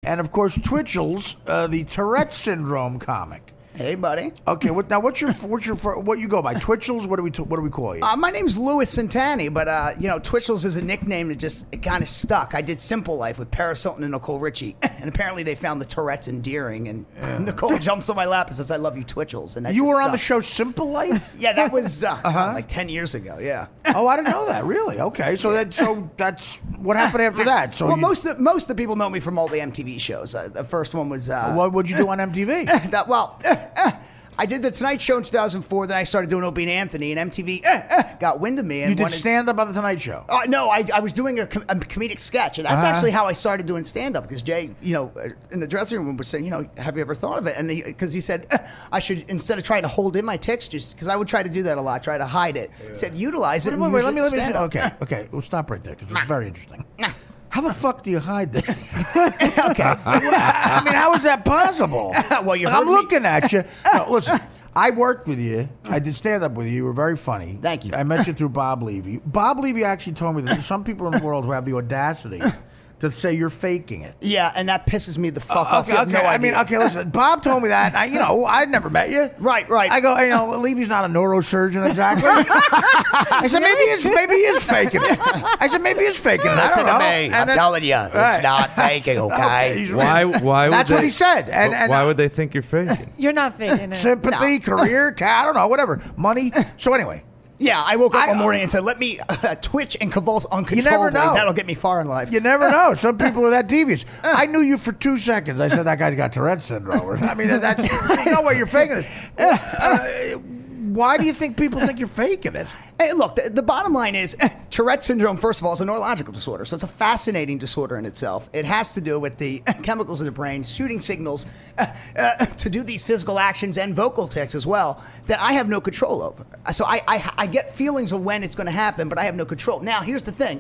and of course Twitchels, the Tourette syndrome comic. Hey, buddy. Okay, what you go by? Twitchels? What do we call you? My name's Louis Santani, but Twitchels is a nickname that it kind of stuck. I did Simple Life with Paris Hilton and Nicole Richie, and apparently they found the Tourette's endearing. And Nicole jumps on my lap and says, "I love you, Twitchels." And you were on the show Simple Life? Yeah, that was like 10 years ago. Yeah. Oh, I didn't know that. Really? Okay, so that's what happened after that. So most of the people know me from all the MTV shows. The first one was what would you do on MTV? I did the Tonight Show in 2004. Then I started doing Opie and Anthony, and MTV got wind of me. And you did stand-up on the Tonight Show? No, I was doing a comedic sketch, and that's actually how I started doing stand-up. Because Jay, in the dressing room was saying, have you ever thought of it? And because he said I should, instead of trying to hold in my tics, just because I would try to do that a lot, try to hide it. He said utilize it. Wait, let me. Okay, we'll stop right there because it's very interesting. How the fuck do you hide this? Okay. I mean, how is that possible? Well, I'm looking at you. No, listen, I worked with you. I did stand-up with you. You were very funny. Thank you. I met you through Bob Levy. Bob Levy actually told me that there's some people in the world who have the audacity to say you're faking it. Yeah, and that pisses me the fuck off. Okay, I mean, listen, Bob told me that. I'd never met you. Right. I go, Levy's not a neurosurgeon exactly. I said, maybe he is faking it. I said, maybe he's faking it. Listen to me. I'm telling you, it's not faking, okay? Why? That's what he said. And why would they think you're faking? You're not faking it. Sympathy, career, I don't know, whatever. Money. So anyway. Yeah, I woke up one morning and said, let me twitch and convulse uncontrollably. You never know. That'll get me far in life. You never know. Some people are that devious. I knew you for 2 seconds. I said, that guy's got Tourette's syndrome. I mean, that's no way you're faking it. Why do you think people think you're faking it? Hey, look, the bottom line is Tourette syndrome, first of all, is a neurological disorder. So it's a fascinating disorder in itself. It has to do with the chemicals in the brain shooting signals to do these physical actions and vocal tics as well that I have no control over. So I get feelings of when it's going to happen, but I have no control. Now, here's the thing.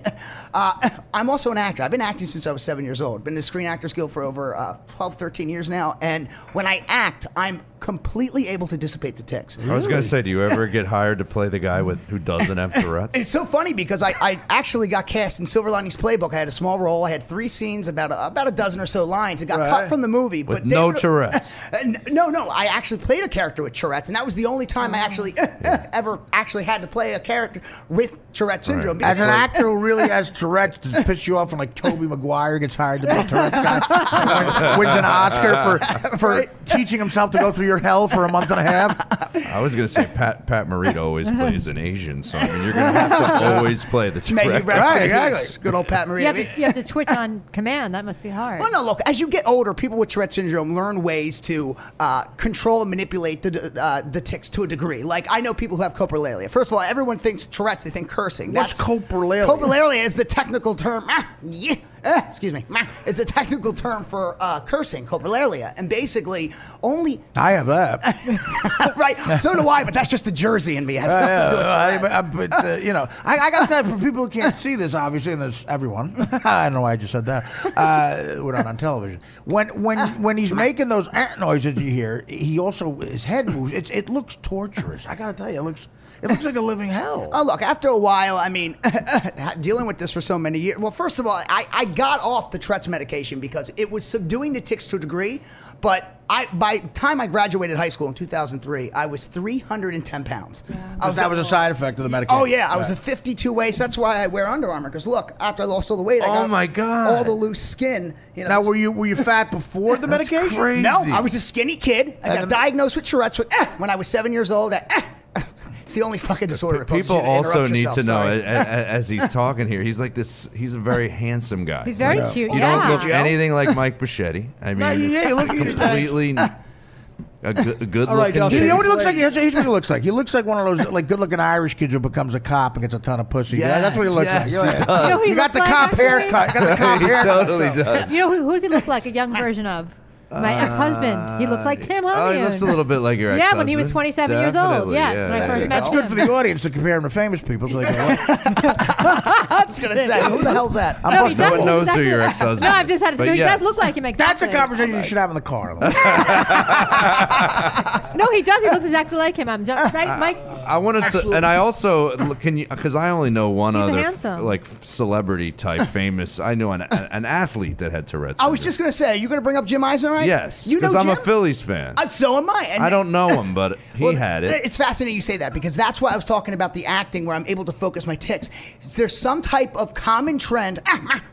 I'm also an actor. I've been acting since I was 7 years old. Been in the Screen Actors Guild for over 12, 13 years now. And when I act, I'm completely able to dissipate the tics. I was going to say, do you ever get hired to play the guy who doesn't have Tourette's? It's so funny because I actually got cast in Silver Linings Playbook. I had a small role. I had 3 scenes, about a dozen or so lines. It got cut from the movie. With no Tourette's? No. I actually played a character with Tourette's, and that was the only time I actually ever actually had to play a character with Tourette syndrome. Right. As an actor who really has Tourette's, does it piss you off when like Tobey Maguire gets hired to be a Tourette's guy, wins an Oscar for teaching himself to go through your hell for a month and a half? I was going to say Pat Morita always plays an Asian, so I mean, you're going to have to always play the Tourette. Right, exactly. Good old Pat Morita. You have to twitch on command. That must be hard. Well, no, look, as you get older, people with Tourette syndrome learn ways to control and manipulate the tics to a degree. Like, I know people who have coprolalia. First of all, everyone thinks Tourette's, they think cursing. What's coprolalia? Coprolalia is the technical term. Excuse me. Is the technical term for cursing, coprolalia. And basically, only... I have that. Right. So do I, but that's just the Jersey in me. It has nothing to do with Tourette's. I got that for people who can't see this, obviously, and there's everyone. I don't know why I just said that. We're not on television. When he's making those noises you hear, he also, his head moves. It looks torturous. I got to tell you, it looks like a living hell. Oh, look, after a while, I mean, dealing with this for so many years. Well, first of all, I got off the Tourette's medication because it was subduing the tics to a degree. But by the time I graduated high school in 2003, I was 310 pounds. Yeah. That was a side effect of the medication. Oh, yeah. I was a 52 waist. That's why I wear Under Armour. Because, look, after I lost all the weight, I got my God. all the loose skin. Now, were you fat before the medication? Crazy. No, I was a skinny kid. I got diagnosed with Tourette's when I was 7 years old. It's the only fucking disorder. People also need to know, as he's talking here, he's like this. He's a very handsome guy. He's very cute. You don't look anything like Mike Bichetti. I mean, completely a good right, looking. You know what he looks like? Here's what he looks like. He looks like one of those like good-looking Irish kids who becomes a cop and gets a ton of pussy. Yes, that's what he looks like. You got the cop haircut. Got the cop haircut. He totally does. You know who does he look like? A young version of? My ex-husband. He looks like Tim Hunnion. Oh, he looks a little bit like your ex-husband. Yeah, when he was 27 years old. Yes, when I first met It's him. good for the audience to compare him to famous people. So they can I was going to say, who the hell's that? No one knows who your ex-husband is. No, I've just had to know. He does look like him exactly. That's a conversation you should have in the car. No, he does. He looks exactly like him. Right, Mike? I wanted Absolutely. to, and I also can you because I only know one He's other handsome. like celebrity type famous. I know an athlete that had Tourette's. I was syndrome. just going to say, are you going to bring up Jim Eisenreich? Yes, You know because I'm a Jim? Phillies fan. So am I. And I don't know him, but he had it. It's fascinating you say that because that's why I was talking about the acting where I'm able to focus my tics. There's some type of common trend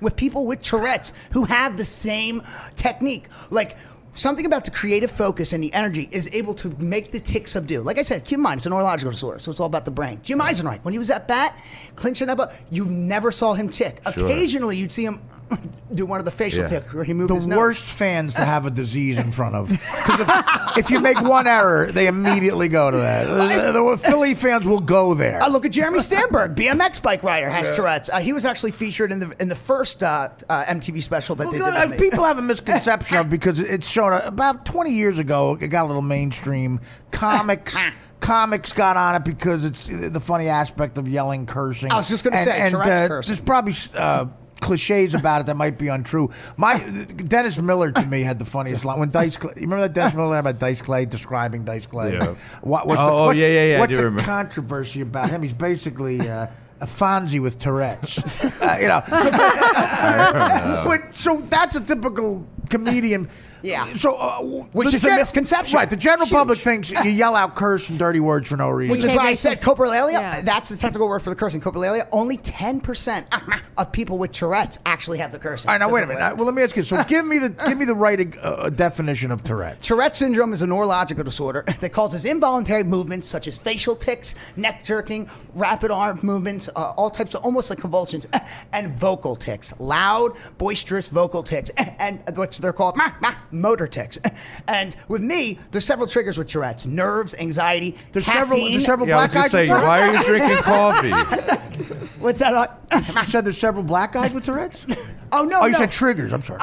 with people with Tourette's who have the same technique. Like, something about the creative focus and the energy is able to make the tick subdue. Like I said, keep in mind, it's a neurological disorder, so it's all about the brain. Jim Eisenreich, when he was at bat, clinching up, you never saw him tick. Sure. Occasionally, you'd see him do one of the facial ticks where he moved his The nose. worst fans to have a disease in front of. Because if you make one error, they immediately go to that. The Philly fans will go there. Look at Jeremy Stanberg, BMX bike rider, has Tourette's. He was actually featured in the first MTV special that they did. with me. People have a misconception of because it's shown about 20 years ago. It got a little mainstream. Comics got on it because it's the funny aspect of yelling, cursing. I was just going to say, Tourette's cursing. There's probably cliches about it that might be untrue. Dennis Miller to me had the funniest line when Dice Clay. You remember that Dennis Miller about Dice Clay describing Dice Clay? Yeah. What's yeah. What's I do the remember. controversy about him? He's basically a Fonzie with Tourette's. So that's a typical comedian. Yeah. So, Which is a misconception. Right. The general Huge. public thinks you yell out curse and dirty words for no reason. Which is Okay, why I racist. said coprolalia. Yeah. That's the technical word for the cursing. Coprolalia. Only 10% of people with Tourette's actually have the cursing. All right, now wait a minute. Well, let me ask you. So, give me the right definition of Tourette's. Tourette's syndrome is a neurological disorder that causes involuntary movements such as facial tics, neck jerking, rapid arm movements, all types of almost like convulsions, and vocal tics, loud, boisterous vocal tics, and what they're called motor tics. And with me, there's several triggers with Tourette's: nerves, anxiety, There's caffeine. several Yeah, I was black gonna guys. say, with Tourette's? why are you drinking coffee? What's that? You said there's several black guys with Tourette's? Oh no! Oh, you no. said triggers. I'm sorry.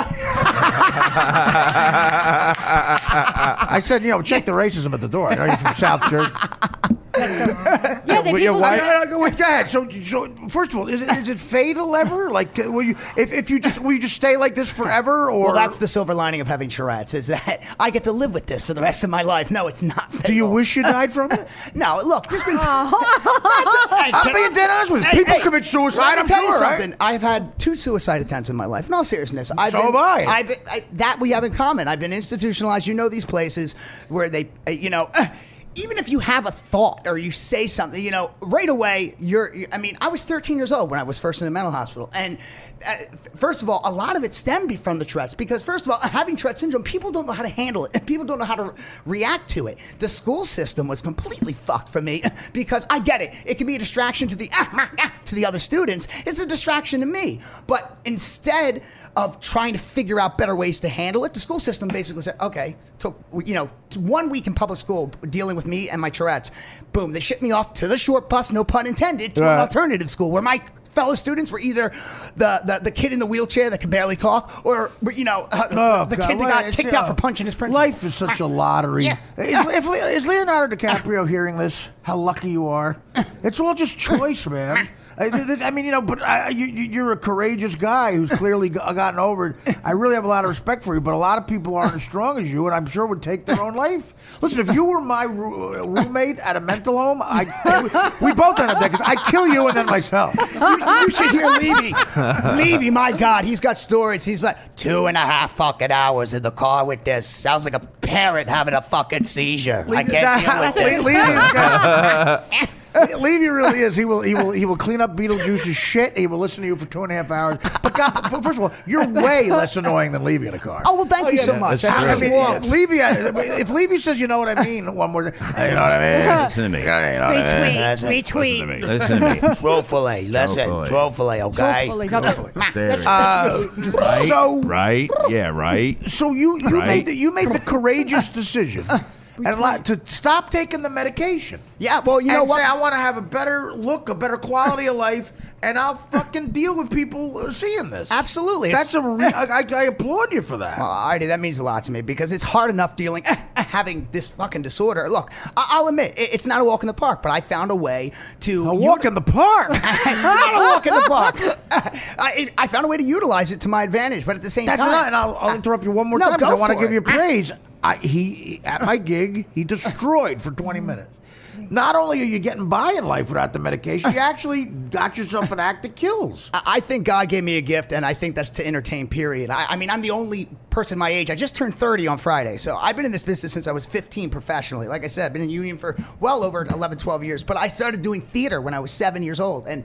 I said, check the racism at the door. I know you're from South Jersey. Yeah, they Well, people. Go ahead. So first of all, is it fatal ever? Like, will you just stay like this forever? Or Well, that's the silver lining of having Tourette's is that I get to live with this for the rest of my life. No, it's not. Fatal. Do you wish you died from it? No, look, there's been. I'm being dead honest with you. People commit suicide. Let me I'm tell sure. you something. Right? I've had 2 suicide attempts in my life. In all seriousness, So have I. That we have in common. I've been institutionalized. You know these places where they, even if you have a thought or you say something, right away, I was 13 years old when I was first in the mental hospital. And first of all, a lot of it stemmed from the Tourette's because, first of all, having Tourette's syndrome, people don't know how to handle it and people don't know how to react to it. The school system was completely fucked for me because I get it. It can be a distraction to the other students. It's a distraction to me. But instead of trying to figure out better ways to handle it, the school system basically said, okay, took 1 week in public school dealing with me and my Tourette's. Boom, they shipped me off to the short bus, no pun intended, to an alternative school where my fellow students were either the kid in the wheelchair that could barely talk or, the kid that got kicked out for punching his principal. Life is such a lottery. Yeah. Is Leonardo DiCaprio hearing this? How lucky you are. It's all just choice, man. You're a courageous guy who's clearly gotten over it. I really have a lot of respect for you, but a lot of people aren't as strong as you, and I'm sure would take their own life. Listen, if you were my roommate at a mental home, we both end up there because I'd kill you and then myself. You should hear Levy. Levy, my God, he's got stories. He's like 2.5 fucking hours in the car with this. Sounds like a parent having a fucking seizure. I can't deal with this. Levy really is. He will clean up Beetlejuice's shit. He will listen to you for 2.5 hours. But God, first of all, you're way less annoying than Levy in a car. Oh well, thank you so much. that's true. Levy. If Levy says, "You know what I mean," one more, you know what I mean. Listen to me. Retweet. Listen to me. Truthfully, listen. Truthfully, okay. Hopefully, not Right. So Right. Yeah. Right. So you Right. made the courageous decision and to stop taking the medication. Yeah, well, you know and what? say I want to have a better look, a better quality of life, and I'll fucking deal with people seeing this. Absolutely. That's I applaud you for that. Well, Artie, that means a lot to me because it's hard enough dealing, having this fucking disorder. Look, I'll admit, it's not a walk in the park, but I found a way to... A walk in the park. It's not a walk in the park. I found a way to utilize it to my advantage, but at the same That's time... right, and I'll interrupt you one more No, time because go I want to for give it. you praise. He at my gig, he destroyed for 20 minutes. not only are you getting by in life without the medication, you actually got yourself an act that kills. I think God gave me a gift, and I think that's to entertain, period. I mean, I'm the only person my age. I just turned 30 on Friday, so I've been in this business since I was 15 professionally. Like I said, I've been in union for well over 11, 12 years, but I started doing theater when I was 7 years old, and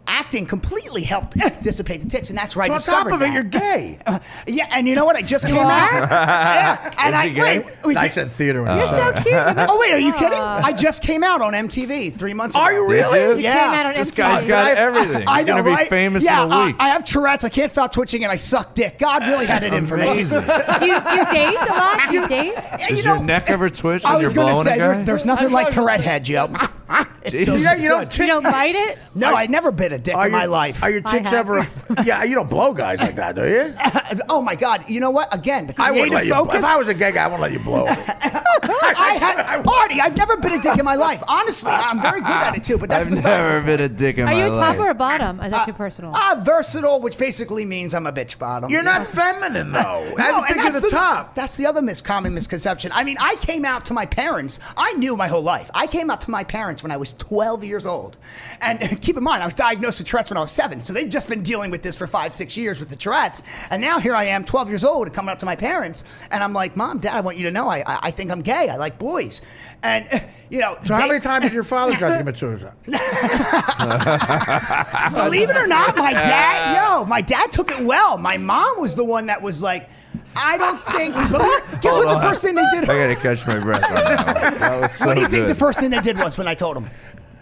acting completely helped dissipate the tics, and that's where I discovered on top of it, that. you're gay. Yeah, and you know what? I just came out. Yeah, and I said theater. You're so cute. Oh wait, are you kidding? I just came out on MTV 3 months ago. Are you really? You came out on This MTV. guy's got everything. I You're know, gonna be right? famous yeah, in a week. I have Tourette's. I can't stop twitching, and I suck dick. God really had it in for me. Do you date a lot? Do you date? Does your neck ever twitch I when you're was going to blowing say, a guy? there's nothing like Tourette head, Joe. Jeez. You don't bite it? No, I never bit a dick in my life. Are your I ticks have. ever? Yeah, you don't blow guys like that, do you? Oh my God! You know what? Again, the I wouldn't creative let you. focus. If I was a gay guy, I wouldn't let you blow. I had party. I've never been a dick in my life. Honestly, I'm very good at it too. But that's I've besides never the been a dick in Are my you a life. top or a bottom? Is that too personal? versatile, which basically means I'm a bitch bottom. You're not feminine though. No, I and think you're that's the top. That's the other common misconception. I mean, I came out to my parents. I knew my whole life. I came out to my parents when I was 12 years old. And keep in mind, I was diagnosed with Tourette's when I was 7. So they'd just been dealing with this for 5, 6 years with the Tourette's. And now here I am, 12 years old, and coming out to my parents. And I'm like, Mom, Dad, I want you to know I think I'm gay. I like boys. And, you know. So how many times has your father tried to commit suicide? Believe it or not, my dad took it well. My mom was the one that was like, I don't think. Guess what the first thing they did? I gotta catch my breath on that one. That was so What do you think good. the first thing they did was when I told them?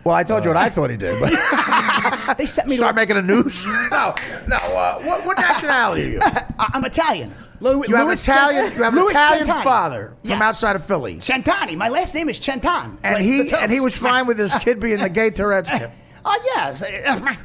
Well, I told you what I thought he did. But They sent me start to. making a noose. No. What nationality are you? I'm Italian. You have an Italian Centani. father Yes. from outside of Philly, Centani. My last name is Centan. and like he the toast. and he was fine with his kid being the gay Tourette's kid. Oh yeah.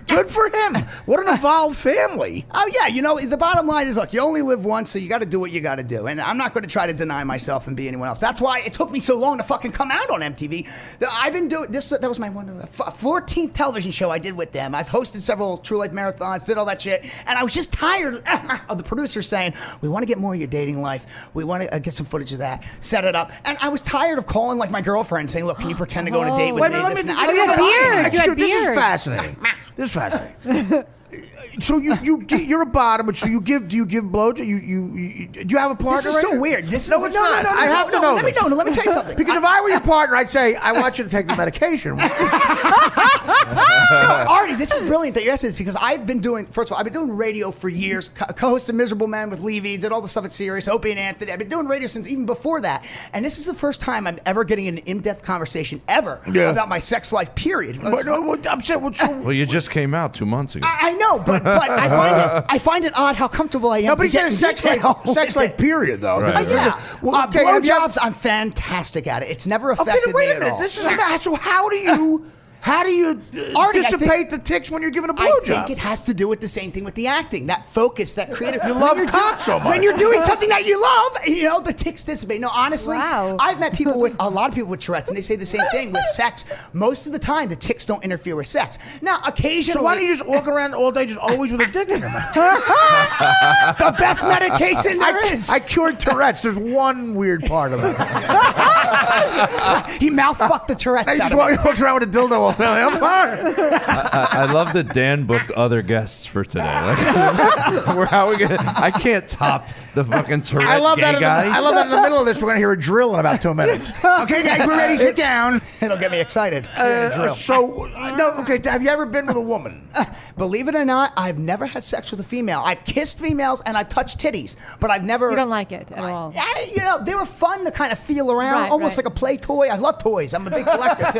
Good for him. What an evolved family. Oh yeah, you know, the bottom line is, look, you only live once, so you got to do what you got to do. And I'm not going to try to deny myself and be anyone else. That's why it took me so long to fucking come out on MTV. I've been doing this. That was my 14th television show I did with them. I've hosted several True Life marathons, did all that shit, and I was just tired of the producers saying, "We want to get more of your dating life. We want to get some footage of that. Set it up." And I was tired of calling like my girlfriend saying, "Look, can you pretend to go on a date with me?" Let me This and that. just- I didn't You want had to beard. lie. You had This is beard. fascinating. This is fascinating. So you're a bottom, but so do you give blowjobs? Do you have a partner? This is right so now? weird. This No, is it's not. I have to know. Let me this. know. Let me tell you something. Because if I were your partner, I'd say, I want you to take the medication. Artie, this is brilliant that you're asking this because I've been doing, first of all, I've been doing radio for years, co-hosted Miserable Man with Levy, did all the stuff at Sirius, Opie and Anthony. I've been doing radio since even before that. And this is the first time I'm ever getting an in-depth conversation ever about my sex life, period. I'm saying, Well, you just came out 2 months ago. I know, but I find it odd how comfortable I am. No, but to he said get a in sex detail life, sex with life it. period, though. Right. Yeah. Well, okay, have you ever- Blowjobs, I'm fantastic at it. It's never Okay, affected wait me a at minute. all. This is so. How do you Artie, dissipate the tics when you're giving a I blowjob? think it has to do with the same thing with the acting, that focus, that creative. You when love you're cock so much. When you're doing something that you love, you know, the tics dissipate. No, honestly, Wow. I've met people with, a lot of people with Tourette's, and they say the same thing with sex. Most of the time, the tics don't interfere with sex. Now, occasionally. So why don't you just walk around all day, just always with a dick in your mouth? the best medication there is. I cured Tourette's. There's one weird part about it. He mouth fucked the He Tourette's out just of me. walks around with a dildo all day. I'm fine. I love that Dan booked other guests for today. Like, how are we gonna? I can't top the fucking Tourette I love gay that. guy. I love that in the middle of this, we're gonna hear a drill in about 2 minutes. Okay, guys, we're ready. Sit down. It'll get me excited. Have you ever been with a woman? Believe it or not, I've never had sex with a female. I've kissed females and I've touched titties, but I've never. You don't like it at all. You know, they were fun to kind of feel around, Right, almost right. like a play toy. I love toys. I'm a big collector too.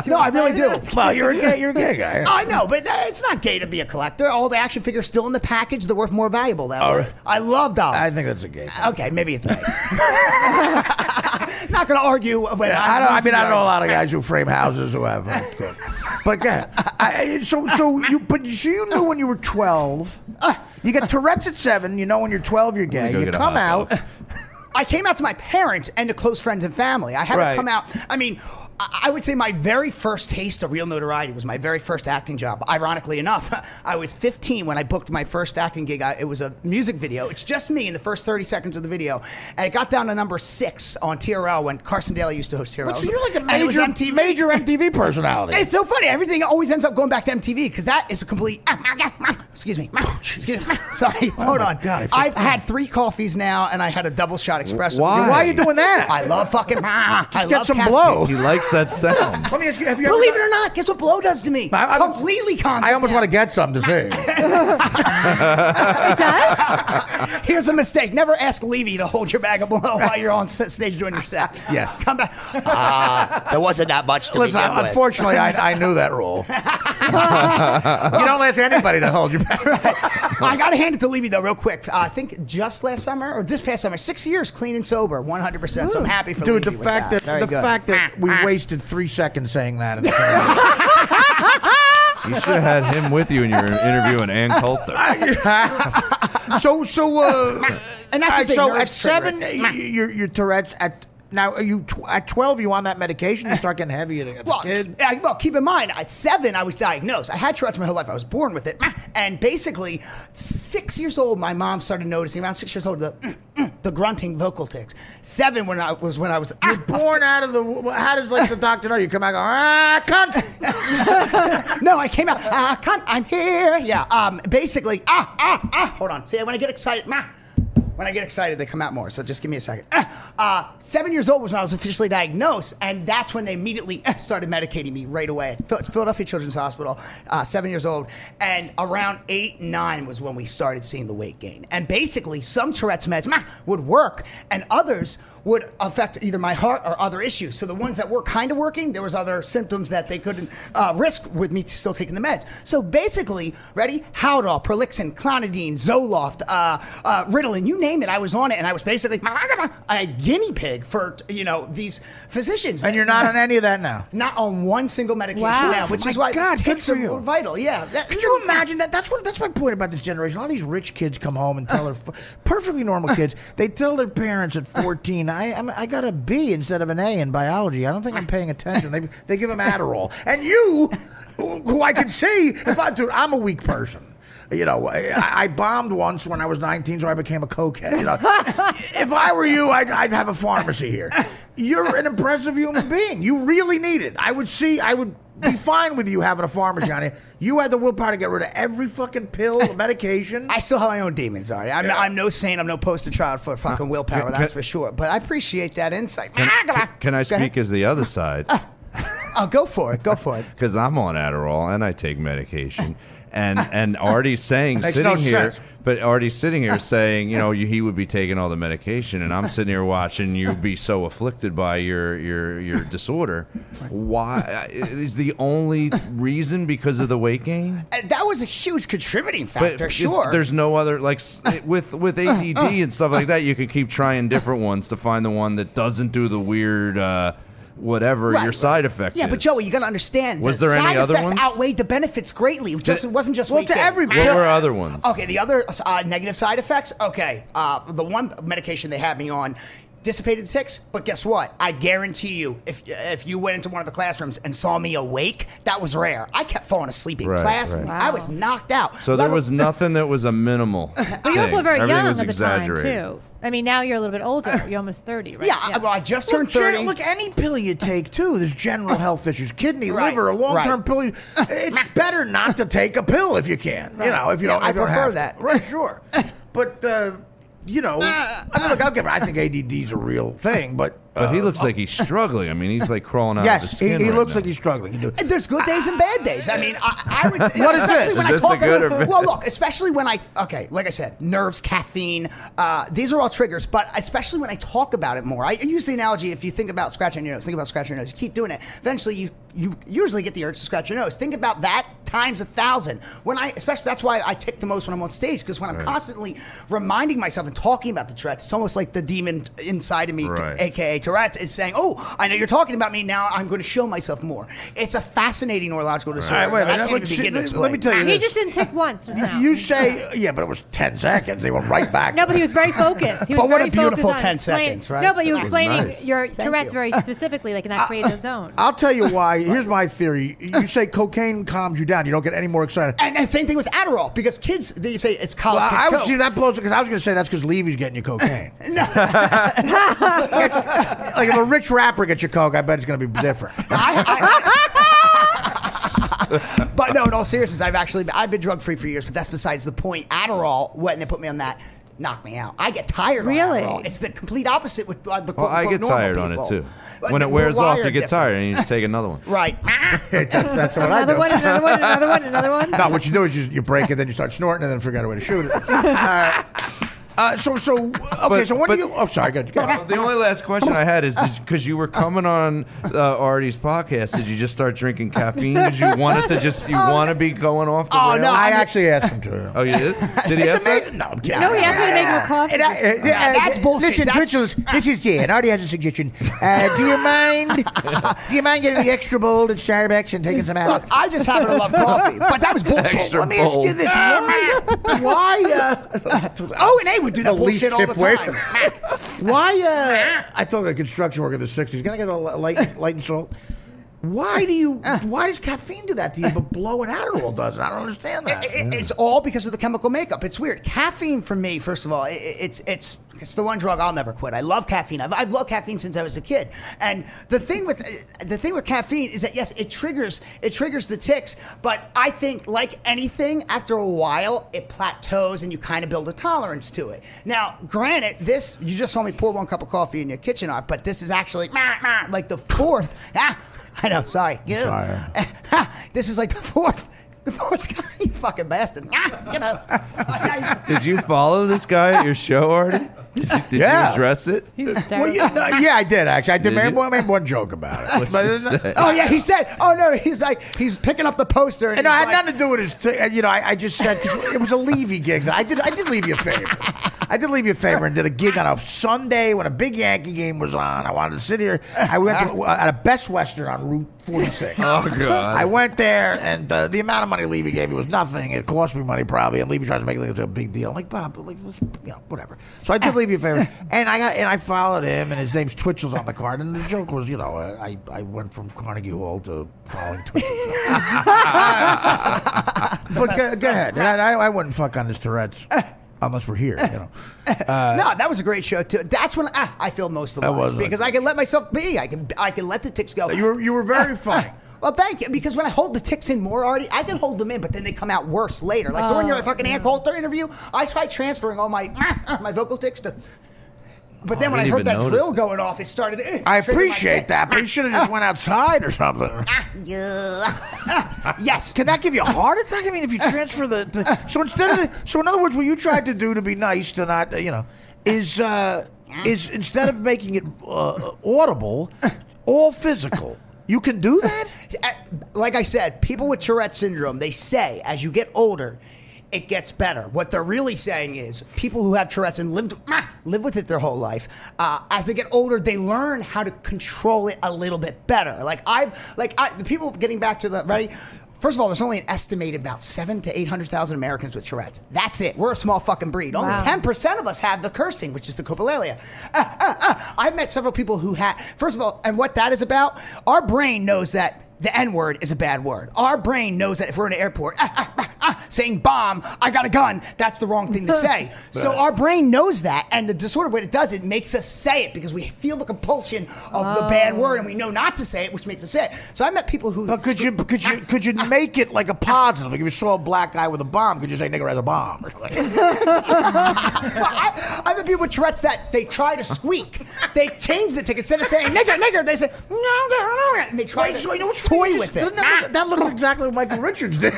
No, I really do. Well, you're a gay guy. I know, but it's not gay to be a collector. All the action figures still in the package. They're worth more valuable that way. right. I love dolls. I think that's a gay thing. Okay, maybe it's me. Not going to argue. When I don't know a lot of guys who frame houses who have. But go ahead. So you knew when you were 12. You get Tourette's at 7. You know when you're 12 you're gay. Go You get a come hot out. dog. I came out to my parents and to close friends and family. I haven't Right. come out. I mean, I would say my very first taste of real notoriety was my very first acting job. Ironically enough, I was 15 when I booked my first acting gig. It was a music video. It's just me in the first 30 seconds of the video. And it got down to number 6 on TRL when Carson Daly used to host TRL. So you're like a major MTV personality. It's so funny. Everything always ends up going back to MTV because that is a complete... Excuse me. Sorry. Hold on. God, I've had 3 coffees now, and I had a double shot espresso. Why? Why are you doing that? I love fucking... Just get some blow. He likes that sound. Let me ask you, have you Believe ever... it or not, guess what blow does to me? Completely calms I almost down. want to get some to see. It does? Here's a mistake. Never ask Levy to hold your bag of blow while you're on stage doing your set. Yeah. Come back. There wasn't that much to Listen, begin with. unfortunately, I knew that rule. You don't ask anybody to hold your back. I got to hand it to Levy, though, real quick. I think just last summer, or this past summer, 6 years clean and sober, 100%. So I'm happy for Dude, Levy the with fact that Very good. we wasted 3 seconds saying that. You should have had him with you when you were interviewing Ann Coulter. And that's the thing, so nerves at 7, trigger your Tourette's now are you at 12? You on that medication? You start getting heavy as a kid. Well, keep in mind, at 7, I was diagnosed. I had Tourette's my whole life. I was born with it. And basically, 6 years old, my mom started noticing, around 6 years old, the grunting vocal tics. 7 when I was You're born out of the. How does the doctor know? You come out and go, cunt. No, I came out, cunt, I'm here. Yeah, basically, hold on. See, when I get excited, when I get excited, they come out more. So just give me a second. 7 years old was when I was officially diagnosed, and that's when they immediately started medicating me right away at Philadelphia Children's Hospital, 7 years old. And around 8, 9 was when we started seeing the weight gain. And basically, some Tourette's meds would work, and others would affect either my heart or other issues. So the ones that were kind of working, there was other symptoms that they couldn't risk with me still taking the meds. So basically, ready? Haldol, Prolixin, Clonidine, Zoloft, Ritalin, you name it, I was on it, and I was basically a guinea pig for these physicians. And you're not on any of that now. Not on one single medication Wow. now, which My is why God, tics good for you. are vital. Yeah. Could you imagine that? That's my point about this generation. All these rich kids come home and tell their perfectly normal kids. They tell their parents at 14, I got a B instead of an A in biology. I don't think I'm paying attention. They give them Adderall. And you, who I can see, I'm a weak person. I bombed once when I was 19, so I became a cokehead. If I were you, I'd have a pharmacy here. You're an impressive human being. You really need it. I would be fine with you having a pharmacy on you. You had the willpower to get rid of every fucking pill, medication. I still have my own demons, Artie. I'm no saint. I'm no poster child for fucking willpower, that's for sure. But I appreciate that insight. Can I speak as the other side? Oh, go for it. Go for it. Because I'm on Adderall and I take medication. And Artie's saying, Makes sitting no here, sense. but Artie's sitting here saying, he would be taking all the medication, and I'm sitting here watching you be so afflicted by your disorder. Why is the only reason because of the weight gain? That was a huge contributing factor, sure. There's no other, with ADD and stuff like that, you can keep trying different ones to find the one that doesn't do the weird whatever your side effect is. Yeah, but Joey, you got to understand. Was there any other ones? Side effects outweighed the benefits greatly. It wasn't just weight to gain. everybody. What were other ones? Okay, the other negative side effects. Okay, the one medication they had me on dissipated the tics, but guess what? I guarantee you, if you went into one of the classrooms and saw me awake, that was rare. I kept falling asleep in class. Right. I was knocked out. So there was nothing that was a minimal. But you also were very Everything young was at the time, exaggerated. too. I mean, now you're a little bit older. You're almost 30, right? Yeah, well, I just turned 30. Look, any pill you take, too, there's general health issues. Kidney, Right, liver, a long-term right. pill. It's better not to take a pill if you can. Right. If you Yeah, don't, I if you don't prefer have that. To. Right, sure. But, I think ADD's a real thing, but he looks like he's struggling. I mean, he's like crawling out of his yes, skin. he right looks now. like he's struggling. There's good days and bad days. I mean, I would. What is this? When Is this I talk a good or about, bad? well, look, especially when like I said, nerves, caffeine. These are all triggers. But especially when I talk about it more, I use the analogy: if you think about scratching your nose, think about scratching your nose. You keep doing it. Eventually, you usually get the urge to scratch your nose. Think about that times 1,000. Especially that's why I tick the most when I'm on stage, because when I'm constantly reminding myself and talking about the Tourette's, it's almost like the demon inside of me, aka Tourette's, is saying, "Oh, I know you're talking about me. Now I'm going to show myself more." It's a fascinating neurological disorder. Wait, I can't even begin to explain. let me tell you He this. just didn't tick once just now. You say, yeah, but it was 10 seconds. They went right back. No, but he was very focused. He was But what very a beautiful focused on 10 explaining- seconds, right? No, but you were That was explaining nice. your Tourette's very specifically, like in that creative zone. I'll tell you why. Here's my theory. You say cocaine calms you down. You don't get any more excited. And same thing with Adderall, because kids, they say it's college Well, kids. I would Coke. see that blows because I was going to say that's because Levy's getting you cocaine. Like if a rich rapper gets you coke, I bet it's going to be different. But no, in all seriousness, I've been drug free for years, but that's besides the point. Adderall, when they put me on that, knocked me out. I get tired Really? on Adderall. It's the complete opposite with the Well, I get tired on it too. When it wears off, you get tired and you just take another one. Right. That's what I do. Another one, another one, another one, another one. No, what you do is you break it, then you start snorting, and then figure out a way to shoot it. So when do you? Oh, sorry. Go ahead. The only last question I had is because you were coming on Artie's podcast, did you just start drinking caffeine? Did you want it to just want to be going off the rails? no, I actually asked him to. Oh, you did? Did he It's ask that? amazing. No, I'm kidding. No, he asked me to make him a coffee. That's bullshit. Listen, That's- Twitchels, this is Jay, and Artie has a suggestion. Do you mind getting the extra bold at Starbucks and taking some out? Look, I just happen to love coffee, but that was bullshit. Extra Let me ask you this: why? O and A would do that The least bullshit all the hip way. time. Why? I told a construction worker in the '60s, gonna get a light and salt. Why does caffeine do that to you, but blowing Adderall doesn't? I don't understand that. It's all because of the chemical makeup. It's weird. Caffeine for me, first of all, it's the one drug I'll never quit. I love caffeine. I've loved caffeine since I was a kid. And the thing with caffeine is that yes, it triggers the tics, but I think like anything, after a while it plateaus and you kind of build a tolerance to it. Now, granted, this you just saw me pour one cup of coffee in your kitchen, Art, but this is actually like the fourth. I know. Sorry. Sorry. This is like the fourth guy. You fucking bastard. Did you follow this guy at your show, Artie? Did you address it? He's Well, hysterical. yeah, I did actually. I did Did make you? one joke about it. What'd you say? Oh yeah, he said. Oh no, he's picking up the poster. And And I he's had like, nothing to do with his thing. I just said 'cause it was a Levy gig. I did leave you a favor. I did leave you a favor and did a gig on a Sunday when a big Yankee game was on. I wanted to sit here. I went to at a Best Western on Route 46. Oh, God. I went there, and the amount of money Levy gave me was nothing. It cost me money probably, and Levy tries to make it like it's a big deal. I'm like, Bob, like, whatever. So I did leave you a favor, and I followed him, and his name's Twitchels on the card, and the joke was, I went from Carnegie Hall to following Twitchels. But go ahead. And I wouldn't fuck on his Tourette's. Unless we're here, no, that was a great show too. That's when I feel most alive was because I can let myself be. I can let the tics go. You were very funny. Well, thank you. Because when I hold the tics in more, Artie, I can hold them in, but then they come out worse later. Like during your fucking Ann Coulter interview, I tried transferring all my vocal tics to. But then when I didn't heard even that notice drill it. going off, it started. I triggering my appreciate tics. that, but you should have just went outside or something. Yes. Can that give you a heart attack? I mean, if you transfer so in other words, what you tried to do to be nice to not, is instead of making it audible, all physical. You can do that? Like I said, people with Tourette syndrome, they say as you get older, it gets better. What they're really saying is people who have Tourette's and live with it their whole life, as they get older, they learn how to control it a little bit better. The people getting back to the right. First of all, there's only an estimated about 700,000 to 800,000 Americans with Tourette's. That's it. We're a small fucking breed. Only 10% of us have the cursing, which is the coprolalia. I've met several people who have. First of all, and what that is about, our brain knows that the N-word is a bad word. Our brain knows that if we're in an airport saying bomb, I got a gun, that's the wrong thing to say. So our brain knows that, and the disorder, what it does, it makes us say it because we feel the compulsion of the bad word, and we know not to say it, which makes us say it. So I met people who... But could you make it like a positive? Like if you saw a black guy with a bomb, could you say nigger has a bomb? Or something? I met people with Tourette's that they try to squeak. They change the ticket. Instead of saying nigger, they say no, and they try to toy with it. That looked exactly what Michael Richards did.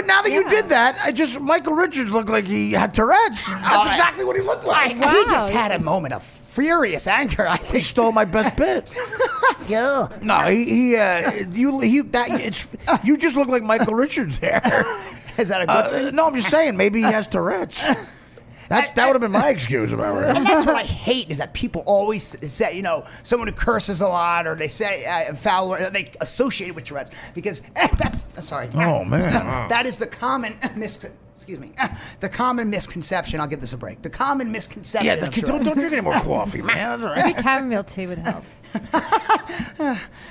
Now that you did that, Michael Richards looked like he had Tourette's. That's exactly what he looked like. He just had a moment of furious anger. I He think. stole my best bit. Yeah. No, you just look like Michael Richards there. Is that a good thing? No, I'm just saying, maybe he has Tourette's. That would have been my excuse if I were him. And that's what I hate is that people always say, someone who curses a lot or they say foul or they associate it with Tourette's because that's sorry. Oh man, that is the common the common misconception. I'll give this a break. The common misconception. Yeah, don't drink any more coffee, man. That's all right. Maybe chamomile tea would help.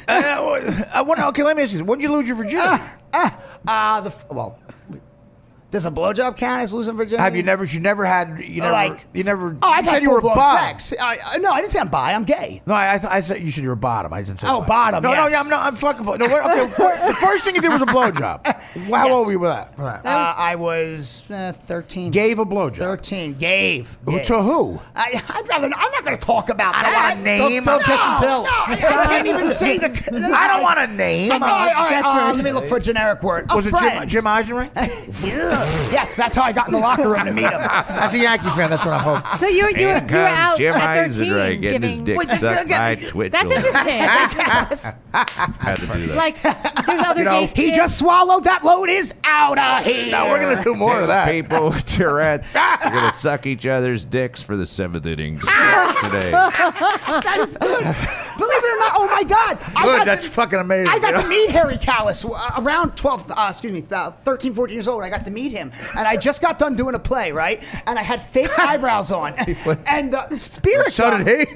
Okay, let me ask you this. When did you lose your virginity? Does a blowjob count as losing virginity? Have you never? You never had? You never? Oh, I said you were bi. Sex. No, I didn't say I'm bi. I'm gay. No, I said you said you were bottom. I didn't say. Oh, bi. bottom. No, yes. I'm fucking. No, okay. The first thing you did was a blowjob. How old were you with that? For that? I was 13. Gave a blowjob. 13. Gave. To who? I'd rather. I'm not going to talk about I don't that. want a name. Don't kiss and pill. No, I can't even say the. I don't want a name. All right, let me look for a generic word. Was it Jim Eisenreich? Yes, that's how I got in the locker room to meet him. As a Yankee fan, that's what I hope. So you were out Jim at 13 Eisenreich getting his giving. dick sucked by Twitchels. That's interesting. Had to do that. Like there's other gay He kids. just swallowed. That load is out of here. Now we're gonna do more of that. People with Tourette's are going to suck each other's dicks for the 7th inning today. That is good. Believe it or not, oh my God. Good, that's fucking amazing. I got to meet Harry Callis around 13, 14 years old. I got to meet him. And I just got done doing a play, right? And I had fake eyebrows on. And spirit So gum. did he.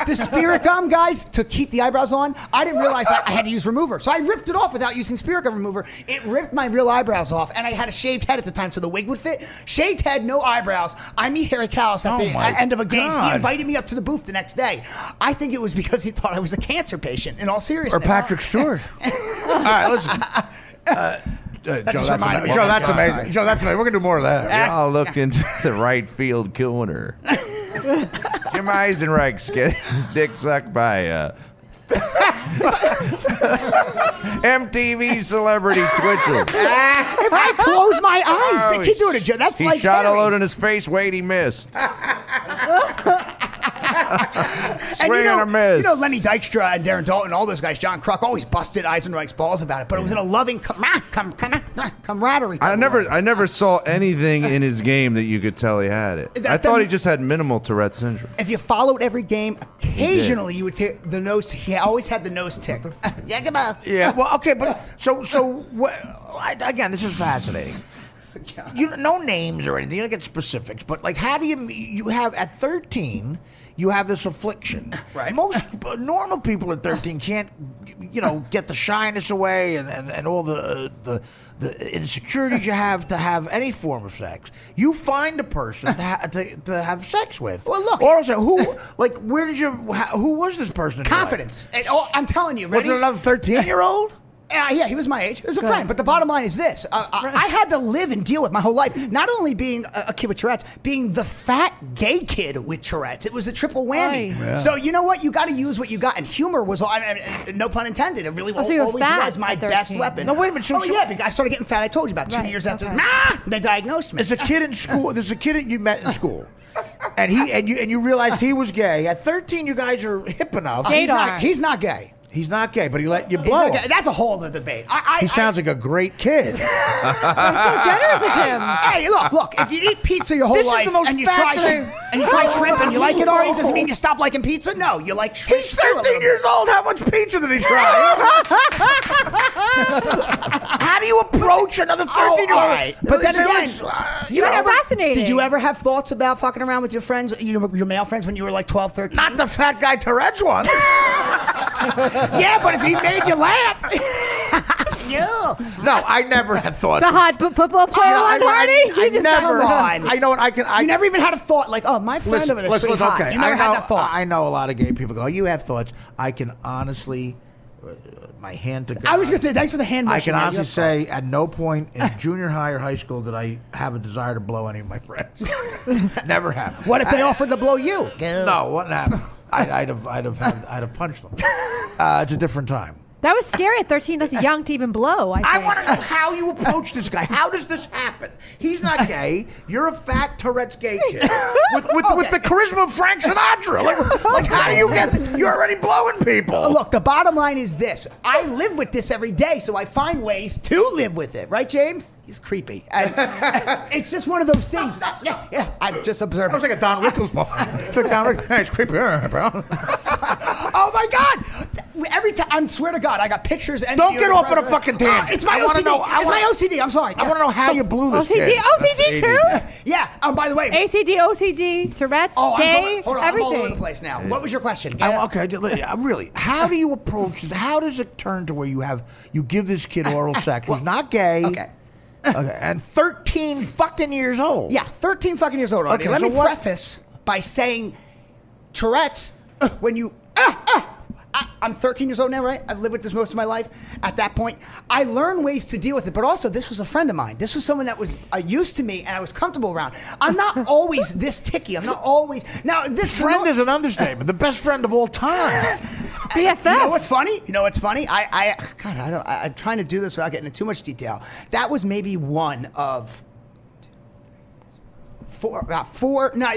The spirit gum, guys, to keep the eyebrows on, I didn't realize I had to use remover. So I ripped it off without using spirit gum remover. It ripped my real eyebrows off. And I had a shaved head at the time, so the wig would fit. Shaved head, no eyebrows. I meet Harry Callis at the end of a game. God. He invited me up to the booth the next day. I think it was because he thought I was a cancer patient, in all seriousness. Or Patrick Stewart. All right, listen. Joe, that's amazing. Joe, that's amazing. Joe, that's amazing. We're gonna do more of that. We all looked into the right field corner. Jim Eisenreich's getting his dick sucked by MTV celebrity Twitchels. If I close my eyes, they keep doing it, Joe. That's He like shot Harry. a load in his face. Wait, he missed. Swing and a miss. Lenny Dykstra and Darren Dalton, all those guys, John Kruk, always busted Eisenreich's balls about it, but it was in a loving camaraderie. I never saw anything in his game that you could tell he had it. I thought he just had minimal Tourette syndrome. If you followed every game, occasionally you would take the nose. He always had the nose tick. Yeah, come on. Yeah. Well, okay, but so what? Again, this is fascinating. No names or anything. You don't get specifics, but like, how do you have at 13? You have this affliction. Right. Most normal people at 13 can't, get the shyness away and all the insecurities you have to have any form of sex. You find a person to have sex with. Well, look. Or also, who was this person? In your life? Confidence. I'm telling you, Was ready? it another 13-year-old? Yeah, he was my age. He was a friend. But the bottom line is this. I had to live and deal with my whole life, not only being a kid with Tourette's, being the fat gay kid with Tourette's. It was a triple whammy. Yeah. So you know what? You got to use what you got. And humor was, no pun intended, it really so you were always fat was my at best 13. weapon. No, wait a minute. Yeah, because I started getting fat. I told you about 2 Right, years after. okay. They diagnosed me. There's a kid in school. There's a kid that you met in school, and you realized he was gay. At 13, you guys are hip enough. Gaydar. He's not gay. He's not gay, but he let you He's blow not him. gay. That's a whole other debate. He sounds like a great kid. I'm so generous of him. Hey, look! If you eat pizza your whole This is life the most and you fascinating- try shrimp and you like it already, doesn't mean you stop liking pizza. No, you like shrimp. He's 13 years old. How much pizza did he try? How do you approach another 13-year-old? all right. But then again, Fascinating. Did you ever have thoughts about fucking around with your friends, your male friends, when you were like 12, 13? Not the fat guy Tourette's one. Yeah, but if he made you laugh. Yeah. No, I never had thoughts. The hot football player on party? I never. Come on. I know what I can. You never even had a thought like, oh, my friend over there is pretty hot. Okay, You never I know. had that thought. I know a lot of gay people go. You have thoughts. I can honestly, my hand to God. I was gonna say thanks for the hand I motion. can man. honestly You have say thoughts. at no point in junior high or high school did I have a desire to blow any of my friends. Never happened. What if they offered to blow you? No, what happened? I'd have punched them. It's a different time. That was scary at 13. That's young to even blow. I think. want to know how you approach this guy. How does this happen? He's not gay. You're a fat Tourette's gay kid with the charisma of Frank Sinatra. Like how do you get? You're already blowing people. Look, the bottom line is this: I live with this every day, so I find ways to live with it. Right, James? He's creepy, and it's just one of those things. Yeah. I'm just observing. That was like a Don Rickles moment. It's like Don Rickles. Hey, it's creepy, bro. Oh my God! Every time, I swear to God, I got pictures. And Don't get off on a fucking tangent. It's my OCD. It's my OCD. I'm sorry. I want to know how you blew this OCD, kid. OCD too. Yeah. By the way, ACD, OCD, Tourette's, gay, hold on, everything. I'm all over the place now. What was your question? Okay, really. How do you approach this? How does it turn to where you give this kid oral sex who's not gay? Okay. Okay, and 13 fucking years old. Yeah, 13 fucking years old already. Okay, Let so me what- preface by saying Tourette's, when you... I'm 13 years old now, right? I've lived with this most of my life. At that point, I learned ways to deal with it. But also, this was a friend of mine. This was someone that was used to me and I was comfortable around. I'm not always this ticky. I'm not always... Now, this Friend is an understatement. The best friend of all time. BFF. You know what's funny? I'm trying to do this without getting into too much detail. That was maybe one of four. No,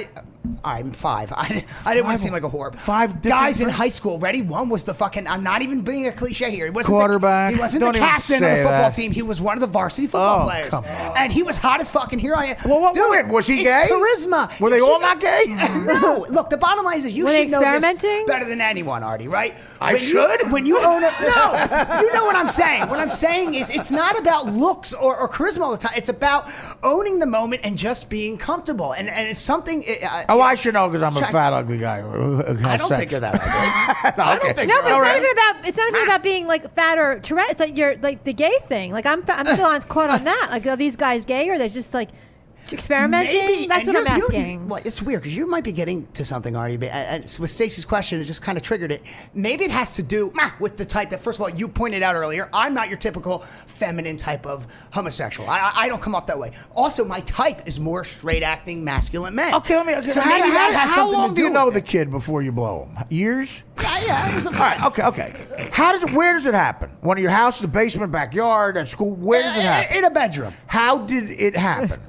I'm 5. I didn't want to seem like a whore. 5 different guys in friends? high school. Ready? One was the fucking. I'm not even being a cliche here. He wasn't Quarterback. He wasn't Don't the even captain of say the football that. team. He was one of the varsity football players, come on. and he was hot as fucking. Here I am. Well, Dude, was he it's gay? Charisma. Were they You all should- not gay? No. Look, the bottom line is that you Were they should know this experimenting? better than anyone, Artie. Right? I should? When you own it, no. You know what I'm saying. What I'm saying is, it's not about looks or charisma all the time. It's about owning the moment and just being comfortable. And it's something. I should know because I'm a fat, ugly guy who has I don't sex. think you're that ugly. I don't think No, you're but ugly. it's not even about being like fat or Tourette. It's like you're like the gay thing. Like I'm still caught on that. Like, are these guys gay or they're just like experimenting? Maybe, That's and what I'm you're- asking. Well, it's weird because you might be getting to something, Artie. And with Stacey's question, it just kind of triggered it. Maybe it has to do with the type that, first of all, you pointed out earlier. I'm not your typical feminine type of homosexual. I don't come off that way. Also, my type is more straight acting masculine men. Okay, let me. So maybe that has how something long to do you do know with the it. kid before you blow him? Years? Yeah, it was a All right. Okay. Where does it happen? One of your house, the basement, backyard, at school. Where does it happen? In a bedroom. How did it happen?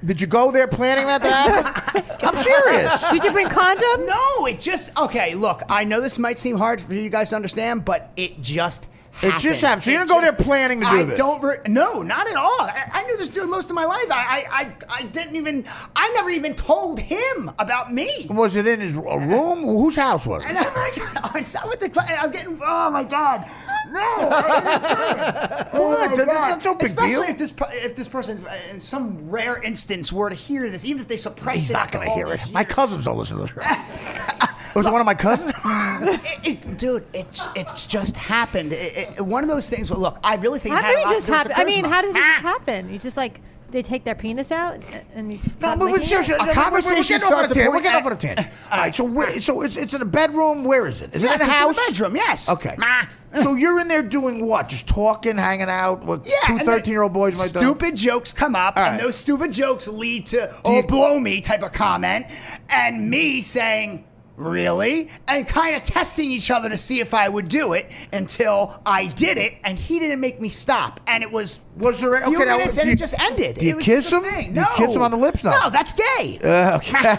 Did you go there planning that to happen? I'm serious. Did you bring condoms? No, it just okay. Look, I know this might seem hard for you guys to understand, but it just happened. It just happened. So you didn't go there planning to do this? No, not at all. I knew this dude most of my life. I never even told him about me. Was it in his room? Whose house was it? And I'm like, I'm getting. Oh my god. No, What? That's no big Especially deal. if this person, in some rare instance, were to hear this, even if they suppressed He's it. not after going to all hear these it. My years. cousins don't listen to this. Was it one of my cousins? Dude, it's just happened. One of those things. Well, look, I really think How it had did a it lot just to do with happen? the I mean, charisma. how does it just happen? You just like they take their penis out and you start licking it? seriously, A conversation starts to We're point getting at- off on a tangent. All right, so it's in a bedroom. Where is it? Is Yes, it in a it's house? in the bedroom. Yes. Okay. So you're in there doing what? Just talking, hanging out? What Yeah, two and then 13-year-old boys might do? Stupid jokes come up, All and right. those stupid jokes lead to you- blow me" type of comment, and me saying, "Really?" and kind of testing each other to see if I would do it until I did it, and he didn't make me stop, and it was there a few okay, now, minutes, do and you- it just ended. do you It was kiss just a him? thing. Do you kiss him on the lips? No. No, that's gay. Okay.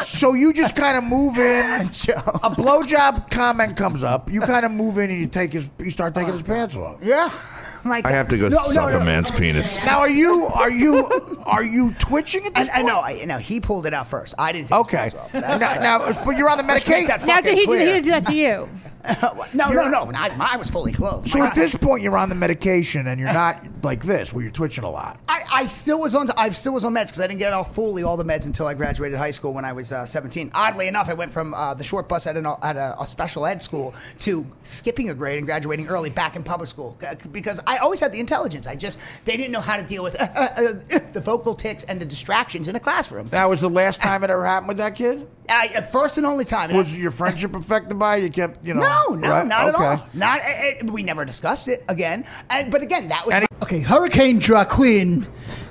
So you just kind of move in. Joe. A blowjob comment comes up. You kind of move in and you start taking his pants off. Yeah. My I have to go suck a man's penis. Now, are you twitching at this I point? know. He pulled it out first. I didn't take Okay. the clothes off. Now, but you're on the Let's make medication. that Now, did he fucking clear. do that to you? No. I was fully clothed. So My at God. this point, you're on the medication and you're not like this, where you're twitching a lot. I still was on meds because I didn't get off fully all the meds until I graduated high school when I was 17. Oddly enough, I went from the short bus at a special ed school to skipping a grade and graduating early back in public school because I always had the intelligence. They didn't know how to deal with the vocal tics and the distractions in a classroom. That was the last time it ever happened with that kid? First and only time. Was your friendship affected by it? You kept, No, right? not at Okay. all. We never discussed it again. But again, that was. Okay, Hurricane Joaquin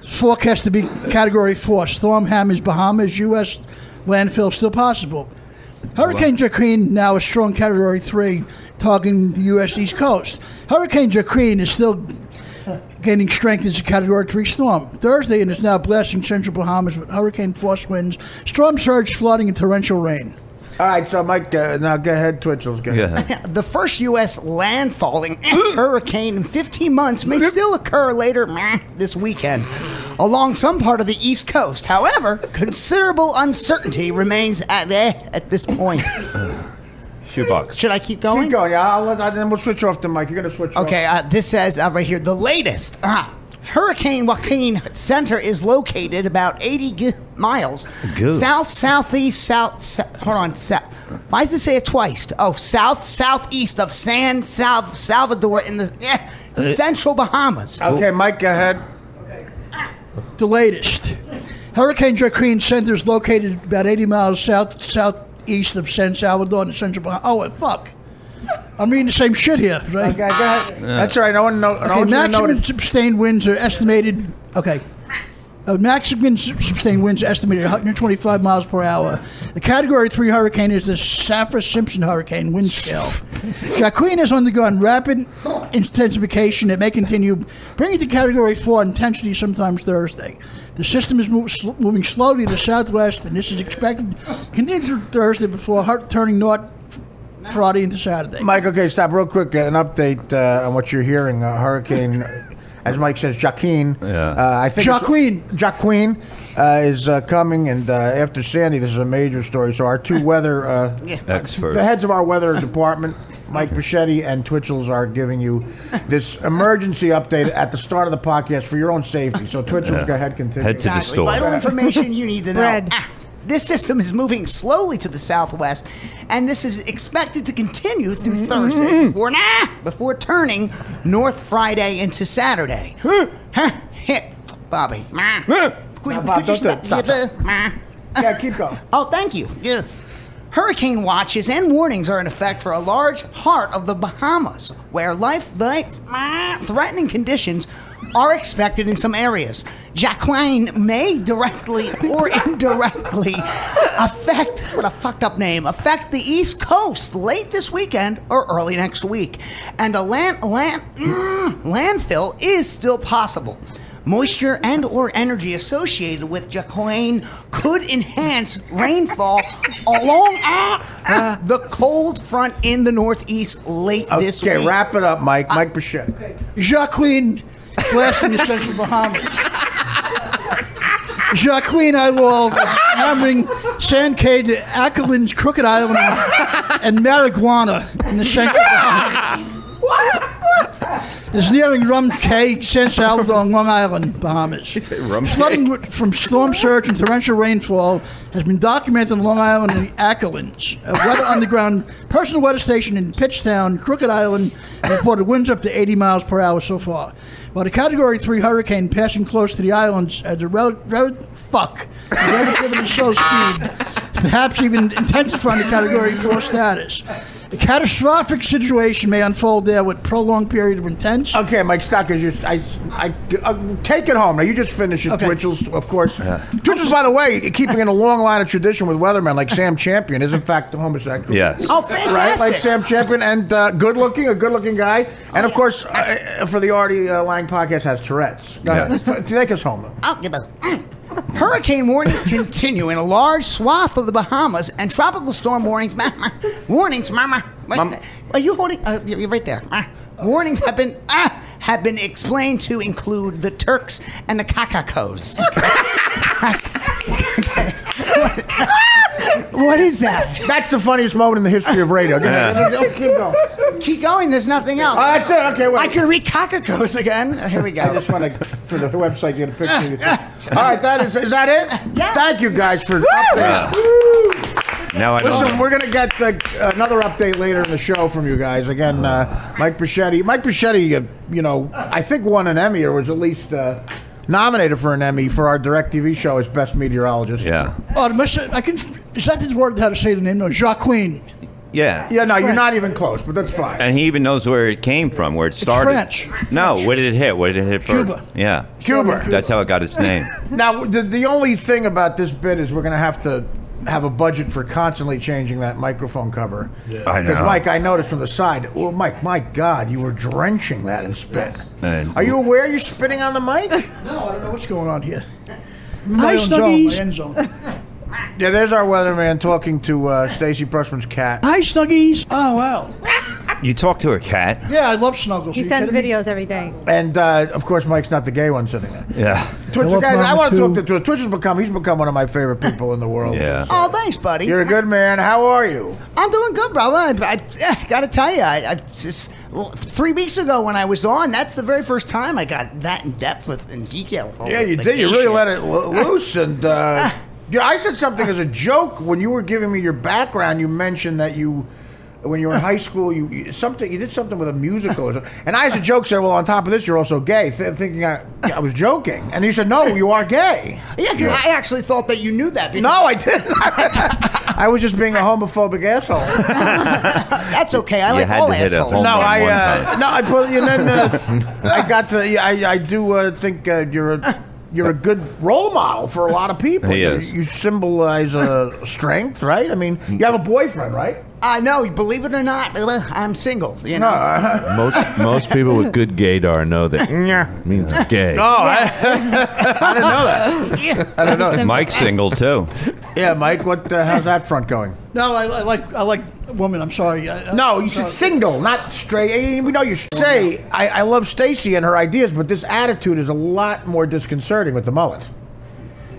forecast to be Category 4. Storm hammers Bahamas, U.S. landfill still possible. Hurricane Joaquin, now a strong Category 3, targeting the U.S. East Coast. Hurricane Joaquin is still gaining strength as a Category 3 storm. Thursday, and is now blasting central Bahamas with hurricane force winds, storm surge, flooding, and torrential rain. All right, so Mike, now go ahead, Twitchels. Go ahead. The first U.S. landfalling hurricane in 15 months may still occur later this weekend along some part of the East Coast. However, considerable uncertainty remains at this point. Shoebox. Should I keep going? Keep going, yeah. Then we'll switch off to Mike. You're going to switch off. Okay, this says right here, the latest. Hurricane Joaquin Center is located about 80 miles southeast. Why does it say it twice? Oh, southeast of San Salvador in the central Bahamas. Okay, Mike, go ahead. The latest. Hurricane Joaquin Center is located about 80 miles southeast of San Salvador in the central Bahamas. Oh, fuck. I'm reading the same shit here, right? Okay, go ahead. That's all right. No one knows. Okay, maximum sustained winds are estimated. Okay. Maximum sustained winds are estimated at 125 miles per hour. The Category 3 hurricane is the Saffir-Simpson hurricane wind scale. Joaquin has undergone rapid intensification that may continue, bringing to Category 4 intensity sometime Thursday. The system is moving slowly to the southwest, and this is expected to continue through Thursday before turning north Friday into Saturday. Mike, okay, stop real quick. An update on what you're hearing. Hurricane, as Mike says, Joaquin. Yeah. I think Joaquin is coming, and after Sandy, this is a major story. So our two weather experts, the heads of our weather department, Mike Bichetti and Twitchels, are giving you this emergency update at the start of the podcast for your own safety. So Twitchels, go ahead, continue. Head to the store. Vital information you need to know. This system is moving slowly to the southwest, and this is expected to continue through Thursday before turning north Friday into Saturday. Bobby. Bob, stop. Yeah, keep going. Oh, thank you. Yeah. Hurricane watches and warnings are in effect for a large part of the Bahamas, where life-threatening conditions are expected in some areas. Joaquin may directly or indirectly affect the East Coast late this weekend or early next week, and a landfill is still possible. Moisture and or energy associated with Joaquin could enhance rainfall along the cold front in the northeast late this week. Okay, wrap it up, Mike. Mike Bichetti. Okay. Joaquin blasting the central Bahamas. Joaquin Iwal was hammering Sandcade to Ackland's Crooked Island and marijuana in the central Bahamas. It's nearing Rum Cay, San Salvador, on Long Island, Bahamas. Flooding from storm surge and torrential rainfall has been documented on Long Island and the Acklands. A personal weather station in Pitchtown, Crooked Island, reported winds up to 80 miles per hour so far. While the Category 3 hurricane passing close to the islands at a relatively slow speed, perhaps even intensifying the Category 4 status. A catastrophic situation may unfold there with prolonged period of intense. Okay, Mike, stop. Take it home. Now, you just finished it, okay. Twitchels, of course. Yeah. Twitchels, by the way, keeping in a long line of tradition with weathermen like Sam Champion, is in fact a homosexual. Yes. Oh, fantastic. Right? Like Sam Champion, and a good-looking guy. And, of course, for the Artie Lang podcast, has Tourette's. Go ahead. Take us home. Hurricane warnings continue in a large swath of the Bahamas, and tropical storm warnings. Mama. Are you holding? You're right there. Warnings have been explained to include the Turks and the Caicos. Okay. What is that? That's the funniest moment in the history of radio. Go ahead. Keep going. Keep going. There's nothing else. That's it. Okay, wait. I can read Caicos again. Here we go. I just want to, for the website, get a picture. All right, is that it? Yeah. Thank you guys for updating. Now I know. Listen, we're going to get another update later in the show from you guys. Again, Mike Bichetti. Mike Bichetti, I think won an Emmy or was at least nominated for an Emmy for our DirecTV show as Best Meteorologist. Yeah. Oh, is that the word how to say the name? No, Joaquin. Yeah. Yeah, no, you're not even close, but that's fine. And he even knows where it came from, where it started. It's French. No, where did it hit? Where did it hit first? Cuba. Yeah. Cuba. That's how it got its name. Now, the only thing about this bit is we're going to have to have a budget for constantly changing that microphone cover. I know. Because, Mike, I noticed from the side, well, Mike, my God, you were drenching that in spit. Are you aware you're spitting on the mic? No, I don't know what's going on here. Hi, Snuggies. My end zone. Yeah, there's our weatherman talking to Stacy Pressman's cat. Hi, Snuggies. Oh, wow. You talk to a cat? Yeah, I love Snuggles. He sends videos every day. And, of course, Mike's not the gay one sitting there. Yeah. Twitch, guys, I want to talk to Twitch. Twitch he's become one of my favorite people in the world. Yeah. Oh, thanks, buddy. You're a good man. How are you? I'm doing good, brother. I got to tell you, I just 3 weeks ago when I was on, that's the very first time I got that in depth in detail. With all Yeah, you the did. You gay really shit. let it loose. And I said something as a joke when you were giving me your background. You mentioned that when you were in high school, you did something with a musical or something. And I, as a joke, said, "Well, on top of this, you're also gay," thinking I was joking. And you said, "No, you are gay." Yeah, 'cause I actually thought that you knew that. No, I didn't. I was just being a homophobic asshole. That's okay. I like had all to hit a assholes. home No, run one time. I put and then I got to. I do think you're a good role model for a lot of people. He is. You symbolize strength, right? I mean, you have a boyfriend, right? I know. Believe it or not, I'm single. You know. Most people with good gaydar know that means gay. Oh, I didn't know that. I didn't know that. Mike's single too. Yeah, Mike. How's that front going? No, I like women. I'm sorry. No, you said single, not straight. We know you say I love Stacy and her ideas, but this attitude is a lot more disconcerting with the mullet.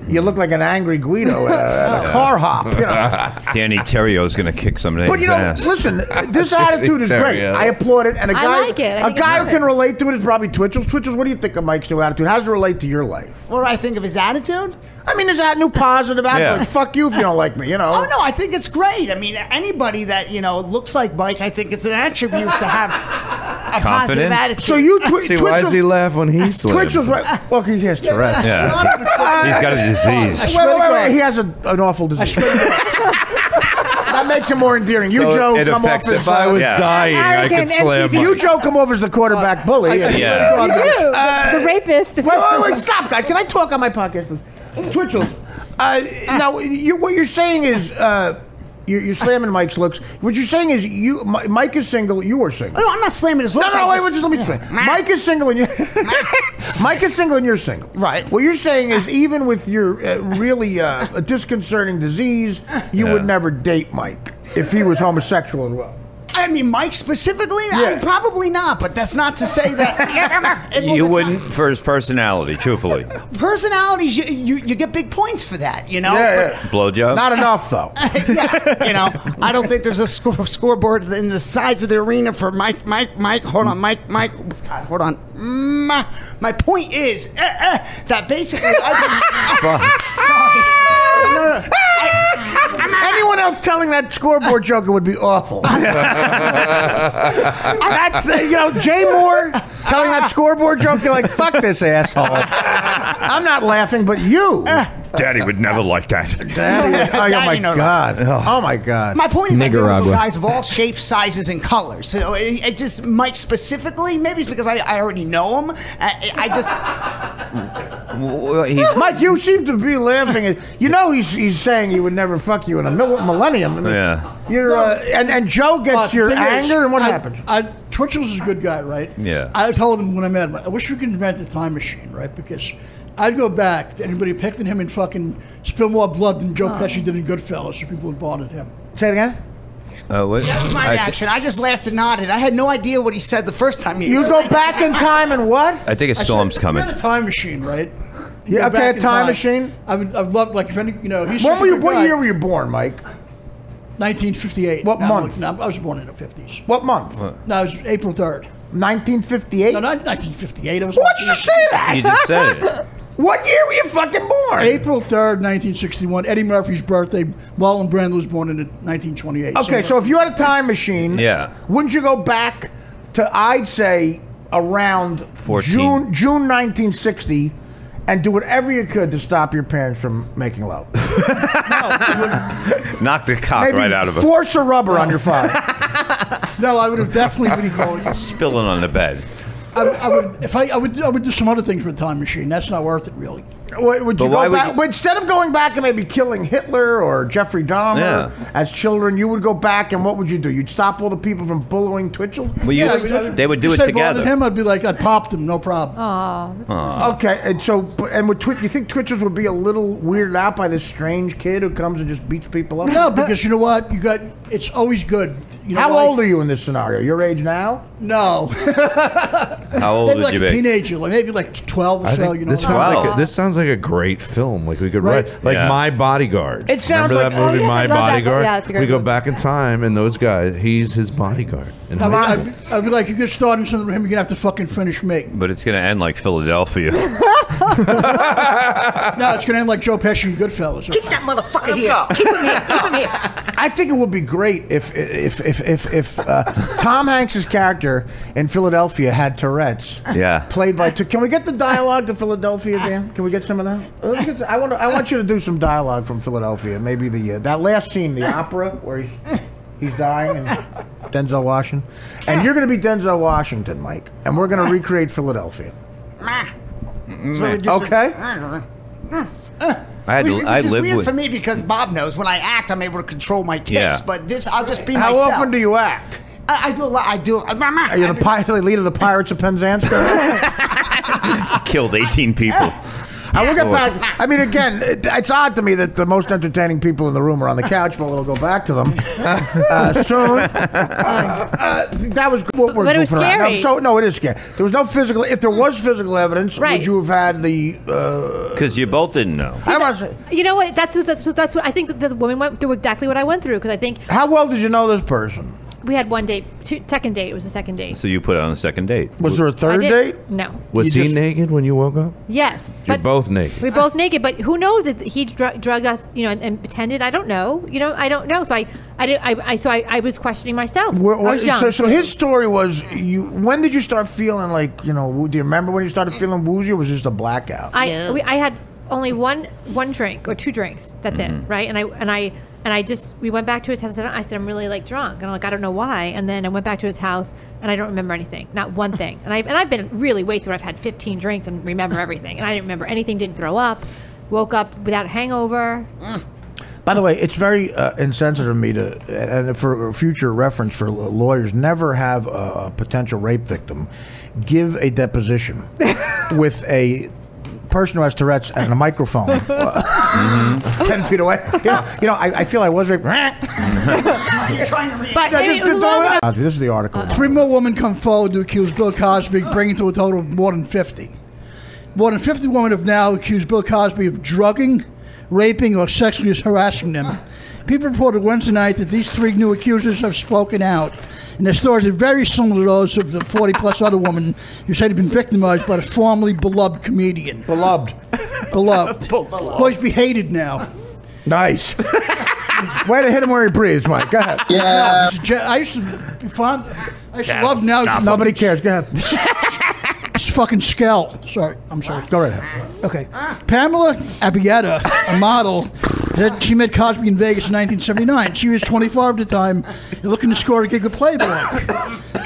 You look like an angry Guido at a car hop. You know. Danny Terrio's going to kick somebody's But you know, ass. listen, this attitude is great. I applaud it. And a I guy, like it. I a think it's guy who good. can relate to it is probably Twitchels. Twitchels, what do you think of Mike's new attitude? How does it relate to your life? What do I think of his attitude? I mean, is that new positive attitude? Yeah. Like, fuck you if you don't like me, you know? Oh no, I think it's great. I mean, anybody that looks like Mike, I think it's an attribute to have a positive Confidence? attitude. So you, See, why does he laugh when he slims? Twitchels, right? Well, he has Tourette's. Yeah. He's got a disease. Wait. He has an awful disease. That makes him more endearing. You, So Joe, it come off affects as... if I was Yeah. dying, I could Arrogant slam. MTV. you, Joe, come off as the quarterback bully. Yeah. You do. The rapist. Wait, stop, guys. Can I talk on my podcast, please? Twitchels. Now, what you're saying is... You're slamming Mike's looks. What you're saying is Mike is single, you are single. No, I'm not slamming his looks. No, wait, just let me explain. Mike is single and Mike is single and you're single. Right. What you're saying is even with your really a disconcerting disease, you would never date Mike if he was homosexual as well. I mean, Mike specifically? Yeah. Probably not, but that's not to say that... You wouldn't for his personality, truthfully. Personalities, you get big points for that, you know? Yeah. Blowjob? Not enough, though. Yeah, I don't think there's a scoreboard in the sides of the arena for Mike. Hold on, Mike. God, hold on. My point is that basically... Sorry. No. Anyone else telling that scoreboard joke would be awful. That's Jay Moore telling that scoreboard joke. You're like, fuck this asshole. I'm not laughing, but you. Daddy would never like that. Daddy, oh my God. Oh my God. My point is, I deal with Nicaragua. guys of all shapes, sizes, and colors. So it just Mike specifically. Maybe it's because I already know him. I just Well, he's Mike, you seem to be laughing. He's saying he would never fuck you in a millennium. I mean, Yeah. You're and Joe gets your thing is, anger, and what happens? Twitchels is a good guy, right? Yeah. I told him when I met him, I wish we could invent the time machine, right? Because I'd go back to anybody picking him and fucking spill more blood than Joe Pesci did in Goodfellas, so people would bond at him. Say it again. what? that was my reaction. I just laughed and nodded. I had no idea what he said the first time. You go back in time and what? I think a storm's coming. Invent a time machine, right? You Yeah, go okay, back a in time machine. I would love, like, if any, he's When such were a you? good What guy. year were you born, Mike? 1958. What No, month? No, I was born in the 50s. What month? No, it was April 3rd. 1958. No, not 1958. I was. Why'd you say that? You just said it. What year were you fucking born? April 3rd, 1961. Eddie Murphy's birthday. Marlon Brando was born in 1928. Okay, so if you had a time machine, Yeah. wouldn't you go back to, I'd say, around 14. June 1960 and do whatever you could to stop your parents from making love? Knock the cock Maybe right out of him. force a rubber on your father. No, I would have definitely what do you call it? Spilling on the bed. I would do some other things with a time machine. That's not worth it, really. Would you why go would back? you- But instead of going back and maybe killing Hitler or Jeffrey Dahmer as children, you would go back and what would you do? You'd stop all the people from bullying Twitchell? Well, they would do it If they together. bothered him, I'd be like, I'd pop them, no problem. Okay, and so, would you think Twitchers would be a little weirded out by this strange kid who comes and just beats people up? No, because you know what? It's always good. You know How why? old are you in this scenario? Your age now? No. How old Maybe would like you a be? teenager, like maybe like 12 or I so. think You know. this sounds Wow. like this sounds like a great film. Like we could Right? write like Yeah. My Bodyguard. It sounds Remember like- that movie, oh, yes, My I love that. Bodyguard? Yeah, it's a great we go movie. back in time, and those guys, he's his bodyguard. In high school. I'd be like, you get started something with him, you're gonna have to fucking finish me. But it's going to end like Philadelphia. No, it's gonna end like Joe Pesci and Goodfellas. Keep that motherfucker here. Keep him here. Keep him here. I think it would be great if Tom Hanks's character in Philadelphia had Tourette's. Yeah. Played by. Can we get the dialogue to Philadelphia, Dan? Can we get some of that? I want you to do some dialogue from Philadelphia. Maybe that last scene, the opera where he's dying and Denzel Washington, and you're going to be Denzel Washington, Mike, and we're going to recreate Philadelphia. Okay. I It's just live weird with. for me because Bob knows when I act, I'm able to control my tics. Yeah. But this, I'll just be How myself. often do you act? I do a lot. I do. Are you the leader of the Pirates of Penzance? Killed 18 people. We'll get back. I mean, again, it's odd to me that the most entertaining people in the room are on the couch, but we'll go back to them soon. That was what we're But it was goofing around. scary. No, it is scary. There was no physical. If there was physical evidence, Right. would you have had the? Because you both didn't know. I don't want to say. You know what? That's what I think. The woman went through exactly what I went through because I think How well did you know this person? we had one date, second date. It was the second date. So you put it on a second date. Was there a I third did- date? No. Was You he just- naked when you woke up? Yes. You're but both naked. We're both naked, but who knows if he drugged us, and pretended? I don't know. I don't know. So I was questioning myself. I was young. So his story was you. When did you start feeling like do you remember when you started feeling woozy, or was it just a blackout? I had only one drink or two drinks. That's it, right? And we went back to his house. I said, I'm really like drunk, and I'm like, I don't know why. And then I went back to his house, and I don't remember anything, not one thing. And I've been really wasted where I've had 15 drinks and remember everything, and I didn't remember anything. Didn't throw up, woke up without a hangover. By the way, it's very insensitive of me to, and for future reference for lawyers, never have a potential rape victim give a deposition with a person who has Tourette's and a microphone 10 feet away. I feel I was raped. But This is the article. 3 more women come forward to accuse Bill Cosby, bringing to a total of more than 50. More than 50 women have now accused Bill Cosby of drugging, raping, or sexually harassing them. People reported Wednesday night that these 3 new accusers have spoken out. And their stories are very similar to those of the 40-plus other women who said had been victimized by the formerly beloved comedian. Beloved. Well, he's be hated now. Nice. Way to hit him where he breathes, Mike. Go ahead. Yeah. I used to be fond. I used to love now. Nobody cares. Go ahead. It's fucking Skell. Sorry. I'm sorry. Go right ahead. Okay. Pamela Abieta, a model, said she met Cosby in Vegas in 1979. She was 25 at the time and looking to score a gig with Playboy.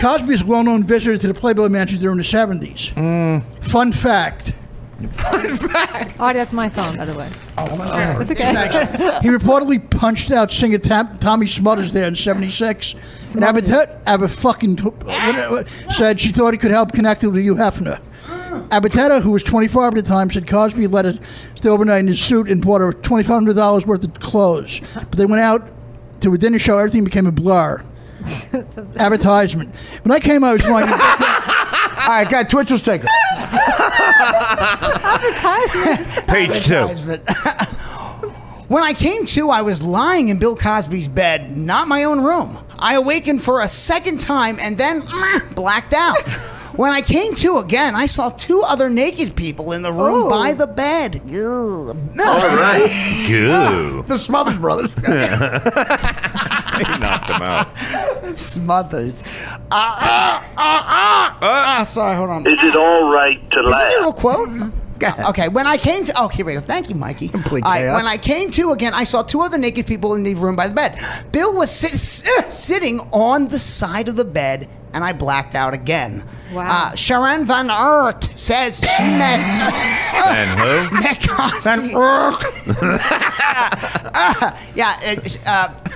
Cosby is a well-known visitor to the Playboy Mansion during the 70s. Fun fact. Artie, that's my phone, by the way. That's okay. He reportedly punched out singer Tommy Smothers there in 76. And Abba fucking said she thought he could help connect with Hugh Hefner. Abatetta, who was 25 at the time, said Cosby let her stay overnight in his suit and bought her $2,500 worth of clothes. But they went out to a dinner show. Everything became a blur. Advertisement. When I came, I was like... All right, guy, Twitchell's taker. Page 2. When I came to, I was lying in Bill Cosby's bed, not my own room. I awakened for a second time and then blacked out. When I came to again, I saw 2 other naked people in the room by the bed. Ugh. All right. Goo. The Smothers Brothers. He knocked him out. Smothers. Sorry, hold on. Is it all right to Is this a real laugh? quote? Okay, when I came to... Oh, here we go. Thank you, Mikey. Complete All right, chaos. when I came to, again, I saw 2 other naked people in the room by the bed. Bill was sitting on the side of the bed, and I blacked out again. Wow. Sharon Van Oort says she met... And who? Met Cosby.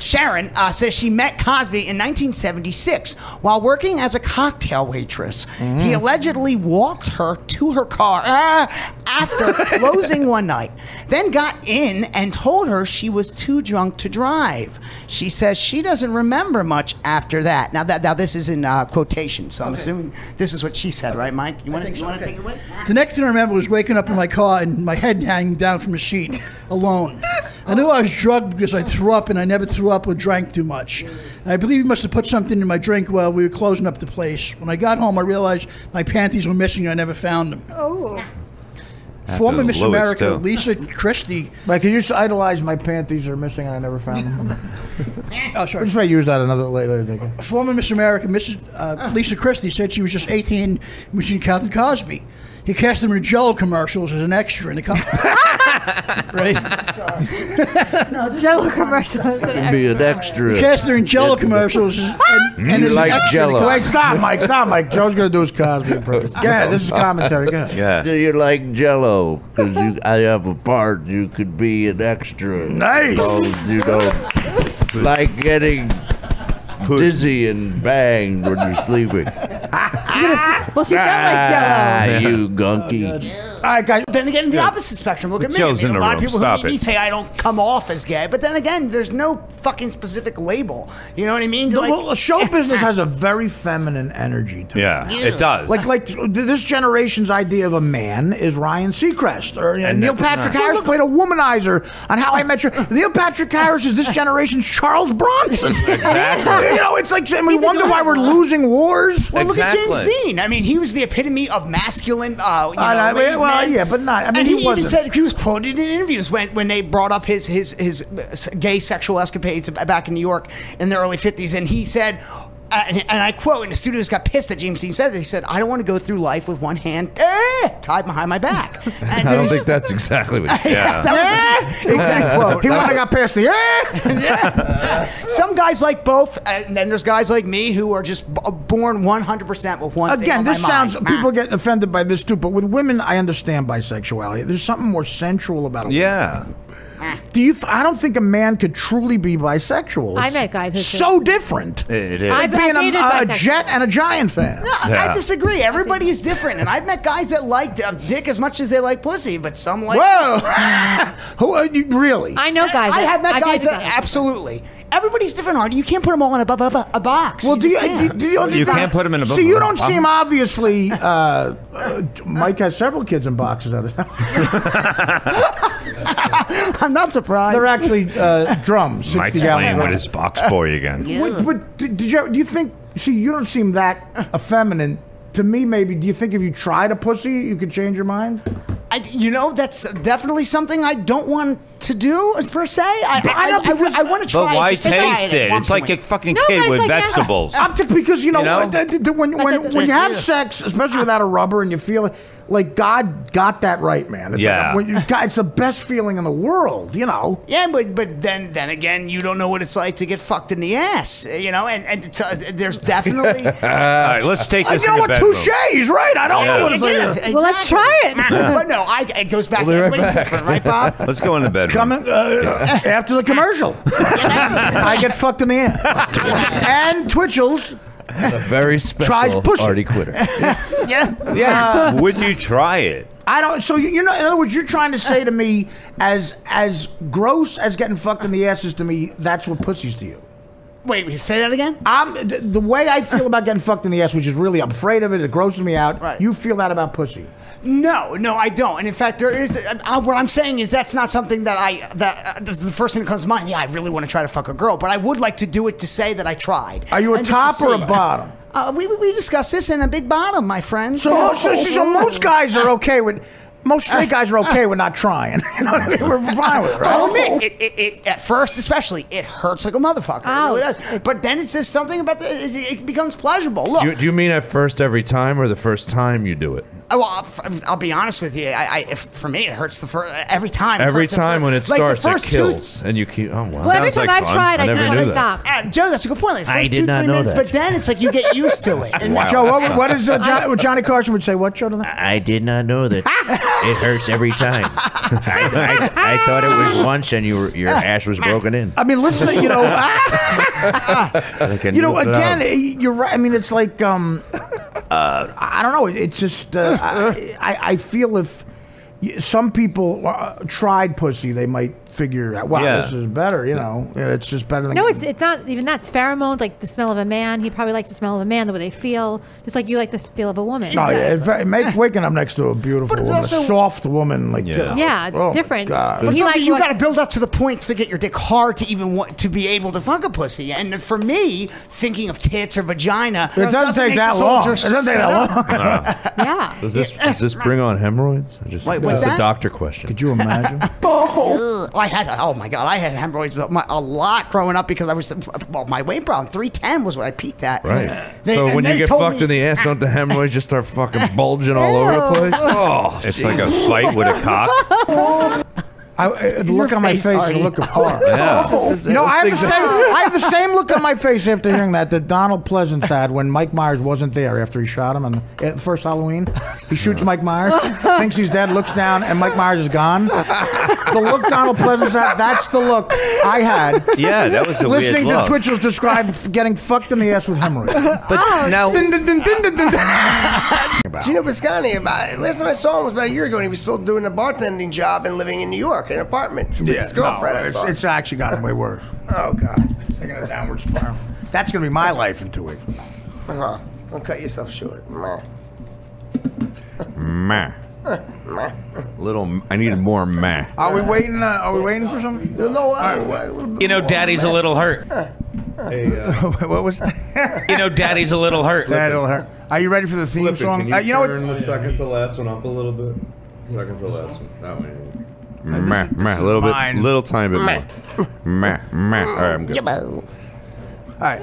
Sharon says she met Cosby in 1976 while working as a cocktail waitress. He allegedly walked her to her car after closing one night, then got in and told her she was too drunk to drive. She says she doesn't remember much after that. Now this is in quotation, so I'm assuming this is what she said, right, Mike? You want to take it away? The next thing I remember was waking up in my car and my head hanging down from a sheet, alone. I knew I was drugged because I threw up, and I never threw up or drank too much. I believe he must have put something in my drink while we were closing up the place. When I got home, I realized my panties were missing. I never found them. Oh. Former Miss Louis, America, too. Lisa Christie. Like, can you just idolize my panties are missing and I never found them? Oh, sorry. We just might use that another later. Former Miss America, Mrs. Lisa Christie, said she was just 18 when she encountered Cosby. He cast her in Jello commercials as an extra in the right? No, Jello commercials. Be an extra. He cast her in Jello commercials and You as like an extra in the Jell-O. Wait, stop, Mike. Stop, Mike. Joe's going to do his Cosby impression. Yeah, this is commentary. Go ahead. Yeah. Do you like Jell-O? Because I have a part. You could be an extra. Nice. You don't like getting dizzy and banged when you're sleeping. Well, she felt like Jello. You gunky. All right, guys. Then again, the opposite spectrum. Look at me. Joe's in the a lot room. of people Stop who meet me it. say I don't come off as gay, but then again, there's no fucking specific label. You know what I mean? Like, Well, show business has a very feminine energy to it. Yeah, it does. Like this generation's idea of a man is Ryan Seacrest, or Neil Patrick Harris played a womanizer on How I Met Your. Neil Patrick Harris is this generation's Charles Bronson. Exactly. You know, it's like we wonder why we're losing wars. well, look at James Exactly. Dean. I mean, he was the epitome of masculine. ladies' well, man. yeah, but not. I mean, and he he even wasn't. said he was quoted in interviews when they brought up his gay sexual escapades back in New York in the early '50s, and he said. And I quote, and the studios got pissed that James Dean said this. He said, "I don't want to go through life with one hand tied behind my back." And I don't think that's exactly what he said. Yeah. that was the exact quote. He wouldn't have got past the Some guys like both, and then there's guys like me who are just born 100% with one thing Again, on this my sounds. mind. People get offended by this too, but with women, I understand bisexuality. There's something more sensual about it. Yeah. Do you? I don't think a man could truly be bisexual. I It's met guys who so different. It is. I've Being dated a bisexual. Jet and a Giant fan. I Yeah. disagree. Everybody is different, and I've met guys that like dick as much as they like pussy, but some like. Whoa! Who are you really? I know guys. I have met I've guys dated that absolutely. Everybody's different, Artie. You can't put them all in a box. Well, do you? just can't. You can't put 'em in a See, you book. don't seem obviously. Mike has several kids in boxes at his house. I'm not surprised. They're actually drums. Mike's 60 gallon playing with drums. his box boy again. But do you think? See, you don't seem that effeminate. To me, maybe. Do you think if you tried a pussy, you could change your mind? That's definitely something I don't want to do per se. I want to try. But why just to try taste it? at one It's like a point. fucking No, kid guys with like that. vegetables. Because You know? when you have sex, especially without a rubber, and you feel like God got that right, man. It's Yeah. it's the best feeling in the world. You know. Yeah, but then again, you don't know what it's like to get fucked in the ass, and there's definitely. All right, let's take this You know in the what? bedroom. Touche's right. I don't know what it's like. Well, let's try it. But no, it goes back to everybody's different, right, Bob? Let's go in the bedroom. Coming after the commercial, I get fucked in the ass. And Twitchels A very Tries special pussy. Artie Quitter. Yeah. Would you try it? I don't. So you know, in other words, you're trying to say to me, as gross as getting fucked in the ass is to me, that's what pussy's to you. Wait, say that again? The way I feel about getting fucked in the ass, which is really, I'm afraid of it. It grosses me out. Right. You feel that about pussy? No, I don't. And in fact, there is. What I'm saying is that's not something that this is the first thing that comes to mind. Yeah, I really want to try to fuck a girl, but I would like to do it to say that I tried. Are you a And just to top or a see. bottom? We discussed this in a big bottom, my friend. So most guys are okay with. Most straight guys are okay with not trying. You know what I mean? We're fine with it, right? I'll admit, it at first especially, it hurts like a motherfucker. It really Ouch. does. But then it's just something about it becomes pleasurable. Look, Do you mean at first every time or the first time you do it? I'll be honest with you. For me, it hurts every time. Every time when it starts, like it kills, and you keep. Oh wow! Well, every time I've tried, I just want to stop. Joe, that's a good point. Like, I first did not 2-3 know minutes, that. but then it's like you get used to it. And Joe, what is Johnny Carson would say? What, Joe? To that? I did not know that it hurts every time. I thought it was once, and your ass was broken in. I mean, listen, you know, again, you're right. I mean, it's like, I don't know. It's just, I feel if some people tried pussy, they might figure out, wow, this is better, you know. It's just better than... No, it's not even that. It's pheromones, like the smell of a man. He probably likes the smell of a man, the way they feel, just like you like the feel of a woman. Oh, yeah, waking up next to a beautiful woman, a soft woman, like... Yeah, it's different. But you got to build up to the point to get your dick hard to even want to be able to fuck a pussy. And for me, thinking of tits or vagina... It doesn't take that long. It doesn't take that long. Yeah. Does this bring on hemorrhoids? Wait, what's that's that? a doctor question. Could you imagine? I had hemorrhoids a lot growing up because I was my weight problem 310 was what I peaked at. Right. So when you get fucked in the ass, don't the hemorrhoids just start fucking bulging all over the place? Oh, it's like a fight with a cock. The look on my face is a look of horror. Yeah. You know, I have the same look on my face after hearing that Donald Pleasance had when Mike Myers wasn't there after he shot him on the first Halloween. He shoots Mike Myers, thinks he's dead, looks down, and Mike Myers is gone. The look Donald Pleasance had, that's the look I had. Yeah, that was a listening weird to Twitchels describe getting fucked in the ass with hemorrhoids. But now, Gino Biscani, last time I saw him was about a year ago, and he was still doing a bartending job and living in New York, in an apartment with his girlfriend. No, it's actually gotten way worse. Oh, God. Taking a downward spiral. That's going to be my life in 2 weeks. Don't cut yourself short. Meh. Little. I needed more meh. Are we waiting? For something? You know, Daddy's a little hurt. Hey, what was that? You know, Daddy's a little hurt. That'll hurt. Are you ready for the theme song? Can you know turn what? the second to last one up a little bit? Second to last one. That way. Meh, a little bit, little tiny bit more. Meh. All right, I'm good. All right.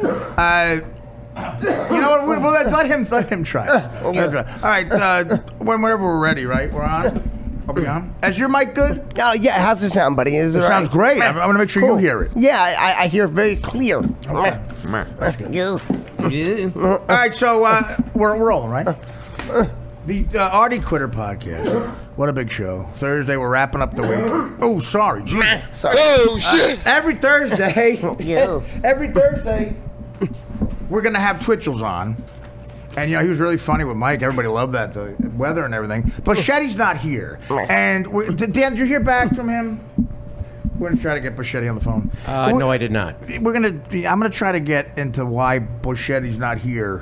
You know what? We'll let him try. All right. Whenever we're ready, right? We're on. Are we on? Is your mic good? Oh, yeah. How's it sound, buddy? Is it sounds great. I'm going to make sure you hear it. Yeah, I hear it very clear. Okay. All right. So we're rolling, right? The Artie Quitter podcast. What a big show. Thursday, we're wrapping up the week. Oh, sorry. Sorry. Oh, shit. Every Thursday, we're going to have Twitchels on. And, you know, he was really funny with Mike. Everybody loved that, the weather and everything. But Shetty's not here. And, Dan, did you hear back from him? We're going to try to get Buscetti on the phone. No, I did not. I'm going to try to get into why Buschetti's not here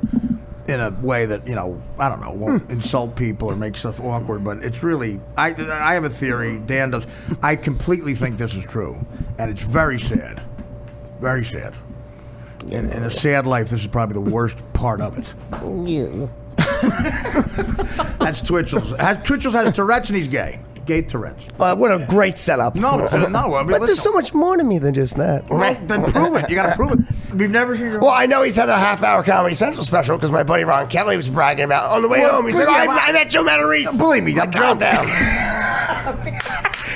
in a way that, you know, I don't know, won't insult people or make stuff awkward, but it's really, I have a theory, Dan does. I completely think this is true, and it's very sad. Very sad. In a sad life, this is probably the worst part of it. That's Twitchels. Twitchels has Tourette's and he's gay. Gay Tourette's. What a great setup. No. I mean, but there's so much more to me than just that. Well, then prove it. You got to prove it. We've never seen your... Well, I know he's had a half-hour Comedy Central special because my buddy Ron Kelly was bragging about on the way home. He said, I met Joe Matarese. Believe me. Calm down.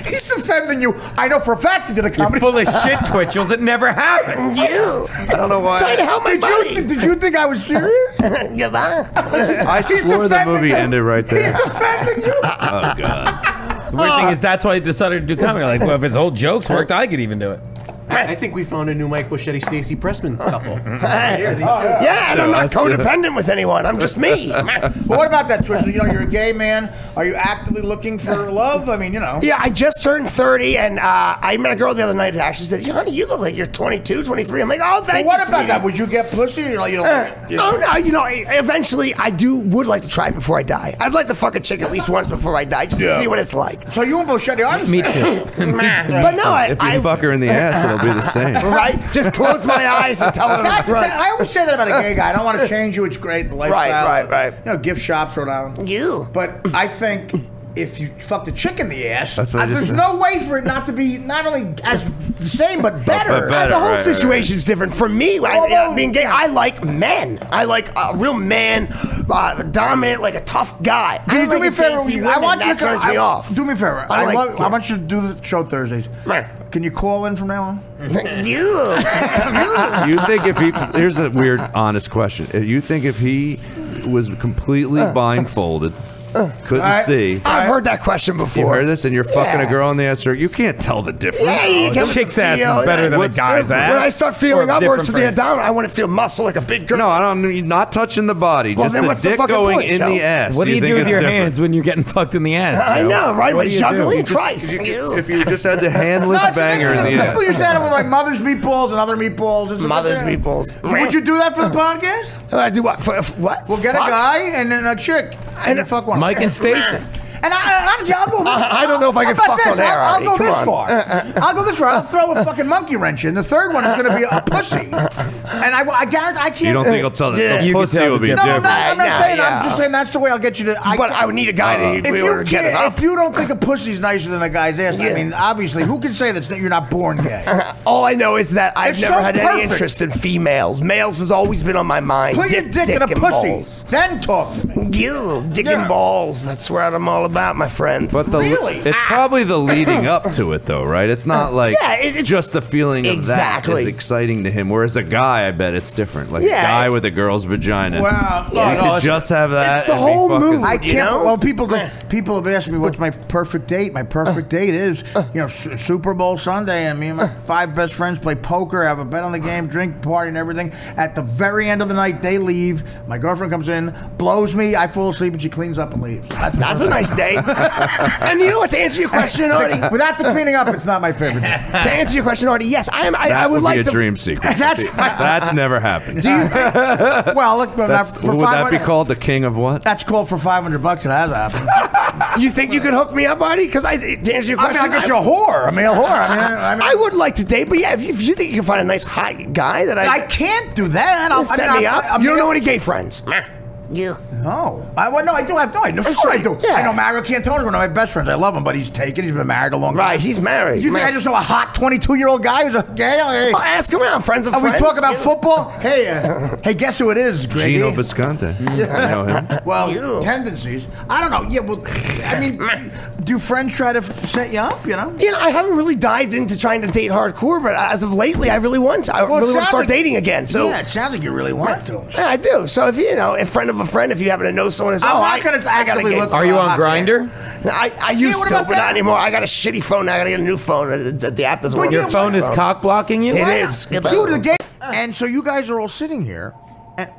He's defending you. I know for a fact he did a comedy. You're full of shit, Twitchels. It never happened. I don't know why. Trying to help my buddy. Did you think I was serious? Goodbye. I swore the movie ended right there. He's defending you. Oh, God. The weird thing is that's why I decided to do comedy. Like, well, if his whole jokes worked, I could even do it. I think we found a new Mike Buscetti, Stacey Pressman couple. Yeah, and I'm not codependent with anyone. I'm just me. Well, what about that, Twitchell? You know, you're a gay man. Are you actively looking for love? I mean, you know. Yeah, I just turned 30, and I met a girl the other night that actually said, honey, you look like you're 22, 23. I'm like, oh, thank you. What about that? Would you get pussy? You know, Oh, no, you know, eventually I would like to try before I die. I'd like to fuck a chick at least once before I die, just to see what it's like. So you and Buscetti are the Me too. But no, if you fuck her in the ass, it'll be the same. Right? Just close my eyes and tell her to front. I always say that about a gay guy. I don't want to change you. It's great. The lifestyle. Right. You know, gift shops, Rhode Island. But I think if you fucked a chick in the ass, there's no way for it not to be not only as the same but better. The whole situation's different. For me, being gay, I like men. I like a real man dominant, like a tough guy. Can you do me a favor? I want you to turns me off. Do me a favor. I want you to do the show Thursdays. Can you call in from now on? You think if he? Here's a weird, honest question. You think if he was completely blindfolded, couldn't see? I've heard that question before. You heard this, and you're fucking a girl in the ass. You can't tell the difference. Yeah, you can chick's ass is better than a guy's ass. When I start feeling Or upwards to the different abdomen, I want to feel muscle like a big girl. No, I don't. Not touching the body. Well, just then the what's the dick fucking going point, in Joe? the ass. What do you do with think your it's different? hands when you're getting fucked in the ass? I know, right? What When do you juggling, do? Christ. If you just had the handless banger in the ass. People used to have it with like mother's meatballs and other meatballs. Mother's meatballs. Would you do that for the podcast? I do what? For what? We'll get a guy and then a chick and then fuck one. Mike and Stacy. And honestly, I'll go this I don't know if I can How about fuck on this? air, I'll Artie. go Come this on. far. I'll go this far. I'll throw a fucking monkey wrench in. The third one is going to be a pussy. And I guarantee I can't. You don't think he'll tell the You can pussy tell will the be difference. No, different? I'm not saying. yeah. I'm just saying that's the way I'll get you to. But I would need a guy to be able to get it up. If you don't think a pussy's nicer than a guy's ass, I mean, obviously, who can say that you're not born gay? All I know is that I've It's never so had any perfect. interest in females. Males has always been on my mind. Put your dick in a and pussy, balls. then talk to me. You, dick Yeah. and balls. That's what I'm all about, my friend. But Really? it's probably the leading up to it, though, right? It's not like Yeah, it's- just the feeling of Exactly. that is exciting to him. Whereas a guy, I bet it's different. Like Yeah. a guy with a girl's vagina. Well, you no, could it's- just have that. it's the and be whole fucking- mood. I You can't. know? Well, people have asked me what's my perfect date. My perfect date is, Super Bowl Sunday, and me and my 5 best friends play poker, have a bet on the game, drink, party, and everything. At the very end of the night, they leave. My girlfriend comes in, blows me. I fall asleep, and she cleans up and leaves. That's a nice day. And you know what? To answer your question, Artie. Without the cleaning up, it's not my favorite date. To answer your question, Artie, yes, I am. I would like be a to. dream sequence. That's- that never happened. Do you think? Well, look, That's, for would that be 500 called the king of what? That's called for $500. It has happened. You think you could hook me up, Artie? Because to answer your I mean, question, I'll get you a whore, a male whore. I mean, I would like to date, but yeah, if you think you can find a nice hot guy that I can't do that. set me up. You don't know any gay friends. You. No. No, I do have. No, I know. Sure, I do. Yeah. I know Mario Cantone, one of my best friends. I love him, but he's taken. He's been married a long time. Right, he's married. You think I just know a hot 22-year-old guy who's a gay? Hey. Oh, ask around, friends of Are we friends. talking about You- football? Hey, guess who it is, Greggy? Gino Bisconte. You know him? Well, You. tendencies. I don't know. Yeah, well, I mean, do friends try to set you up? You know. You know, I haven't really dived into trying to date hardcore, but as of lately, I really want to. I Well, it really want to sounds start like- dating again. So yeah, it sounds like you really want to. yeah, I do. So if a friend of a friend, if you happen to know someone, is I'm oh, not gonna I gotta actively get. look Are you on hot Grindr? I used what to, about but that? not anymore. I got a shitty phone now. I gotta get a new phone. The app doesn't work. Your phone is cock blocking you? It is. Dude, the game. And so you guys are all sitting here. And,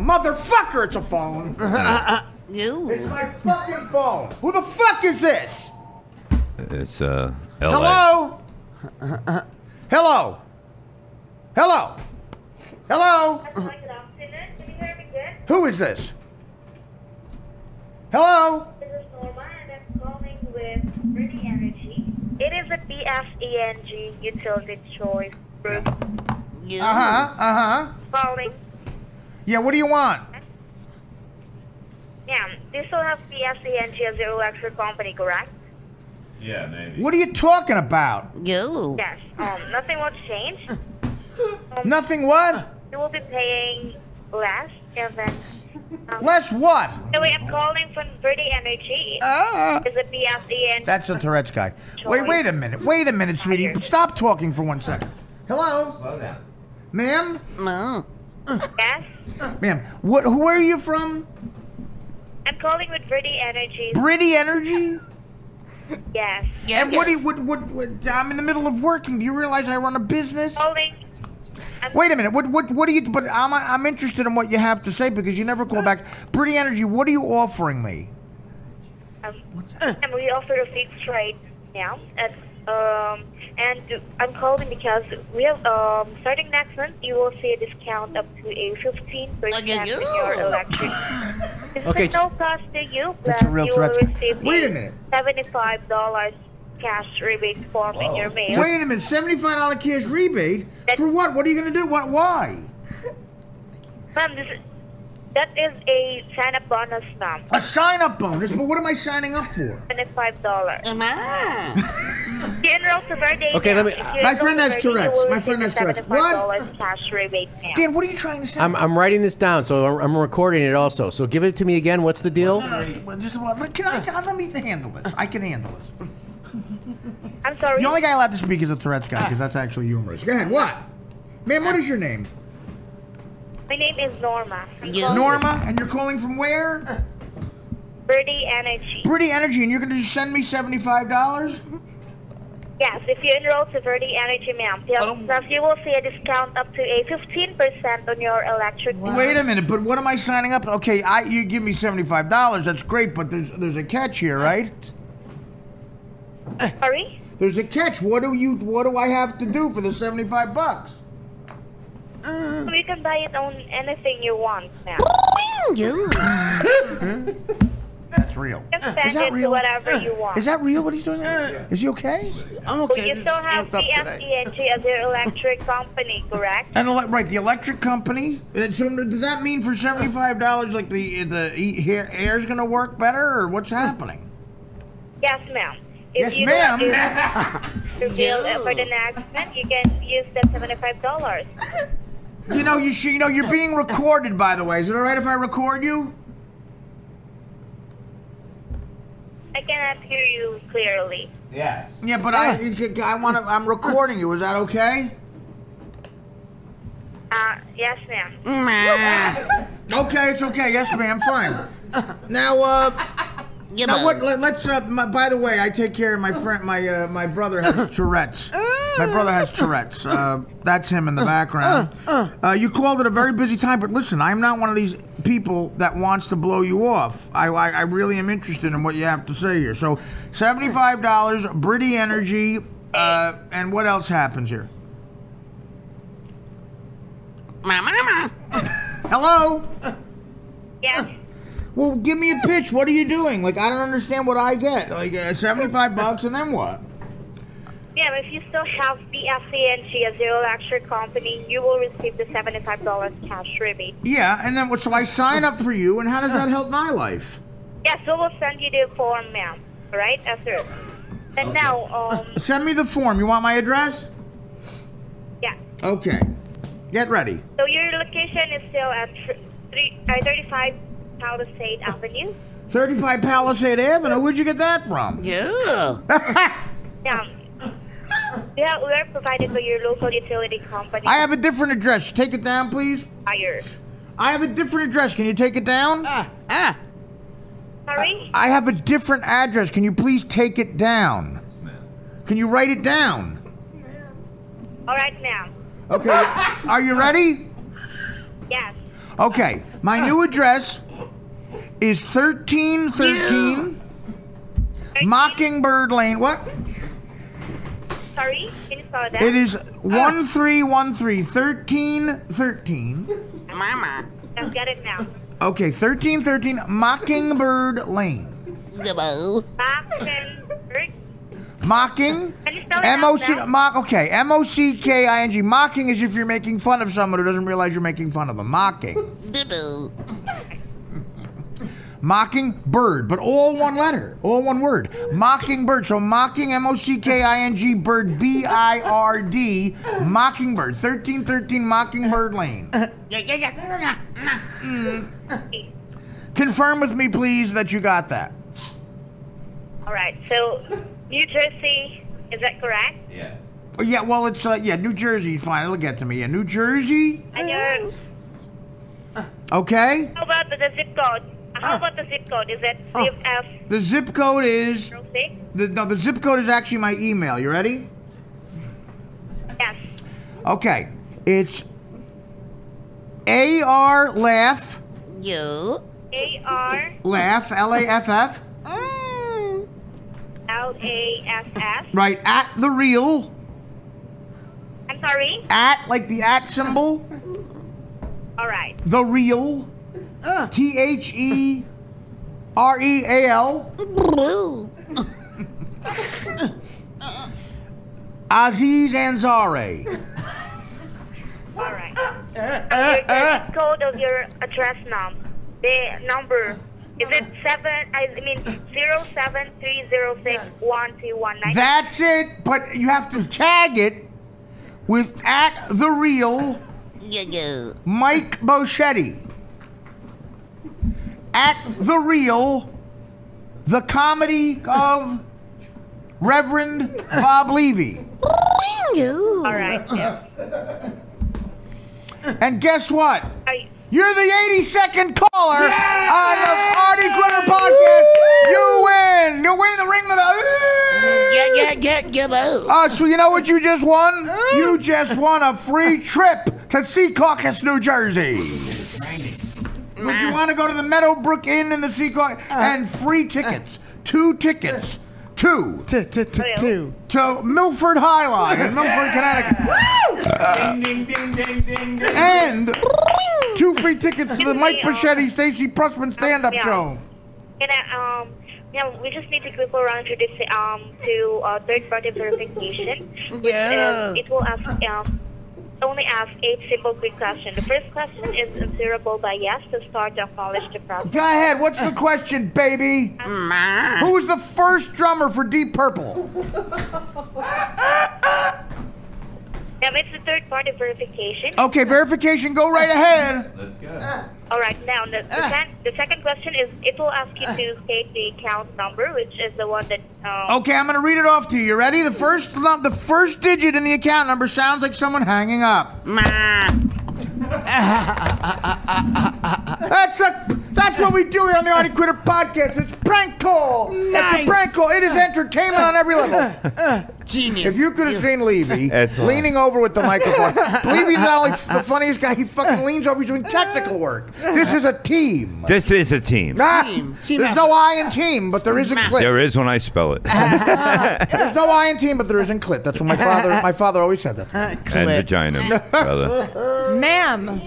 motherfucker, it's a phone. It's my fucking phone. Who the fuck is this? It's LA. Hello? Hello? Hello? Hello? Good afternoon. Can you hear me good? Who is this? Hello? This is Norma and I'm calling with Pretty Energy. It is a BFENG utility choice group. Calling. Yeah, what do you want? Yeah, this will have BFENG as your electric company, correct? Yeah, maybe. What are you talking about? Yes. Nothing will change. Nothing what? You will be paying less, and then. Less what? Anyway, I'm calling from Pretty Energy. It's a BFENG. That's a Tourette's guy. Wait a minute. Wait a minute, sweetie. Stop talking for 1 second. Hello? Slow down. Ma'am? Yes. Ma'am, where are you from? I'm calling with Pretty Energy. Pretty Energy? Yes. And what do you, I'm in the middle of working. Do you realize I run a business? Calling. Wait a minute. What do you, but I'm interested in what you have to say because you never call back. Pretty Energy, what are you offering me? And we offer a fixed rate now. And I'm calling because we have, starting next month, you will see a discount up to a 15% in your electric. Okay, It's no cost to you, that's but a real you will threat. receive Wait a minute. $75 cash rebate form in your mail. Wait a minute. $75 cash rebate? For what? What are you going to do? Why? Ma'am, That is a sign-up bonus, ma'am. A sign-up bonus? But what am I signing up for? $25. You enroll to Verde. Okay, let me- My friend has Tourette's. My friend has Tourette's. What? $75 cash rebate, ma'am. Dan, what are you trying to say? I'm writing this down, so I'm recording it also. So give it to me again. What's the deal? Well, let me handle this. I can handle this. I'm sorry. The only guy allowed to speak is a Tourette's guy, because that's actually humorous. Go ahead, what? Ma'am, what is your name? My name is Norma. Norma, and you're calling from where? Birdie Energy. Birdie Energy, and you're going to send me $75? Yes, if you enroll to Verde Energy, ma'am, plus you will see a discount up to a 15% on your electric bill. Wait a minute, but what am I signing up? Okay, you give me $75. That's great, but there's a catch here, right? Sorry? There's a catch. What do I have to do for the $75? You can buy it on anything you want, ma'am. That's real. You can spend Is that it real? to whatever you want. Is that real? What he's doing? Is he okay? I'm Well, okay. you still have PSENG as your electric company, correct? And right, the electric company. So does that mean for $75, like the air's going to work better, or what's happening? Yes, ma'am. Yes, ma'am. Your bill for the next month, you can use that $75. You're being recorded, by the way. Is it all right if I record you? I cannot hear you clearly. Yes. Yeah, but I'm recording you. Is that okay? Yes, ma'am. Okay, it's okay. Yes, ma'am. Fine. Now, what? Let's. By the way, I take care of my friend. My brother has Tourette's. My brother has Tourette's. That's him in the background. You called it a very busy time, but listen, I'm not one of these people that wants to blow you off. I really am interested in what you have to say here. So, $75, Birdie Energy, and what else happens here? Hello? Yes. Well, give me a pitch. What are you doing? Like, I don't understand what I get. Like, $75, and then what? Yeah, if you still have PSENG as your electric company, you will receive the $75 cash rebate. Yeah, and then so I sign up for you, and how does that help my life? Yes, we will send you the form, ma'am. All right, after. And now, Send me the form. You want my address? yeah. Okay. Get ready. So your location is still at 35 Palisade Avenue. 35 Palisade Avenue. Where'd you get that from? Yeah. Yeah. We are provided by your local utility company. I have a different address. Take it down, please. Fire. I have a different address. Can you take it down? Sorry? I have a different address. Can you please take it down? Can you write it down? All right, ma'am. Okay. Are you ready? Yes. Okay. My new address is 1313 Mockingbird Lane. What? Sorry? Can you spell that? It is 1313 Mama. I've got it now. Okay, 1313 Mockingbird Lane. Mockingbird. Mocking. Can you spell it M-O-C. out, Okay, M-O-C-K-I-N-G. Mocking is if you're making fun of someone who doesn't realize you're making fun of them. Mocking. Mockingbird, but all one letter, all one word. Mockingbird. So mocking, M-O-C-K-I-N-G, bird, B-I-R-D, Mockingbird, 1313 Mockingbird Lane. Confirm with me, please, that you got that. All right. So, New Jersey, is that correct? Yeah. Yeah, well, it's, New Jersey, fine, it'll get to me. Yeah, New Jersey. And your, Okay. how about the zip code? How about the zip code? Is it CF? The zip code is, 06? the zip code is actually my email. You ready? Yes. Okay. It's A-R laugh. A-R. Laugh, L-A-F-F. L-A-S-S. Right, at the real. I'm sorry? At, like the at symbol. All right. The real. T-H-E-R-E-A-L. Aziz Ansari. All right. Your zip code of your address, ma'am. the number. Is it 073061219? That's it, but you have to tag it with @TheReal Mike Boschetti. @TheReal, the comedy of Reverend Bob Levy. All right. Yeah. And guess what? You're the 82nd caller on the Artie Quitter podcast. You win. You win the ring. So you know what you just won? You just won a free trip to Secaucus, New Jersey. Would you want to go to the Meadowbrook Inn in the Secaucus and free tickets? 2 tickets. To Milford High Line in Milford, Connecticut. Ding, ding, ding, ding, ding. And 2 free tickets to the Mike Boschetti, Stacey Pressman stand-up show. We just need to quickly run through this to third-party verification. It will ask only ask 8 simple quick questions. The first question is answerable by yes to start to acknowledge the process. Go ahead. What's the question, baby? Who was the first drummer for Deep Purple? It's the third-party verification. Okay, verification. Go right ahead. Let's go. All right. Now, the second question is it will ask you to state the account number, which is the one that... Okay, I'm going to read it off to you. You ready? The first digit in the account number sounds like someone hanging up. That's what we do here on the Artie Quitter podcast. It's prank call. Nice. It's a prank call. It is entertainment on every level. Genius. If you could have seen Levy leaning over with the microphone, Levy's not only the funniest guy, he fucking leans over. He's doing technical work. This is a team. This is a team. There's no I in team, but there is in clit. There is when I spell it. There's no I in team, but there is in clit. That's what my father always said that. And vagina, brother. Ma'am.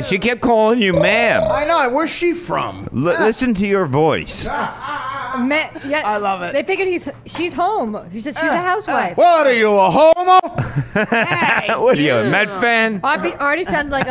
She kept calling you ma'am. I know. Where's she from? Listen to your voice. I love it. They figured she's home. She's a housewife. What are you, a homo? What are you, a Met fan? Artie sounded like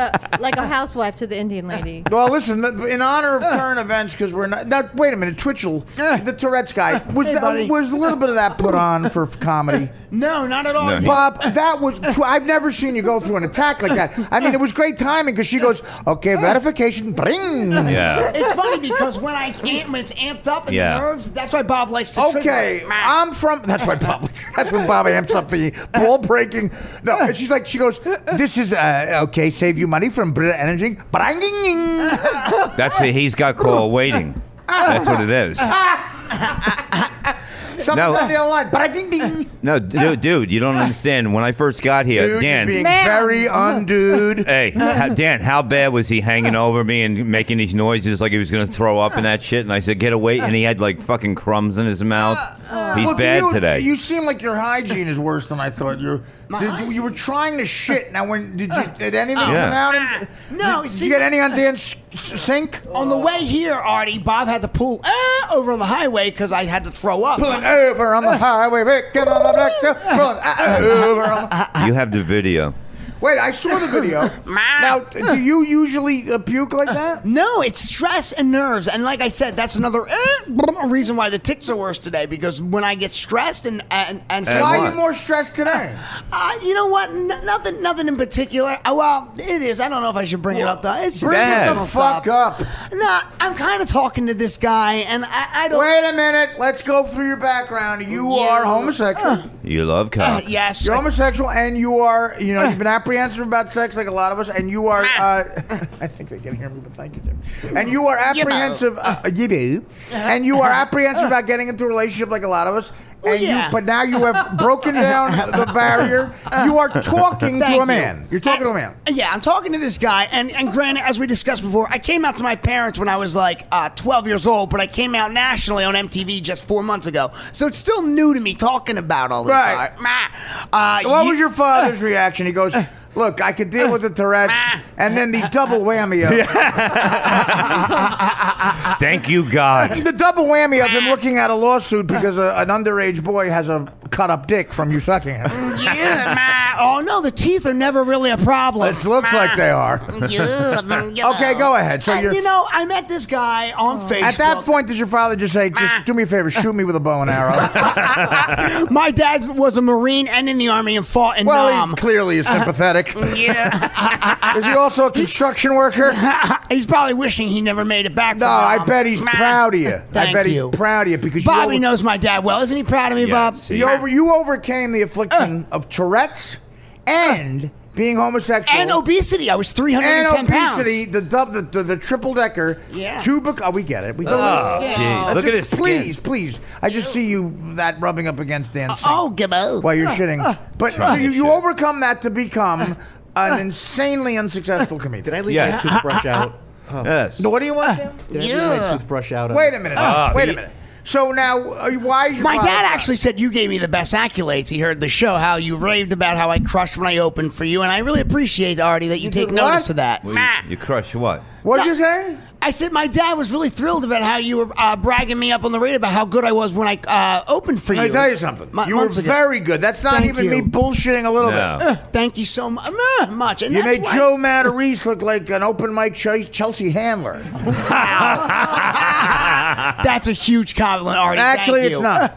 a housewife to the Indian lady. Well, listen, in honor of current events, because we're not... Now, wait a minute, Twitchell, the Tourette's guy, was a little bit of that put on for comedy? No, not at all. No, Bob, that was... I've never seen you go through an attack like that. I mean, it was great timing, because she goes, okay, verification, bring. Yeah. It's funny, because when it's amped up in the nerves, that's why Bob likes to trigger. Okay, I'm from... That's why Bob... That's when Bob amps up the ball breaking. No, and she goes, this is, okay, save you money from Brita Energy. That's it. He's got call waiting. That's what it is. Someone's on the other line. No, dude, you don't understand. When I first got here, Dude, Dan... you're being very undude. Hey, Dan, how bad was he hanging over me and making these noises like he was going to throw up and that shit? And I said, get away. And he had like fucking crumbs in his mouth. He's bad today. You seem like your hygiene is worse than I thought. You were trying to shit. Now, did anything come out? No. Did you get any on Dan's sink? On the way here, Artie, Bob had to pull over on the highway because I had to throw up. Pulling over on the highway, picking on the black, pulling over on the... You have the video. Wait, I saw the video. Now, do you usually puke like that? No, it's stress and nerves. And like I said, that's another reason why the tics are worse today. Because when I get stressed and why are you more stressed today? You know what? Nothing in particular. Well, it is. I don't know if I should bring it up though. It's just bring it the fuck up. No, I'm kind of talking to this guy, and I don't. Wait a minute. Let's go through your background. You are homosexual. You love cock. Yes. You're homosexual, and you are. You've been apprehensive about sex like a lot of us, and you are I think they can hear me, but thank you, Tim. And you are apprehensive and you are apprehensive about getting into a relationship like a lot of us. And but now you have broken down the barrier. You are talking to a man. You're talking to a man. Yeah, I'm talking to this guy. And granted, as we discussed before, I came out to my parents when I was like 12 years old, but I came out nationally on MTV just 4 months ago. So it's still new to me talking about all this. Right. What was your father's reaction? He goes, look, I could deal with the Tourette's, and then the double whammy of Thank you, God. The double whammy of him looking at a lawsuit because an underage boy has a cut-up dick from you sucking him. Oh no, the teeth are never really a problem. It looks like they are. Okay, go ahead. So You know, I met this guy on Facebook. At that point, does your father just say, "Just do me a favor, shoot me with a bow and arrow"? My dad was a Marine and in the Army and fought in Nam. He clearly is sympathetic. Yeah. Is he also a construction worker? He's probably wishing he never made it back. No, I bet he's proud of you. Thank I bet you. he's proud of you because Bobby knows my dad well. Isn't he proud of me, Bob? You overcame the affliction of Tourette's and being homosexual and obesity. I was 310 and obesity, pounds. the triple decker. Yeah. We get it. We get Gee, look at his skin. Please. I just see you that rubbing up against Dan Singh Gibbo. while you're shitting. But so you overcome that to become an insanely unsuccessful comedian. Did I leave my toothbrush out? Yes. No, what do you want, Tim? Did I leave my toothbrush out? Wait a minute. Wait a minute. So now, why is your My father dad proud? actually said you gave me the best accolades. He heard the show, how you raved about how I crushed when I opened for you, and I really appreciate, Artie, that you take did notice what? of that. Well, you crush what? What'd you say? I said my dad was really thrilled about how you were bragging me up on the radio about how good I was when I opened for you. Can I tell you something? You were months ago. very good. That's not Thank even you. me bullshitting a little bit. Thank you so much. And You that's made why- Joe Matarese look like an open mic Chelsea handler. That's a huge compliment, Artie. Actually, Thank it's you. not.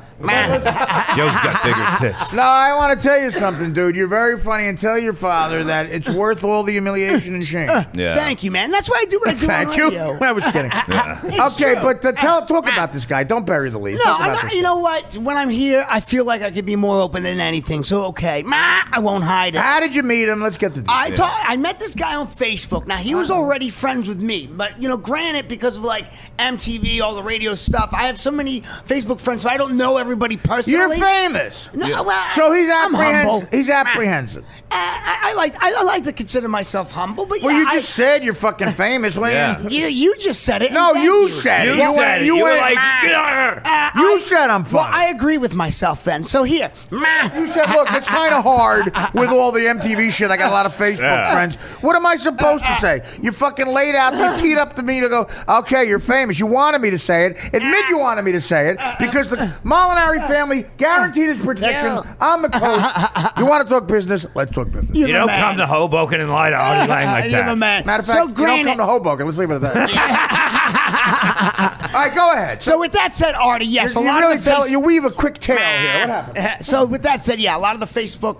Joe's got bigger tits. No, I want to tell you something, dude. You're very funny, and tell your father that it's worth all the humiliation and shame. Yeah. Thank you, man. That's why I do what I do Thank on you. radio. I was kidding. It's Okay, true. but talk about this guy. Don't bury the lead. No, Talk I'm about not, this you know what? When I'm here, I feel like I could be more open than anything. So, okay. I won't hide it. How did you meet him? Let's get to this. I met this guy on Facebook. Now, he was already friends with me. But, granted, because of, MTV, all the radio stuff, I have so many Facebook friends, so I don't know everybody personally. You're famous. No, well, So he's I'm humble. apprehensive. He's apprehensive. I like to consider myself humble, but Well, yeah, you just said you're fucking famous. you just said it. No, and you thank said it. You said it. You were like, You said I'm Well, funny. I agree with myself then. So here, You said, look, it's kind of hard with all the MTV shit. I got a lot of Facebook friends. What am I supposed to say? You fucking laid out, you teed up to me to go, okay, you're famous. You wanted me to say it. Admit you wanted me to say it because the Molinari family guaranteed his protection on the coast. You want to talk business? Let's talk business. You don't come to Hoboken and lie to Artie Lang like You're that. the man. Matter of So fact, you don't granted- come to Hoboken. Let's leave it at that. All right, go ahead. So with that said, Artie, yes, a you lot really of the you weave a quick tale here. What happened? So with that said, yeah, a lot of the Facebook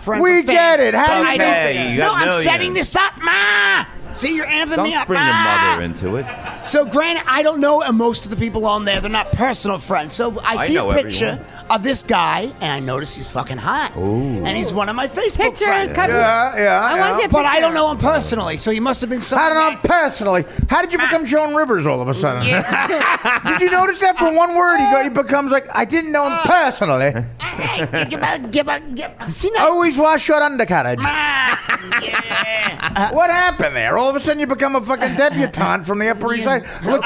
friends. We are fans, get it. How do but you I know don't- that? You No, got I'm millions. setting this up, See, you're amping me Don't up. bring the mother into it. So, granted, I don't know most of the people on there. They're not personal friends. So I see know a picture everyone. of this guy, and I notice he's fucking hot. And he's one of my Facebook Pictures. friends. I want to see a But I picture. don't know him personally, so he must have been I someone. don't know personally. How did you become Joan Rivers all of a sudden? Did you notice that for one word he becomes like, I didn't know him personally. See, now, Always wash your undercarriage. yeah. What happened there? All of a sudden you become a fucking debutante from the Upper East Side. Look,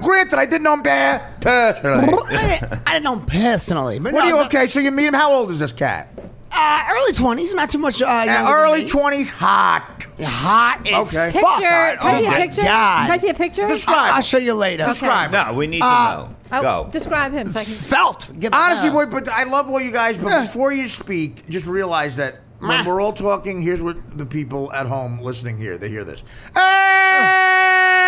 granted, I didn't know him personally. I didn't know him personally. But What no, do you, no, okay, so you meet him. How old is this cat? early 20s, not too much. Early 20s, hot. Hot as Okay. fuck. Picture. Can I Oh see a my picture? God. Can I see a picture? Describe. I'll show you later. Describe. No, we need to know. Go. Describe him. So I can... Svelte. Give it Honestly, up. boy, but I love all you guys. But before you speak, just realize that when we're all talking, here's what the people at home listening hear. They hear this.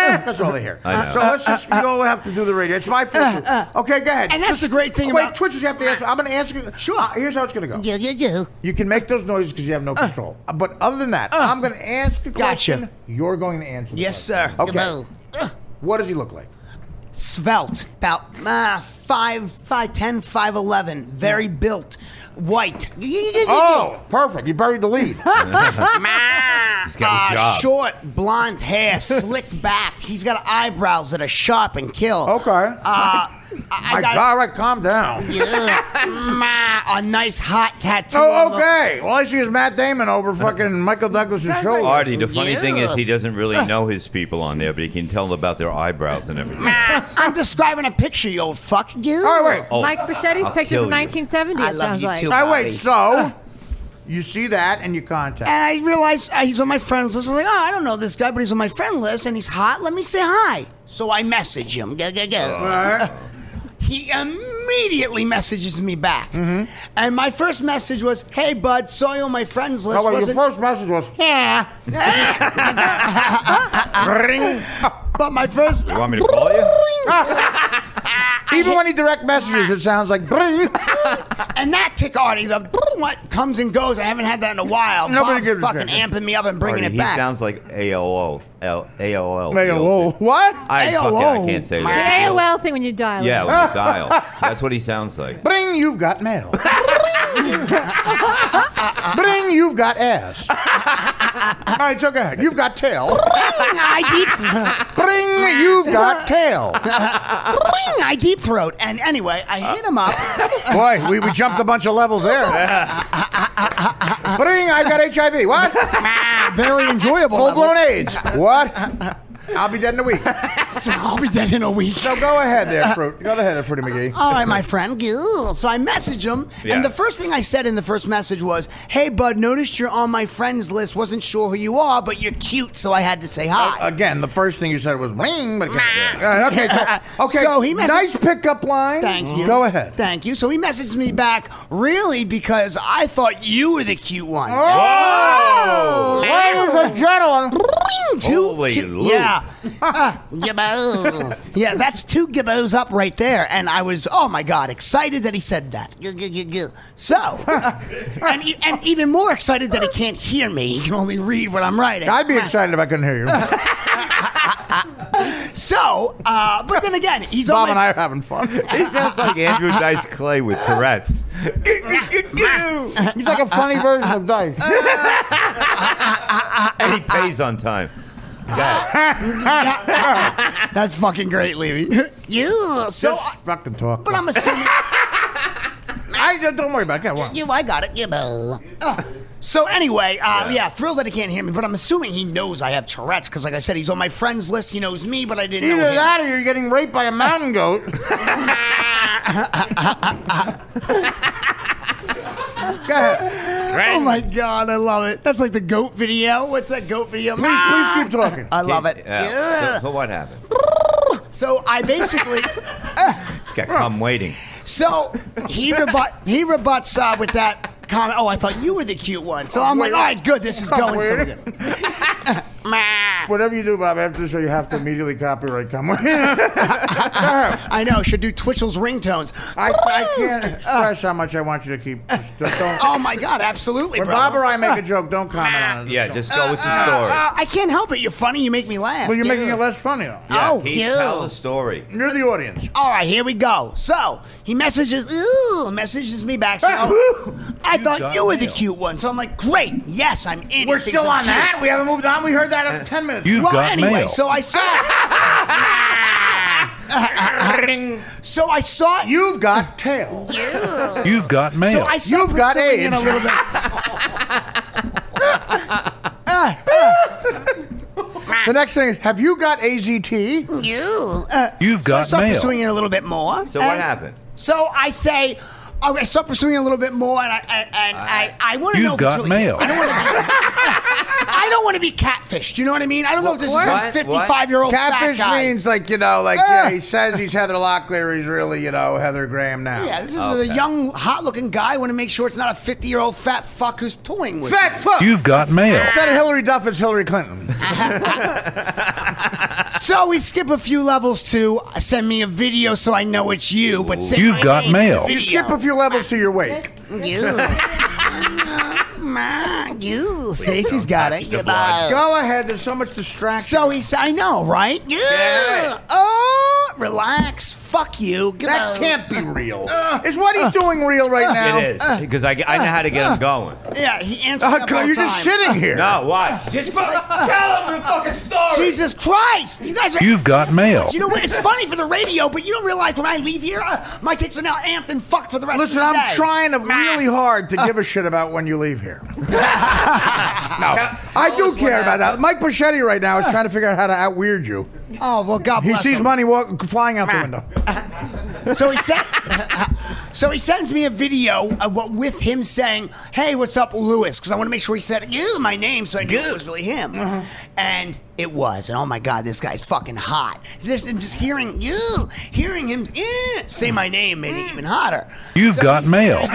That's all they hear. I know. So let's just we all have to do the radio. It's my fault. Okay, go ahead. And that's the great thing Wait, about- Twitchels, you have to answer. I'm going to answer you. Sure. Here's how it's going to go. Yeah. You can make those noises because you have no control. But other than that, I'm going to ask a question. Gotcha. You're going to answer. The Yes, question. sir. Okay. What does he look like? Svelte. About 5'10", 5'11". Very built. White. Oh, perfect. You buried the lead. He's got a job. Short, blonde hair, slicked back. He's got eyebrows that are sharp and kill. Okay. I got all right, calm down. a nice hot tattoo. Oh, on the- okay. All I see is Matt Damon over fucking Michael Douglas's shoulder. Artie, the funny thing is he doesn't really know his people on there, but he can tell about their eyebrows and everything. I'm describing a picture, you old fuck. You. All right, wait. Oh, Mike Brichetti's I'll picture kill from you. 1970. I It love sounds you like. too. All right, wait. Bobby. So, you see that and you contact. And I realized he's on my friends list. I'm like, oh, I don't know this guy, but he's on my friend list, and he's hot. Let me say hi. So I message him. Go. All right. He immediately messages me back. And my first message was, "Hey, bud, saw you on my friends list." Oh, well, your first message was, yeah. But my first... You want me to call you? Even when he direct messages, it sounds like bring. And that tick Artie, the what comes and goes. I haven't had that in a while. Nobody Bob's gives a fucking shit. amping me up and bringing Artie, it back. He sounds like AOL. AOL. AOL. What? I can't say The that. AOL thing when you dial. Yeah, when you dial. That's what he sounds like. Bring, you've got mail. Bring, you've got ass. All right, so go ahead. You've got tail. Bring, you've got tail. Bring, I deep throat. And anyway, I hit him up. Boy, we jumped a bunch of levels there. Bring, I've got HIV. What? Very enjoyable. Full-blown AIDS. What? I'll be dead in a week. So I'll be dead in a week. So go ahead there, Fruit. Go ahead there, Fruity McGee. All right, my friend. So I messaged him, and the first thing I said in the first message was, "Hey, bud, noticed you're on my friends list. Wasn't sure who you are, but you're cute, so I had to say hi." Again, the first thing you said was bling, but okay. So he nice pickup line. Thank you. Go ahead. Thank you. So he messaged me back, really, because I thought you were the cute one. Oh! Ladies and gentlemen. Holy Luke. Yeah. Gibbo. Yeah, that's 2 gibbos up right there. And I was, oh my God, excited that he said that. So, and even more excited that he can't hear me. He can only read what I'm writing. I'd be excited if I couldn't hear you. So, but then again, he's Bob on and my... I are having fun. He sounds like Andrew Dice Clay with Tourette's. He's like a funny version of Dice. And he pays on time. That's fucking great, Levy. You. So, Just fucking talk. but I'm assuming... Don't worry about it. I got it. So anyway, yeah, thrilled that he can't hear me, but I'm assuming he knows I have Tourette's because, like I said, he's on my friends list. He knows me, but I didn't know Either him. that or you're getting raped by a mountain goat. Go ahead. Oh my God, I love it. That's like the goat video. What's that goat video? Please keep talking. I love it. So what happened? So I basically... He's got cum waiting. So he rebuts with that comment. Oh, I thought you were the cute one. So I'm like, all right, good. This is going so good. Whatever you do, Bob, after the show, you have to immediately copyright come. I know. Should do Twitchels ringtones. I can't express how much I want you to keep. Just don't. Oh my God, absolutely, When bro. Bob or I make a joke, don't comment on it. Yeah, just go with the story. I can't help it. You're funny. You make me laugh. Well, you're making it less funny, though. Yeah, Oh, Pete, you. tell the story. You're the audience. All right, here we go. So he messages me back saying, "Oh, I thought you were the cute one." So I'm like, "Great, yes, I'm in." We're He thinks still I'm on cute. that. We haven't moved on. We heard that after 10 minutes. Well, anyway, so I saw. So I saw. You've got tail. You've got mail. So I saw You've got pursuing it AIDS. a little bit. The next thing is, have you got AZT? You've So I got start mail. pursuing it a little bit more. So what happened? So I say, I start pursuing it a little bit more, and I want to know You've if it's got really mail. I don't want to be. I don't want to be catfished. You know what I mean? I don't know if this is some What? 55-year-old Catfish fat guy. means like, yeah, he says he's Heather Locklear. He's really, Heather Graham now. Yeah, this is a young, hot-looking guy. I want to make sure it's not a 50-year-old fat fuck who's toying with Fat fuck. You've got mail. Instead of Hillary Duff, it's Hillary Clinton. So we skip a few levels to send me a video so I know it's you. But say You've my got name in the mail. You video. skip a few levels to your wake. You. Stacy's got it. Goodbye. Go ahead. There's so much distraction. So he said, I know, right? Yeah. Oh, relax. Fuck you. That can't be real. Is what he's doing real right now? It is. Because I know how to get him going. Yeah, he answered that both You're just times. sitting here. No, watch. Just fucking tell him the fucking story. Jesus Christ. You guys are... You've got mail. You know what? It's funny for the radio, but you don't realize when I leave here, my kicks are now amped and fucked for the rest Listen, of the day. I'm trying really hard to give a shit about when you leave here. No, I do care about that. Mike Buschetti right now is trying to figure out how to out-weird you. Oh, well, God He bless sees him. money flying out the window. So he said... So he sends me a video with him saying, "Hey, what's up, Lewis?" Because I want to make sure he said my name, so I knew it was really him. And it was. And oh my God, this guy's fucking hot. Just hearing him say my name made it even hotter. You've got mail.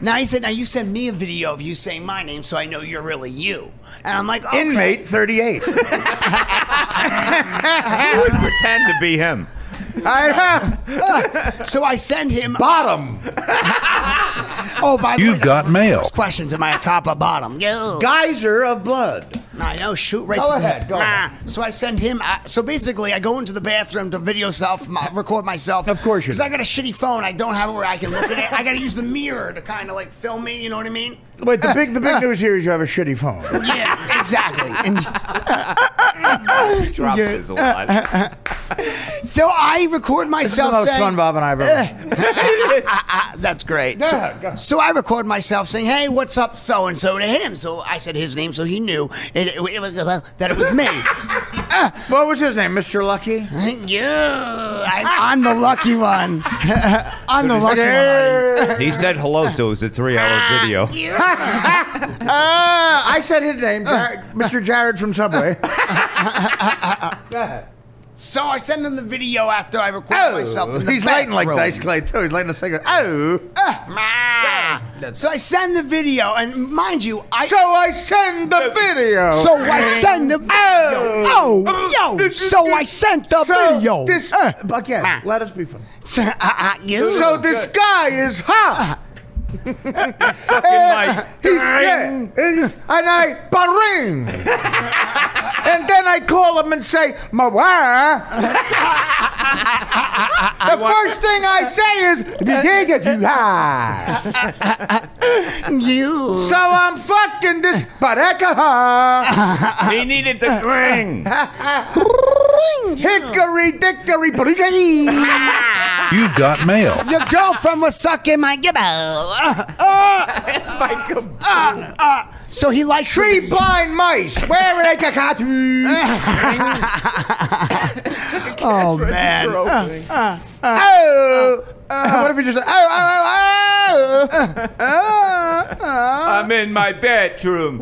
Now he said, "Now you send me a video of you saying my name, so I know you're really you." And I'm like, okay. Inmate 38. Who would pretend to be him? So I send him bottom. Oh, by the way, You've got mail. Questions. Am I a top or bottom? Geyser of blood. I know. Shoot right Go to ahead, the go ahead. So I send him. So basically, I go into the bathroom to record myself. Of course you do. Because I got a shitty phone. I don't have it where I can look at it. I got to use the mirror to kind of like film me. You know what I mean? Wait, the big news here is you have a shitty phone. Yeah, exactly. Dropped this a lot. So I record myself This is the most saying, fun Bob and I have ever. That's great. Go. So I record myself saying, "Hey, what's up, so and so," to him. So I said his name, so he knew that it was me. What was his name, Mr. Lucky? I'm the lucky one. I'm the lucky one. He said hello, so it was a 3-hour video. I said his name, Mr. Jared from Subway. Go ahead. So I send him the video after I record myself in the He's lighting like bathroom. Dice Clay, too. He's lighting a cigarette. So I send the video, and mind you, So I send the video. So I send the video. So I sent the video. This, again, let us be funny. So this guy is hot. Sucking my And I baring. And then I call him and say, "Mawa." The first thing I say is, So I'm fucking this bareka. He needed the ring. Hickory dickory You've got mail. Your girlfriend was sucking my gibbo. So he likes Three blind mice. Where are they? Oh man. What if you just I'm in my bedroom.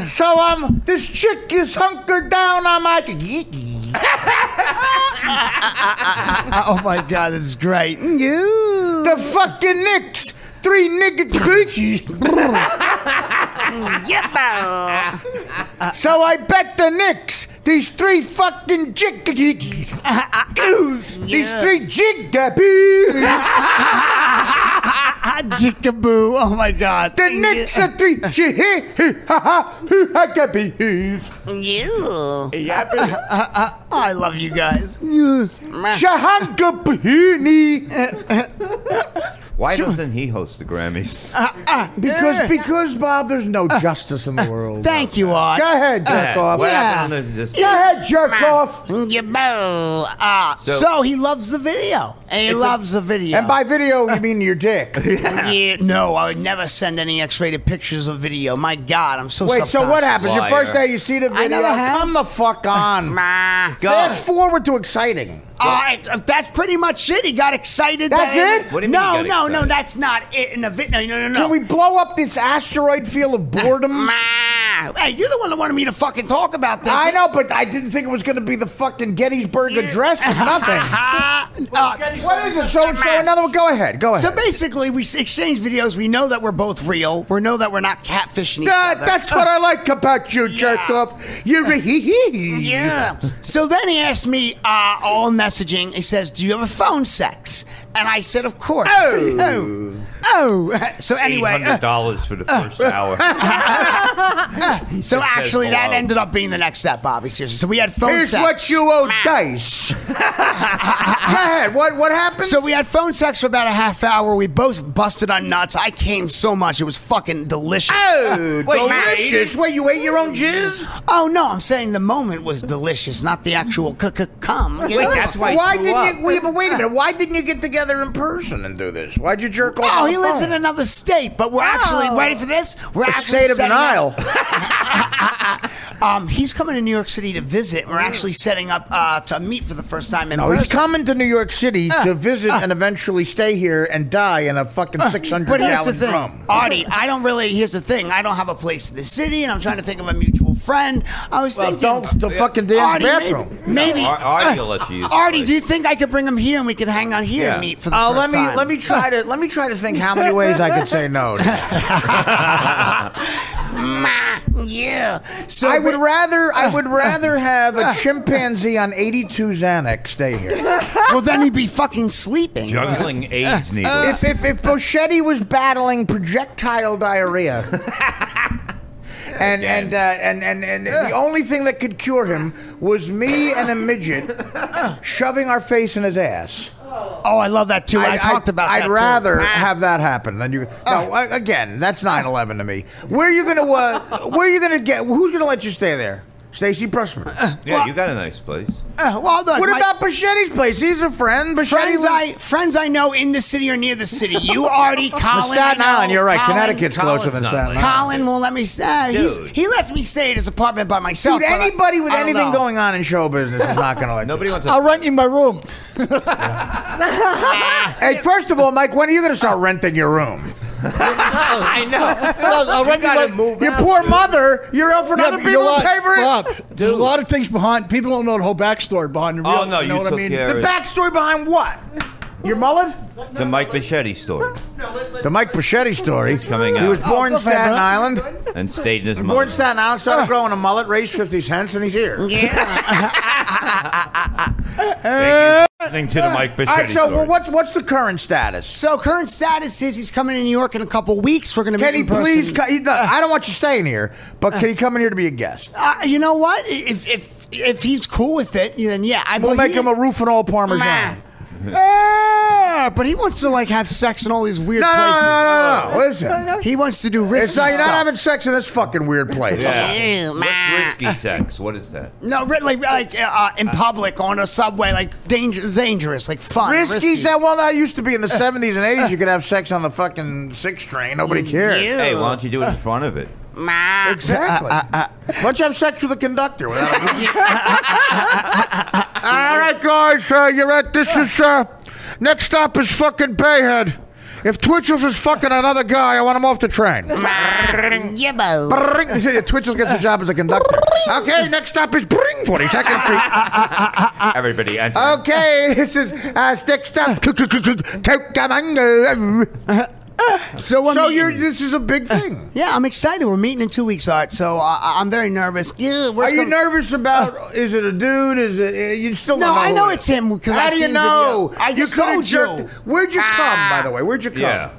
So this chick is hunkered down on my Oh my God, this is great. The fucking Knicks. 3 niggas. So I bet the Knicks. These 3 fucking these 3 jiggaboos. Jiggaboo. Oh my God. The Knicks are 3 jiggaboos. I love you guys. Shahankabini. Why doesn't he host the Grammys? Because Bob, there's no justice in the world. Thank you, Art. Go ahead, jerk off. What happened on this? Go ahead, jerk off. So he loves the video. And he loves the video. And by video, you mean your dick. No, I would never send any X-rated pictures of video. My God, I'm so Wait, so what happens? Your Liar. first day you see the video? I never have. Come the fuck on. Fast forward to exciting. That's pretty much it. He got excited. That's it? What do you mean he got No, excited? that's not it. In the video, no. Can we blow up this asteroid field of boredom? Hey, you're the one that wanted me to fucking talk about this. I know, but I didn't think it was going to be the fucking Gettysburg Address or nothing. What is it? So another one. Go ahead. So basically, we exchange videos. We know that we're both real. We know that we're not catfishing each other. That's what I like about you, jerk off. You're Yeah. So then he asked me all messaging. He says, "Do you ever phone sex?" And I said, "Of course." Oh. So anyway, $800 for the first hour. so actually, that ended up being the next step, Bobby. Seriously. So we had phone Here's sex. what you owe Dice. ahead. What happened? So we had phone sex for about a half hour. We both busted our nuts. I came so much. It was fucking delicious. Oh, delicious. Wait, you ate your own jizz? Oh, no. I'm saying the moment was delicious, not the actual cum. Wait, that's why didn't you... But wait a minute. Why didn't you get together in person and do this? Why'd you jerk off on Oh, the he lives phone? in another state, but we're actually ready for this. We're The actually state of setting denial. He's coming to New York City to visit. We're actually setting up to meet for the first time in person. He's coming to New York City to visit and eventually stay here and die in a fucking 600 But here's the gallon thing, drum. Artie, here's the thing. I don't have a place in the city, and I'm trying to think of a mutual friend. I was thinking... the fucking damn Artie, bathroom. Maybe. Artie will let you use the Artie, place. do you think I could bring him here and we could hang out here and meet for the first time? Let me try to think how many ways I could say no. Yeah. So I would rather have a chimpanzee on 82 Xanax stay here. Well, then he'd be fucking sleeping. Juggling AIDS needles. If Boschetti was battling projectile diarrhea. And the only thing that could cure him was me and a midget shoving our face in his ass. Oh, I love that too. I talked about that. I'd rather have that happen than you. No, again, that's 9/11 to me. Where are you gonna get? Who's gonna let you stay there? Stacy Pressman. You got a nice place. Well, look, what about Bochetti's place? He's a friend. Friends I know in the city or near the city. You, Artie, Colin. Staten Island, you're right. Colin, Connecticut's closer than Staten Island. Colin won't let me stay. He lets me stay at his apartment by myself. Dude, anybody with I don't anything know. going on in show business is not going to let Nobody you. wants to. I'll rent you my room. Hey, first of all, Mike, when are you going to start renting your room? I know. I'll rent you my room. Your poor mother. You're offering other people to pay for it. Rob, there's a lot of things behind. People don't know the whole backstory behind the real. Oh, no, you know you what I took mean? care The backstory behind what? Your mullet? The Mike Bichetti story. The Mike Bichetti story. Coming out. He was born in Staten Island. And stayed in his Born mother. in Staten Island, started growing a mullet, raised 50 cents, and he's here. Listening to the Mike Bichetti All right, so story. what's the current status? So current status is he's coming to New York in a couple weeks. We're going to meet Can he in person. please? I don't want you staying here, but can he come in here to be a guest? You know what? If he's cool with it, then yeah. We'll make him a roof and all Parmesan. But he wants to have sex in all these weird No, places. no. Listen, He wants to do risky you're stuff. not having sex in this fucking weird place. Yeah. What's risky sex? What is that? No, in public, on a subway, dangerous, fun. Risky sex. Well, that used to be in the 70s and 80s. You could have sex on the fucking 6 train. Nobody cared. Hey, why don't you do it in front of it? Exactly. Why don't you have sex with a conductor? All right, guys. You're at this is next stop is fucking Bayhead. If Twitchels is fucking another guy, I want him off the train. Twitchels gets a job as a conductor. Okay, next stop is 42nd Street. Everybody enter. Okay, this is next stop. This is a big thing. Yeah, I'm excited. We're meeting in 2 weeks, Art. So I'm very nervous. Are you nervous about? Is it a dude? Is it? You still don't No, know I know who it it's him. How do you know? I just told you. Where'd you come, by the way? Where'd you come? Yeah.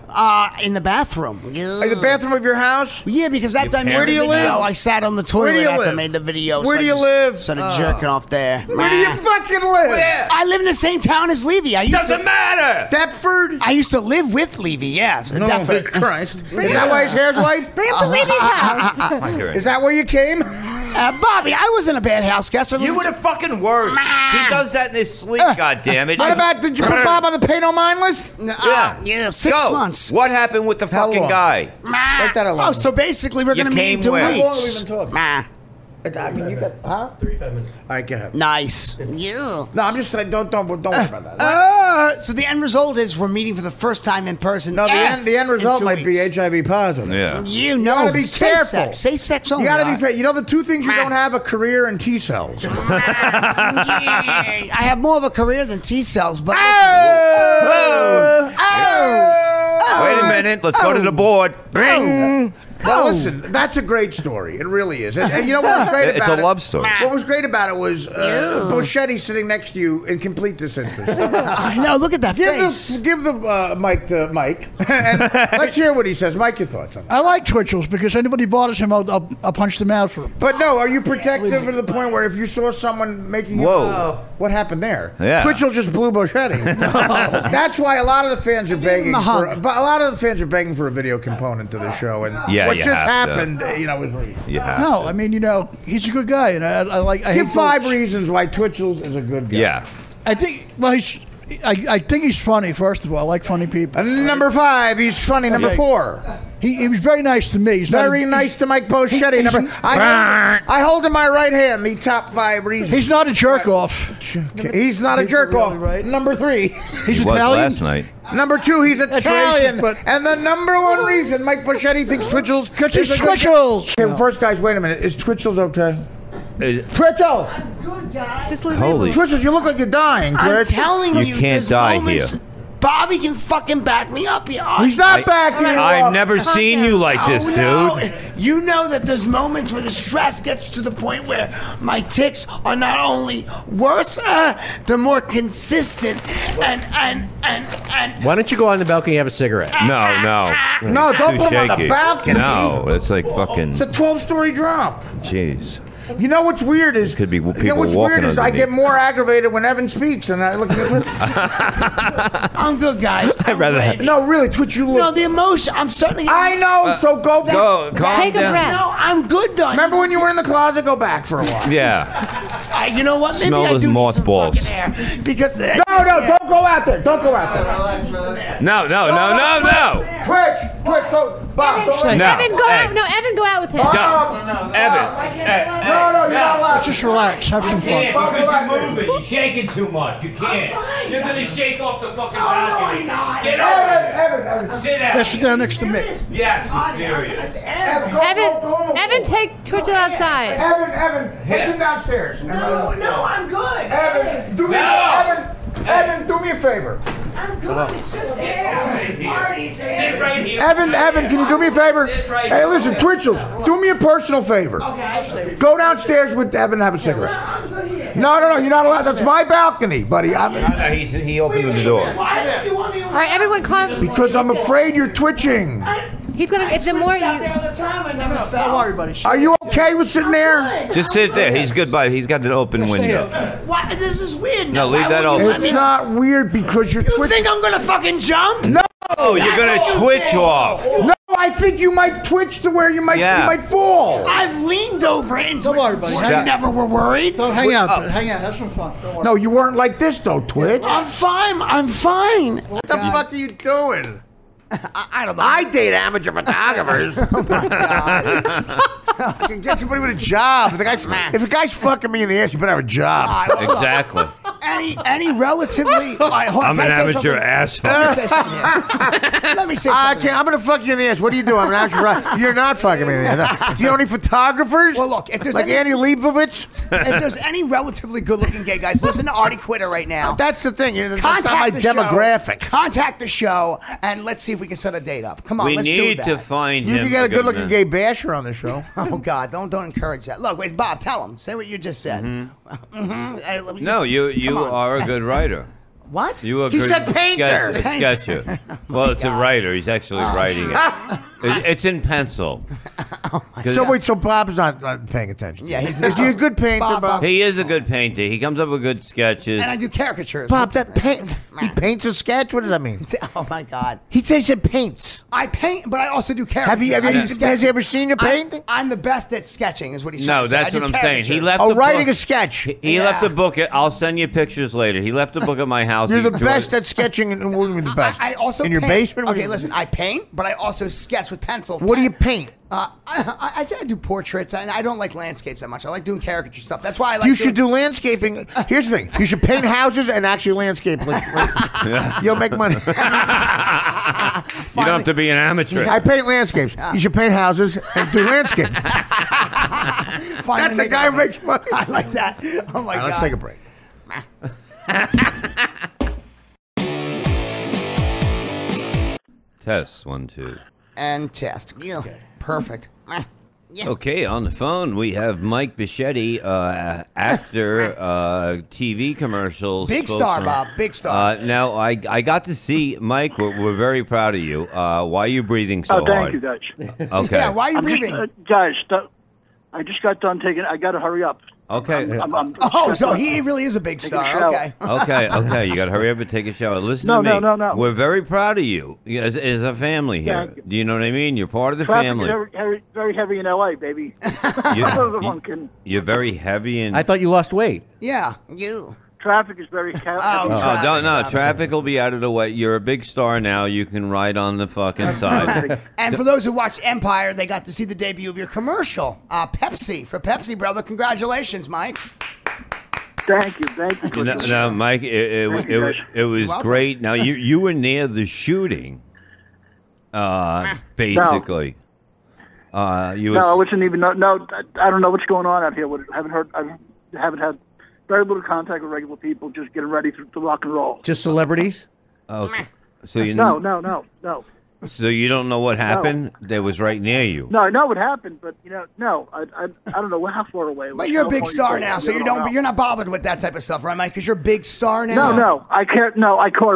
In the bathroom. In the bathroom of your house? Yeah, because that time Where do you live? I sat on the Where do toilet you after I live? made the video. Where so do I you just live? Started jerking off there. Where do you fucking live? I live in the same town as Levy. Doesn't matter. Deptford? I used to live with Levy, yes. Oh, Deptford. Christ. Is that why his hair's white? Bring him to Levy's house. Is that where you came? Bobby, I was in a bad house guest. You would have fucking worse. He does that in his sleep, goddammit. What about, did you put Bob on the pay no mind list? Yeah, 6 months. What happened with the fucking long? guy? Wait that alone. Oh, so basically we're You going to meet in came 2 where? weeks. How long have we been talking? I mean, you got, huh? 35 minutes. All right, go ahead. Nice. Yeah. No, I'm just don't worry about that. So the end result is we're meeting for the first time in person. No, the end result in 2 might be weeks. HIV positive. Yeah. You know, gotta be safe careful. Sex. Safe sex only. You gotta be Art. fair. You know the two things you don't have: a career and T cells. I have more of a career than T cells, but Wait a minute. Let's go to the board. Ring. Well, listen, that's a great story. It really is. And you know what was great about it? It's a love story. What was great about it was Boschetti sitting next to you in complete disinterest. I know. Look at that face. Give the mic to Mike, and let's hear what he says. Mike, your thoughts on that? I like Twitchels because anybody bothers him, I'll punch them out for him. But no, are you protective to the point where if you saw someone making him... Whoa. What happened there? Yeah. Twitchell just blew Boschetti. That's why a lot of the fans are begging for. But a lot of the fans are begging for a video component to the show, and Yeah, what you just have to. happened, was. No, I mean, he's a good guy, and I Give hate 5 reasons why Twitchell's is a good guy. Yeah. I think. Well, I think he's funny. First of all, I like funny people. And number 5, he's funny. Number 4. He was very nice to me. He's Very nice to Mike Boschetti. I hold in my right hand the top 5 reasons. He's not a jerk off. He's not a jerk off. Right. Number 3. He's was Italian. last night. Number 2, he's Italian. racist, but- And the number 1 reason Mike Boschetti thinks Twitchell's Because he's is a good guy- Twitchels. Okay, first, guys, wait a minute. Is Twitchell's okay? Twitchell! Holy. Twitchell, you look like you're dying, I'm Twitch. telling you, You can't there's die moments- here. Bobby can fucking back me up here. He's not backing you I've up. never seen you like this, dude. No. You know that there's moments where the stress gets to the point where my tics are not only worse, they're more consistent and Why don't you go on the balcony and have a cigarette? No. No, don't Too put him on the shaky. balcony. No, it's like fucking. It's a 12-story drop. Jeez. You know what's weird is Could be you know people what's walking weird is I underneath. get more aggravated when Evan speaks, and I look at you. I'm good, guys. I'd rather have. No, really, Twitch, you look. No, the emotion. I'm starting to get. I know, so go. Calm Take a down. breath. No, I'm good, though. Remember when you were in the closet? Go back for a while. Yeah. You know what? Maybe Smell I those do need some mothballs. fucking air because No, don't go out there. Don't go out there. No. Twitch, go. Bob, don't let No. Evan, go Hey. out. No, Evan, go out with him. Bob. Evan. No, you're not allowed. Just relax. Have some fun. Bob, go out there. moving. You're shaking too much. You can't. You're gonna shake off the fucking balcony. Get Evan. Sit down. Yeah, sit down next to me. Yes, I'm serious. Evan, take Twitchell outside. Evan, take him downstairs. No, I'm good. Evan, do me a favor. I'm good. It's just air. Marty, it's air. Sit right here. Evan, can you do me a favor? Sit right Hey, here. listen, Twitchels, do me a personal favor. Okay. Go downstairs with Evan and have a cigarette. No, you're not allowed. That's my balcony, buddy. He opened the door. Why don't you want me All right, everyone, calm. Because I'm afraid you're twitching. He's gonna. If the more out you. there all the time, I never Don't fell. worry, buddy. Are you okay with sitting there? Just sit there. He's good, buddy. He's got an open window. Why? This is weird. No, leave Why that won't you open. let It's me- not weird because you're You twitching. think I'm gonna fucking jump? No, Oh, you're gonna twitch off. no. I think you might twitch to where you might fall. I've leaned over it and Don't worry, buddy. You Hang out. never were worried. Don't hang out. Hang out. Have some fun. Don't worry. No, you weren't like this though, Twitch. I'm fine. What the fuck are you doing? I don't know. I date amateur photographers. I can get somebody with a job. If a guy's fucking me in the ass, you better have a job. Exactly. Any relatively. I'm an amateur ass fucker. Let me say something. I'm gonna fuck you in the ass. What do you do? I'm an amateur photographer. You're not fucking me in the ass. Do you know any photographers? Well, look, if there's like any- Annie Leibovitz. If there's any relatively good-looking gay guys, listen to Artie Quitter right now. That's the thing. That's not my the show. demographic. Contact the show, and let's see if we can set a date up. Come on, We let's do need that. to find You him. can get a good-looking man. gay basher on the show. Oh God, don't encourage that. Look, wait, Bob, tell him. Say what you just said. No, you are a good writer. What? You are He good said painter. sketcher. Well, it's a writer. He's actually writing it. It's in pencil. So Bob's not paying attention. Yeah, he's Is he a good painter, Bob? He is a good painter. He comes up with good sketches. And I do caricatures. Bob, he paints a sketch. What does that mean? Oh my God. He said paints. I paint, but I also do caricatures. Has he ever seen you painting? I'm the best at sketching, is what he's No, trying to say. that's I what do I'm saying. He caricatures. left. Oh, the writing book. a sketch. He left a book. I'll send you pictures later. He left a book at my house. You're He the drew best it. at sketching, and what do you mean the best? I also in your paint. basement. Okay, listen. I paint, but I also sketch with pencil. What do you paint? I do portraits, and I don't like landscapes that much. I like doing caricature stuff. That's why I like. You should do landscaping. Here's the thing: you should paint houses and actually landscape. You'll make money. You don't have to be an amateur. I paint landscapes. You should paint houses and do landscapes. That's a guy who makes money. I like that. Oh my God. Let's take a break. Test 1, 2. And test. Yeah. Perfect. Yeah. Okay, on the phone we have Mike Bichetti, actor, TV commercials. Big star, Bob. Big star. Now, I got to see Mike. We're very proud of you. Why are you breathing so hard? Thank you, guys. Okay. Yeah, why are you breathing? Guys, I just got done taking. I got to hurry up. Okay. So he really is a big star. Okay. Okay. You got to hurry up and take a shower. Listen to me. No. We're very proud of you as a family here. Thank you. Do you know what I mean? You're part of the Traffic family. is very heavy in L.A., baby. You're very heavy in. I thought you lost weight. Yeah, you. Traffic is very heavy. Traffic will be out of the way. You're a big star now. You can ride on the fucking side. And for those who watched Empire, they got to see the debut of your commercial, Pepsi. For Pepsi, brother. Congratulations, Mike. Thank you. No, Mike, it was great. Now, you were near the shooting, basically. I wasn't even. No, I don't know what's going on out here. I haven't had very little contact with regular people. Just getting ready to rock and roll. Just celebrities? Okay. So No. So you don't know what happened? That was right near you. No, I know what happened, but no, I don't know how far away. But you're a big star now, so you're not bothered with that type of stuff, right, Mike? Because you're a big star now. No, I care. No, I care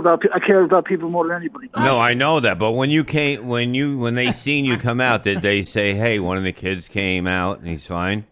about people more than anybody. No, I know that. But when they seen you come out, did they say, "Hey, one of the kids came out and he's fine"?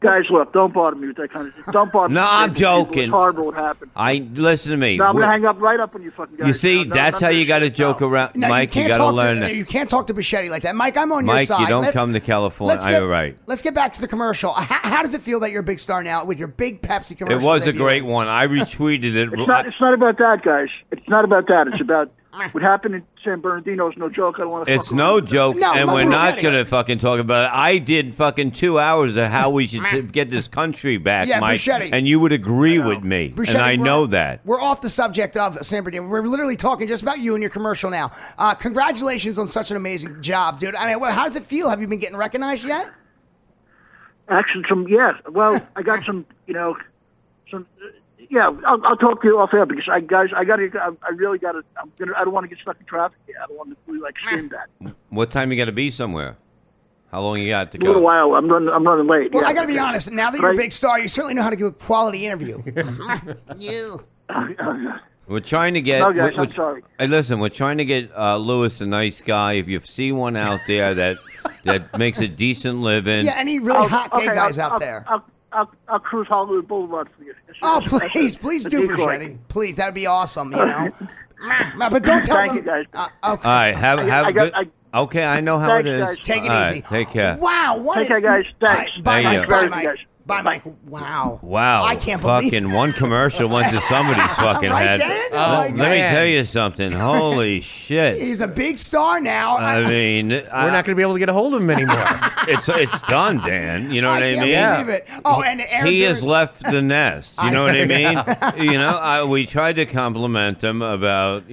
Guys, look, don't bother me with that kind of stuff. Don't bother me. No, I'm joking. It's horrible what happened. Listen to me. No, I'm going to hang up right up on you fucking guys. You see, that's how you got to joke around. No, Mike, you got to learn that. You can't talk to Bichetti like that. Mike, I'm on your side. Mike, you don't come to California. You're right. Let's get back to the commercial. How does it feel that you're a big star now with your big Pepsi commercial? It was a great one. I retweeted it. It's not about that, guys. It's not about that. It's about what happened in San Bernardino is no joke. I don't want to. It's no joke, and we're not going to fucking talk about it. I did fucking 2 hours of how we should get this country back, Mike, Bichetti. and you would agree with me, Bichetti, and I know that. We're off the subject of San Bernardino. We're literally talking just about you and your commercial now. Congratulations on such an amazing job, dude. I mean, how does it feel? Have you been getting recognized yet? Actually, yes. Well, I got some. Yeah, I'll talk to you off air because I really got to. I don't want to get stuck in traffic. I don't want to really scream that. What time you got to be somewhere? How long you got to go? A little while. I'm running late. Well, I got to be honest. Now that you're a big star, you certainly know how to give a quality interview. You. We're trying to get. No, guys, I'm sorry. Hey, listen, we're trying to get Lewis a nice guy. If you see one out there that makes a decent living. Yeah, any really hot gay guys out there. I'll cruise Hollywood Boulevard for you. Oh, please do, Bichetti. Please, that would be awesome, you know. But don't tell them. Thank you, guys. Okay. All right, have good. Okay, I know how it is. Guys. Take it easy. Take care. Wow. Take care, guys. Thanks. Bye, There you Mike. go. Bye, Mike. Bye, Mike. Wow. I can't believe fucking one commercial went to somebody's fucking Right, head. Dan? Let me tell you something. Holy shit. He's a big star now. I mean, we're not going to be able to get a hold of him anymore. It's done, Dan. You know what I mean? Can't believe it. Oh, and Aaron he has left the nest. You know what I mean? We tried to compliment him about,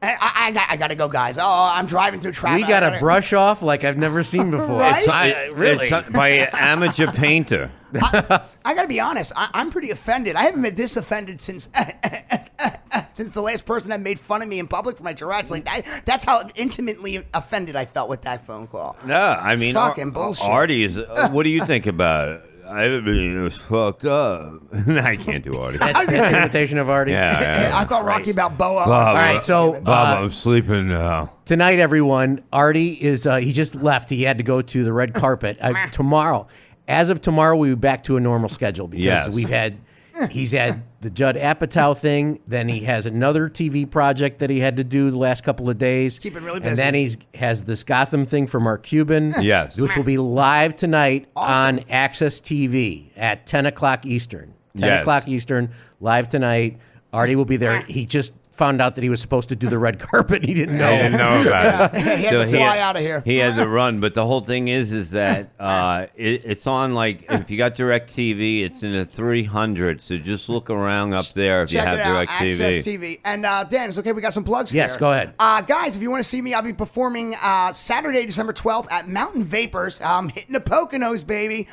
I got to go, guys. Oh, I'm driving through traffic. We got a brush off like I've never seen before. Right? Really? It's by an amateur painter. I got to be honest. I'm pretty offended. I haven't been this offended since the last person that made fun of me in public for my Tourette's. Like that's how intimately offended I felt with that phone call. No, I mean, fucking bullshit. Artie is. What do you think about it? I mean, it was fucked up. I can't do Artie. That's an imitation of Artie. Yeah. I thought Rocky Balboa. Bob, All right, so Bob, I'm sleeping now. Tonight, everyone, Artie is. He just left. He had to go to the red carpet tomorrow. As of tomorrow, we'll be back to a normal schedule because he's had the Judd Apatow thing. Then he has another TV project that he had to do the last couple of days. Keeping really busy. And then he has this Gotham thing for Mark Cuban. Yes. Which will be live tonight on Access TV at 10 o'clock Eastern. 10 o'clock Eastern, live tonight. Artie will be there. He just found out that he was supposed to do the red carpet. He didn't know. He didn't know about it. He had to fly out of here. He had to run, but the whole thing is that it's on, like, if you got DirecTV, it's in the 300. So just look around up there if you have DirecTV. Access TV. And Dan, it's okay. We got some plugs Yes, here. go ahead. Guys, if you want to see me, I'll be performing Saturday, December 12th at Mountain Vapors. I'm hitting the Poconos, baby,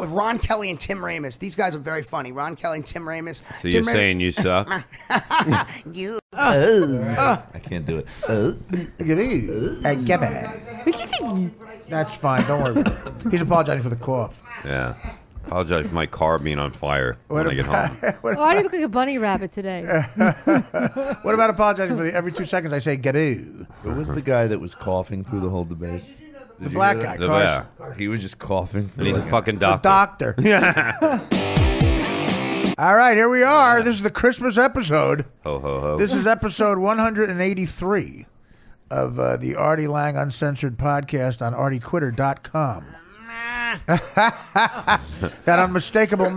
with Ron Kelly and Tim Ramis. These guys are very funny. Ron Kelly and Tim Ramis. So you're saying you suck? You. I can't do it. That's fine. Don't worry about it. He's apologizing for the cough. Yeah. Apologize for my car being on fire when I get home. Why do you look like a bunny rabbit today? What about apologizing for every 2 seconds I say "gadoo"? Who was the guy that was coughing through the whole debate? The black guy, Carson. He was just coughing. And he's a fucking doctor. The doctor. Yeah. All right, here we are. This is the Christmas episode. Ho, ho, ho. This is episode 183 of the Artie Lang Uncensored podcast on artiequitter.com. That unmistakable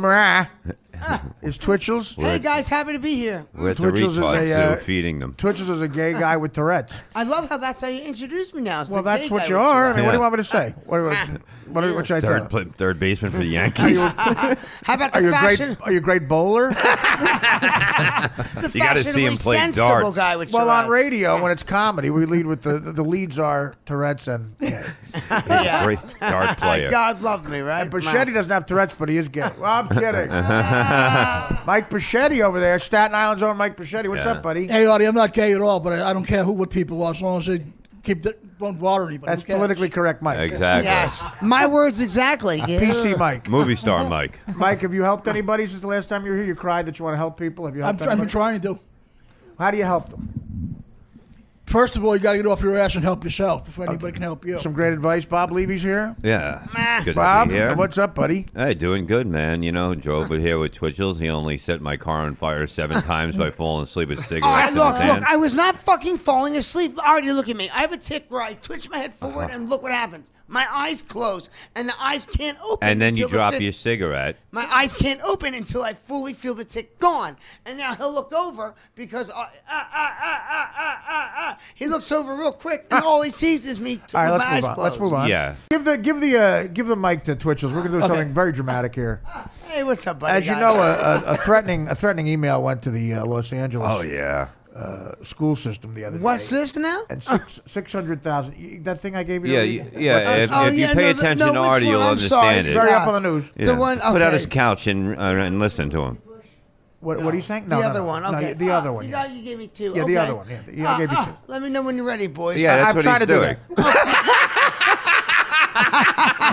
is Twitchels. Hey guys, happy to be here. We're at the Twitchels retard zoo feeding them. Twitchels is a gay guy with Tourette's. I love how that's how you introduce me now. Well, that's what you are. I mean, what do you want me to say? What should I tell you? Third baseman for the Yankees. How about the fashion? Are you a great bowler? You got to see him play darts. Guy with well, on radio, when it's comedy, we lead with the leads are Tourette's and gay. He's a great dart player. God love me, right? And Bichetti doesn't have Tourette's, but he is gay. Well, I'm kidding. Mike Bichetti over there, Staten Island's own Mike Bichetti. What's up, buddy? Hey, Artie, I'm not gay at all, but I don't care what people are, as long as they won't bother anybody. That's politically correct, Mike. Exactly. Yes, my words exactly. PC Mike. Movie star Mike. Mike, have you helped anybody since the last time you were here? You cried that you want to help people. Have you helped I've been trying to. How do you help them? First of all, you got to get off your ass and help yourself before anybody can help you. Some great advice. Bob Levy's here. Yeah. Good Bob, to be here. what's up, buddy? Hey, doing good, man. You know, drove it here with Twitchels. He only set my car on fire 7 times by falling asleep with cigarettes in his hand. Look, I was not fucking falling asleep. Already look at me. I have a tick where I twitch my head forward and look what happens. My eyes close and the eyes can't open. And then you drop your cigarette. My eyes can't open until I fully feel the tick gone. And now he'll look over because he looks over real quick and all he sees is me with my eyes closed. Let's move on. Yeah. Give the mic to Twitchels. We're gonna do something very dramatic here. Hey, what's up, buddy? As you know, a threatening email went to the Los Angeles. Oh yeah. School system the other day. What's this now? And 600,000. That thing I gave you. Yeah. If you pay attention to Artie, you'll understand it. Very up on the news. Yeah. The one. Okay. Put out his couch and listen to him. What are you saying? The other one. Okay. No, the other one. You gave me 2. Yeah, okay. the other one. Yeah, I gave you 2. Let me know when you're ready, boys. Yeah, that's I'm what trying he's to doing. do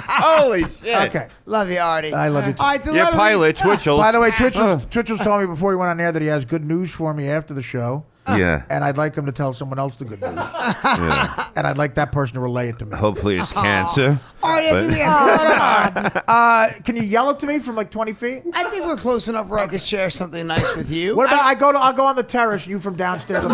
Holy shit. Okay. Love you, Artie. I love you too. All right, the Your letter pilot, Twitchels. By the way, Twitchels told me before he went on air that he has good news for me after the show. Yeah. And I'd like him to tell someone else the good news. Yeah. And I'd like that person to relay it to me. Hopefully it's cancer. Artie, Can you yell it to me from like 20 feet? I think we're close enough where I could share something nice with you. What about I'll go on the terrace and you from downstairs.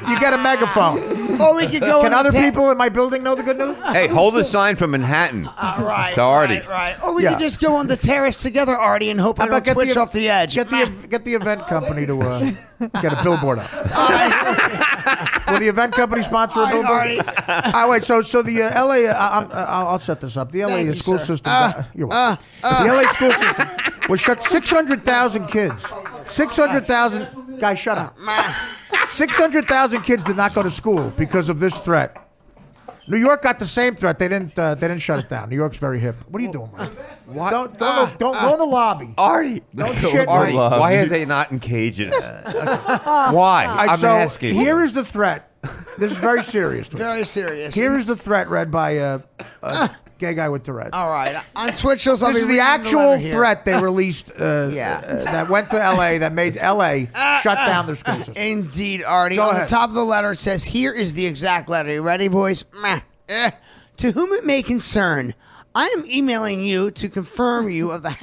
You get a megaphone. Or we could go. Can other people in my building know the good news? Hey, hold a sign from Manhattan. Right. To Artie. Right. Or we could just go on the terrace together, Artie, and hope I don't twitch off the edge. Get the event company to get a billboard up. Will the event company sponsor a billboard? Wait. So the LA. I'll set this up. The LA school system. You're welcome. The LA school system was shut 600,000 kids. 600,000 guys. Shut up. 600,000 kids did not go to school because of this threat. New York got the same threat. They didn't shut it down. New York's very hip. What are you doing, Mike? What? Don't go in the lobby. Artie. Don't shit. Artie. Why are they not in cages? Why? Right, I'm asking. Here is the threat. This is very serious. Very serious. Here is the threat read by a gay guy with Tourette's. All right. On Twitchels, I'll This is be the actual letter here. threat they released that went to L.A. that made L.A. shut down their school system. Indeed, Artie. Go on ahead. the top of the letter, it says, here is the exact letter. You ready, boys? To whom it may concern, I am emailing you to confirm you of the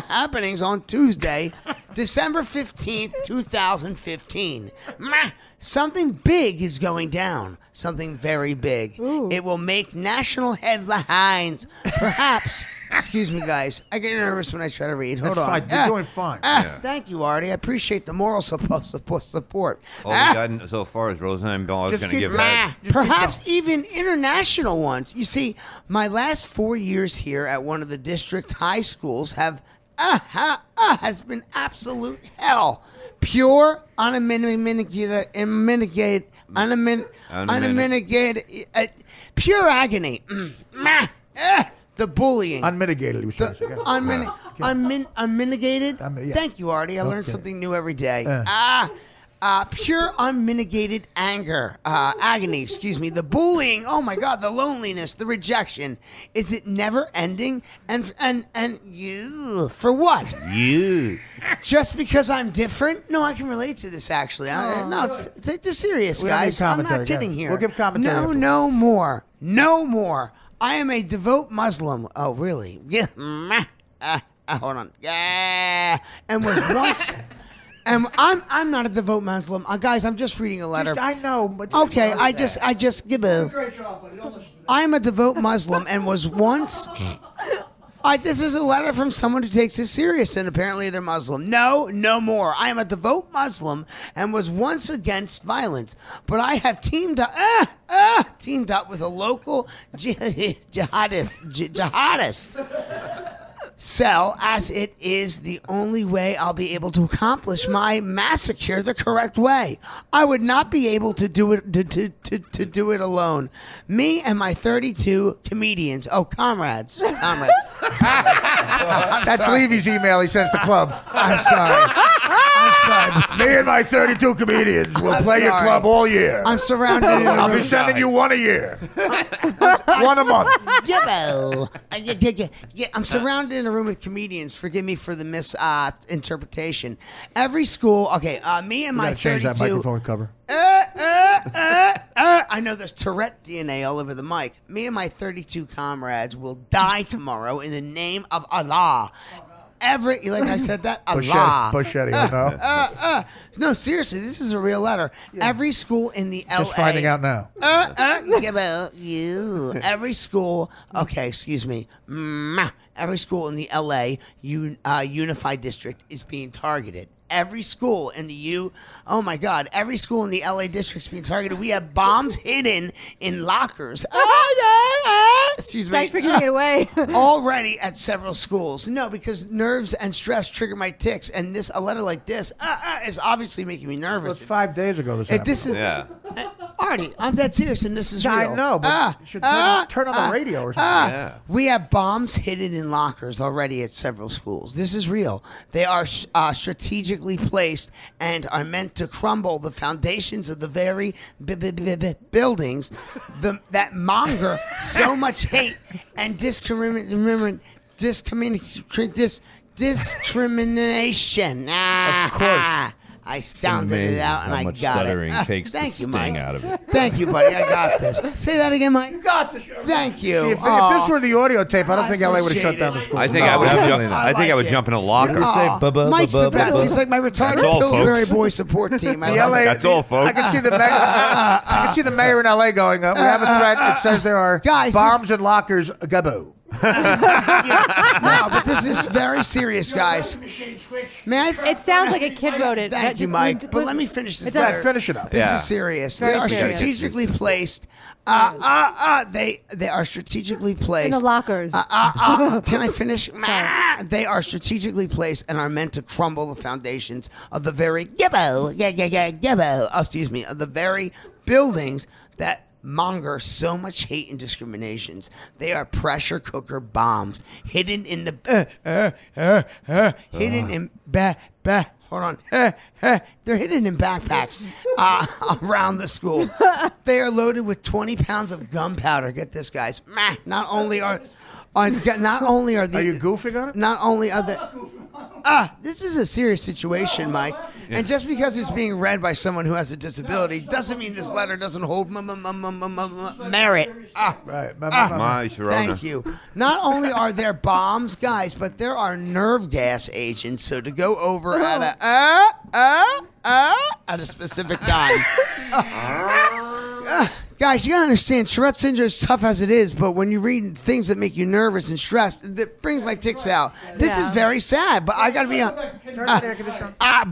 happenings on Tuesday, December 15th, 2015. Something big is going down. Something very big. Ooh. It will make national headlines. Perhaps. Excuse me, guys. I get nervous when I try to read. Hold That's on. fine. You're doing fine. Thank you, Artie. I appreciate the moral support. All we got so far is Rosenbaum is going to give that. Perhaps even international ones. You see, my last 4 years here at one of the district high schools has been absolute hell. Pure, unmitigated, pure agony. The bullying. Unmitigated, he was trying to say. Unmitigated? Yeah. Thank you, Artie. I learn something new every day. Pure unmitigated anger, agony, excuse me, the bullying, oh my God, the loneliness, the rejection. Is it never ending? And you, for what? You. Just because I'm different? No, I can relate to this actually. No, it's serious, We don't need guys. I'm not commentary, kidding yeah. here. We'll give commentary. No more. No more. I am a devout Muslim. Oh, really? Yeah. Hold on. Yeah. And was once... And I'm not a devout Muslim, guys. I'm just reading a letter. I know, but okay. I just give a. I'm a devout Muslim and was once. This is a letter from someone who takes this serious, and apparently they're Muslim. No more. I am a devout Muslim and was once against violence, but I have teamed up with a local jihadist cell, as it is the only way I'll be able to accomplish my massacre the correct way. I would not be able to do it to do it alone. Me and my 32 comedians. Oh, comrades. That's Levy's email he sends to club. I'm sorry. Me and my 32 comedians will play your club all year. I'm surrounded in a room. I'll be sending you one a year. One a month. I'm surrounded in a room with comedians. Forgive me for the misinterpretation. Every school, me and my 32. Change that microphone cover. I know there's Tourette DNA all over the mic. Me and my 32 comrades will die tomorrow in the name of Allah. Like I said that? Allah. Bushetti, no. No, seriously, this is a real letter. Yeah. Every school in the LA. Just finding out now. Every school, excuse me. Every school in the LA Unified District is being targeted. Every school in the every school in the LA district's being targeted. We have bombs hidden in lockers. Excuse me. Thanks for giving it away. Already at several schools. No, because nerves and stress trigger my tics, and a letter like this is obviously making me nervous. Well, it's 5 days ago this happened. This is Artie, I'm dead serious, and this is real. I know, but you should turn on the radio or something. We have bombs hidden in lockers already at several schools. This is real. They are strategically placed and are meant to crumble the foundations of the very buildings that monger so much hate and discrimination. Of course. I sounded it out and I got stuttering it. Takes Thank the you, sting Mike. out of it. Thank you, buddy. I got this. Say that again, Mike. You got this. Thank you. See, if this were the audio tape, I don't think LA would have shut down the school. I think I would jump in a locker. Mike's the best. He's like my retired Pillsbury boy support team. That's all, folks. I can see the mayor in LA going, we have a threat. It says there are bombs in lockers. Gabo. No, but this is very serious, guys. It sounds like a kid wrote it. Thank you, Mike. But let me finish this. Finish it up. This is serious. They are strategically placed. They are strategically placed in the lockers. Can I finish? They are strategically placed and are meant to crumble the foundations of the very of the very buildings that monger so much hate and discriminations. They are pressure cooker bombs hidden in the hidden in hold on. They're hidden in backpacks around the school. They are loaded with 20 pounds of gunpowder. Get this, guys. Not only are these. Are you goofing on it? Not only are they. This is a serious situation, Mike. Yeah. And just because it's being read by someone who has a disability doesn't mean this letter doesn't hold merit. Right. Thank you. Not only are there bombs, guys, but there are nerve gas agents. So to go over at a specific time. Guys, you gotta understand, Tourette syndrome is tough as it is, but when you read things that make you nervous and stressed, that brings my tics out. This is very sad, but I gotta be honest.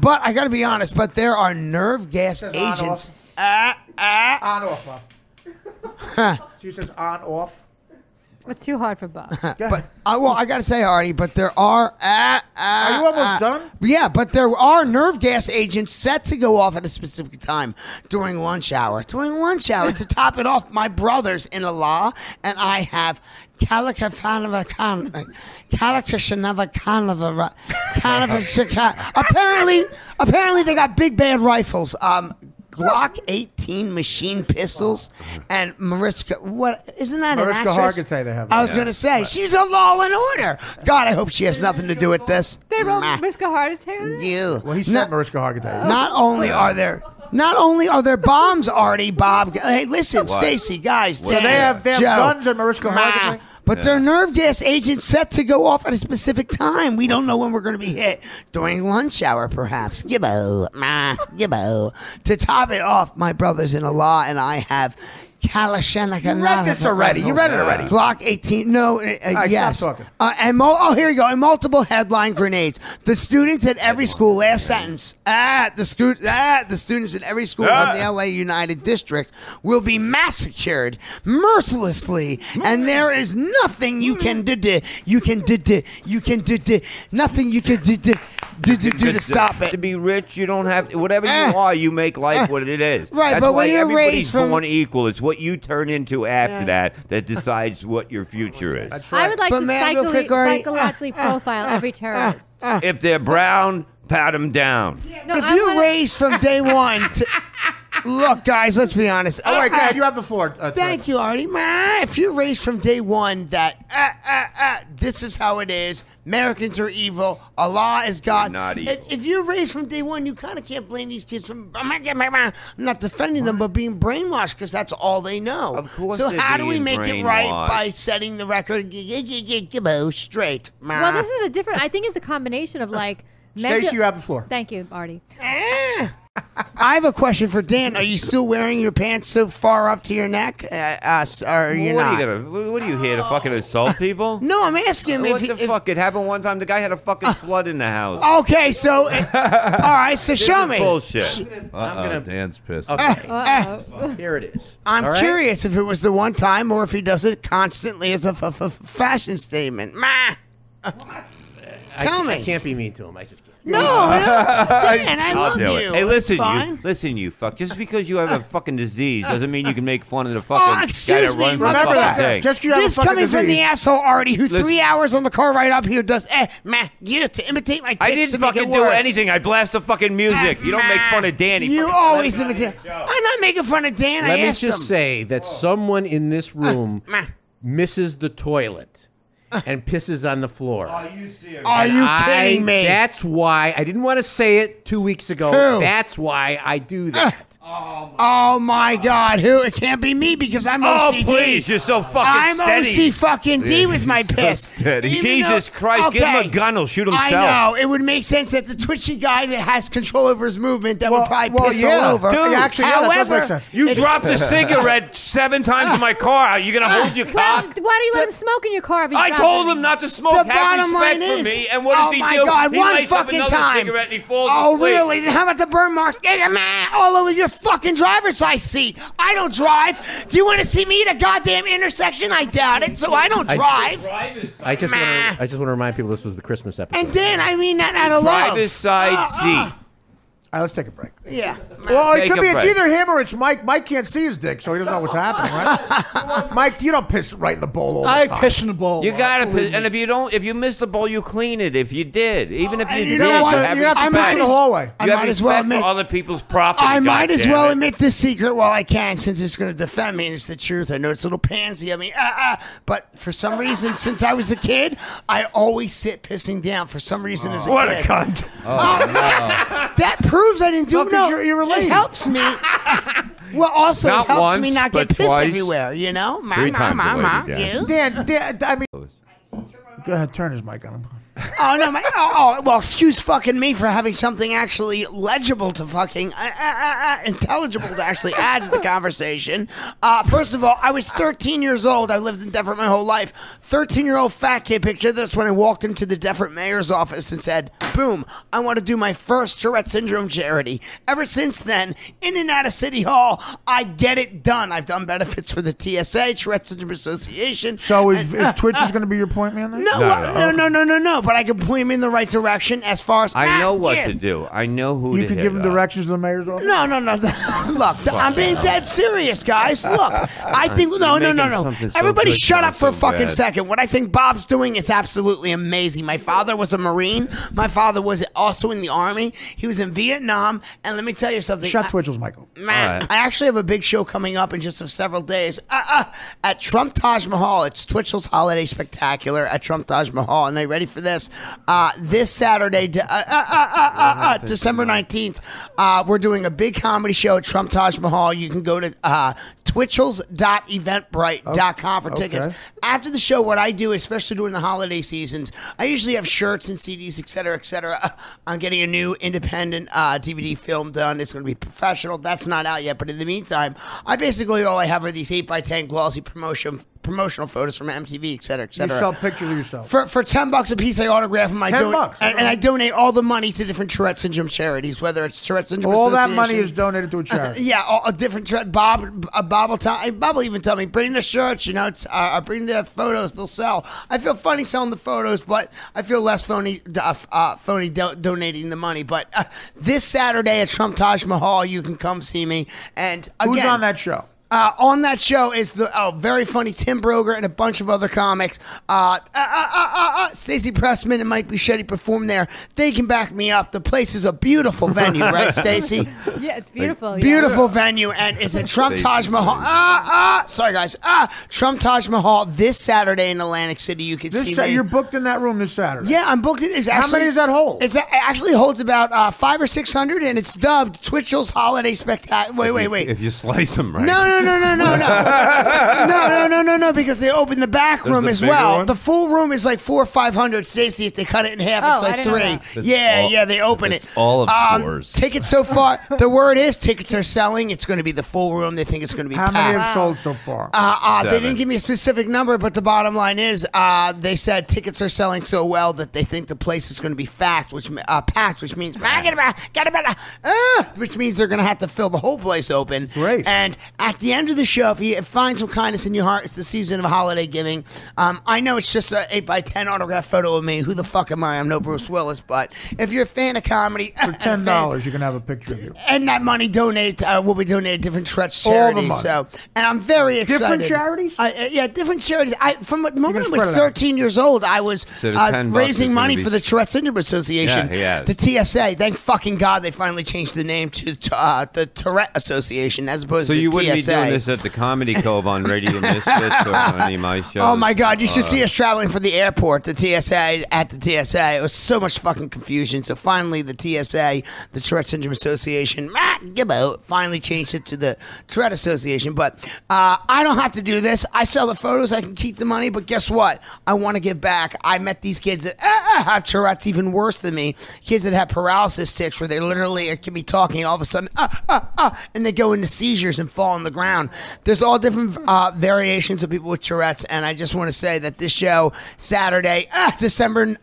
But I gotta be honest. But there are nerve gas agents. On off. So it says on off. It's too hard for Bob. But I got to say, Artie, but there are. Are you almost done? Yeah, but there are nerve gas agents set to go off at a specific time during lunch hour. During lunch hour, to top it off, my brothers in law and I have apparently they got big bad rifles. Glock 18 machine pistols and Mariska. What isn't that Mariska an actress? Hargitay they have. I was going to say she's a law and order. God, I hope she has nothing to do with this. They wrote Mariska Hargitay on it? You. Well, he said Mariska Hargitay. Not only are there bombs, Artie, Bob. Hey, listen, Stacy, guys. So they have guns and Mariska Hargitay. But they're nerve gas agents set to go off at a specific time. We don't know when we're going to be hit. During lunch hour, perhaps. Gibbo. To top it off, my brothers-in-law and I have Kalashnikov. You read this already. You read it already. Glock 18. No, yes. Stop talking. Here you go. And multiple headline grenades. The students at every school. Last sentence. The students at every school in the LA United District will be massacred mercilessly, and there is nothing you can do to stop it. To be rich, you don't have whatever you are. You make life what it is. Right, That's but why when you're everybody's raised from born equal. It's what you turn into after that decides what your future is. That's right. I would like to psychologically profile every terrorist. If they're brown, pat them down. No, if you're raised from day one to... Look, guys, let's be honest. All right, Dad, you have the floor. Thank you, Artie. If you're raised from day one that this is how it is, Americans are evil, Allah is God. Not evil. If you're raised from day one, you kind of can't blame these kids from. I'm not defending them, but being brainwashed because that's all they know. Of course. So how do we being make it right by setting the record straight? Well, this is a different. I think it's a combination of like. Stacey, you have the floor. Thank you, Artie. I have a question for Dan. Are you still wearing your pants so far up to your neck? Or are you not? What are you here to fucking assault people? No, I'm asking him What the fuck? It happened one time. The guy had a fucking flood in the house. Okay, so all right, so show me. Bullshit. Dan's pissed. Okay. Here it is. I'm curious if it was the one time or if he does it constantly as a fashion statement. Tell me. I can't be mean to him. I just can't. No, Dan, I love do you. it. Hey, listen, It's you fuck. Just because you have a fucking disease doesn't mean you can make fun of the fucking guy excuse that me. runs the Remember fucking that. thing. Just you have This a fucking coming from the disease. asshole Artie, who 3 hours on the car ride up here does to imitate my tits. I didn't fucking do anything. I blast the fucking music. You don't make fun of Danny. You always imitate. I'm not making fun of Dan. Let I me asked just him. say that someone in this room misses the toilet and pisses on the floor. Are you kidding me? That's why I didn't want to say it 2 weeks ago. Who? That's why I do that. Oh my God! Who? It can't be me because I'm OCD. Oh please, you're so fucking I'm steady. OC fucking D with my piss. Steady. Even Jesus though- Christ, give him okay, a gun. He'll shoot himself. I know. It would make sense that the twitchy guy that has control over his movement that would probably piss all over. Dude, actually, yeah, that does However, make sense. You it's- dropped a cigarette 7 times in my car. Are you gonna hold your Well, cock? why do you let him smoke in your car? If he I drops told it? him not to smoke. The Have bottom respect line for is, me. And what does oh he my do? God, He one lights up fucking another time. cigarette and he falls Oh, asleep. really? Then how about the burn marks all over your fucking driver's side seat? I don't drive. Do you want to see me at a goddamn intersection? I doubt it. So I don't drive. I just want to remind people this was the Christmas episode. And Dan, I mean that out of love. Driver's side seat. All right, let's take a break. Yeah. Well, it Take could a be. It's break. either him or it's Mike. Mike can't see his dick, so he doesn't know what's happening, right? Mike, you don't piss right in the bowl all the I time. piss in the bowl. You gotta Believe piss, me. and if you miss the bowl, you clean it. If you did, even if you you did, know what? you have You have to respect. piss in the hallway. I You have might as well respect admit. for other people's property. I might as well goddammit. admit this secret while I can, since it's going to defend me and it's the truth. I know it's a little pansy. I mean, but for some reason, since I was a kid, I always sit pissing down. For some reason, as a What a kid. cunt! That proves I didn't do No, 'cause no. you're related. It helps me. Well, also Not it helps once, me not get but piss twice. everywhere. You know, 3 times a lady, Dan. you. Dan, I mean, go ahead, turn his mic on him. Oh no, well, excuse fucking me for having something actually legible to fucking intelligible to actually add to the conversation. First of all, I was 13 years old. I lived in Deffert my whole life. 13-year-old fat kid. Picture this: when I walked into the Deffert mayor's office and said, "Boom, I want to do my first Tourette syndrome charity." Ever since then, in and out of City Hall, I get it done. I've done benefits for the TSA, Tourette Syndrome Association. So is Twitchels going to be your point man? Then? No. But I can point him in the right direction as far as I know what to do. I know who you to can hit give him up. directions to the mayor's office. No. Look, I'm being dead serious, guys. Look, I think no. Everybody, shut up for a fucking second. What I think Bob's doing is absolutely amazing. My father was a Marine. My father was also in the Army. He was in Vietnam. And let me tell you something. Shut Twitchels, Michael. Man, I actually have a big show coming up in just several days at Trump Taj Mahal. It's Twitchell's Holiday Spectacular at Trump Taj Mahal. And are you ready for this? This Saturday, December 19th, we're doing a big comedy show at Trump Taj Mahal. You can go to twitchels.eventbrite.com for tickets. After the show, what I do, especially during the holiday seasons, I usually have shirts and CDs, et cetera. I'm getting a new independent DVD film done. It's going to be professional. That's not out yet. But in the meantime, all I have are these 8x10 glossy promotional photos from MTV, et cetera. You sell pictures of yourself. For $10 a piece, I autograph them. $10, and I donate all the money to different Tourette syndrome charities, whether it's Tourette syndrome all Association. that money is donated to a charity. A different Bob will even tell me, bring the shirts, bring the photos, they'll sell. I feel funny selling the photos, but I feel less phony donating the money. But this Saturday at Trump Taj Mahal, you can come see me. And again, who's on that show? On that show is the very funny Tim Broger and a bunch of other comics. Stacey Pressman and Mike Buscetti perform there. They can back me up. The place is a beautiful venue, right, Stacey? Yeah, it's beautiful. Beautiful venue, and it's at Trump Taj Mahal. Sorry, guys. Trump Taj Mahal this Saturday in Atlantic City. You can see me. You're booked in that room this Saturday. Yeah, I'm booked in. How many does that hold? It actually holds about 500 or 600, and it's dubbed Twitchell's Holiday Spectacular. Wait. If you slice them right. No, because they open the back room as well. One? The full room is like 400 or 500. Stacey, if they cut it in half, it's like 3. They open it. All of scores. Tickets so far, the word is tickets are selling. It's going to be the full room. They think it's going to be How packed. many have sold so far? They didn't give me a specific number, but the bottom line is they said tickets are selling so well that they think the place is going to be packed, which means which means they're going to have to fill the whole place open. Great. And at the end of the show, if you find some kindness in your heart, it's the season of holiday giving. I know it's just an 8x10 autograph photo of me. Who the fuck am I? I'm no Bruce Willis. But if you're a fan of comedy, for $10, you can have a picture of you. And that money will be donated to different charities. All the money. So, and I'm very excited. Different charities? Different charities. From the moment I was 13 years old, I was raising money for the Tourette Syndrome Association, the TSA. Thank fucking God they finally changed the name to the Tourette Association as opposed to the TSA. So you wouldn't be doing this at the Comedy Cove on Radio Misfits or on any of my shows? Oh my God, you should see us traveling for the airport, the TSA, at the TSA. It was so much fucking confusion. So finally the TSA, the Tourette Syndrome Association, finally changed it to the Tourette Association. But I don't have to do this. I sell the photos, I can keep the money, but guess what? I want to give back. I met these kids that have Tourette's even worse than me. Kids that have paralysis tics where they literally can be talking all of a sudden, and they go into seizures and fall on the ground. There's all different variations of people with Tourette's, and I just want to say that this show, Saturday, December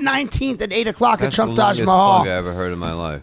19th at 8 o'clock at Trump Taj Mahal. That's the longest plug I ever heard in my life.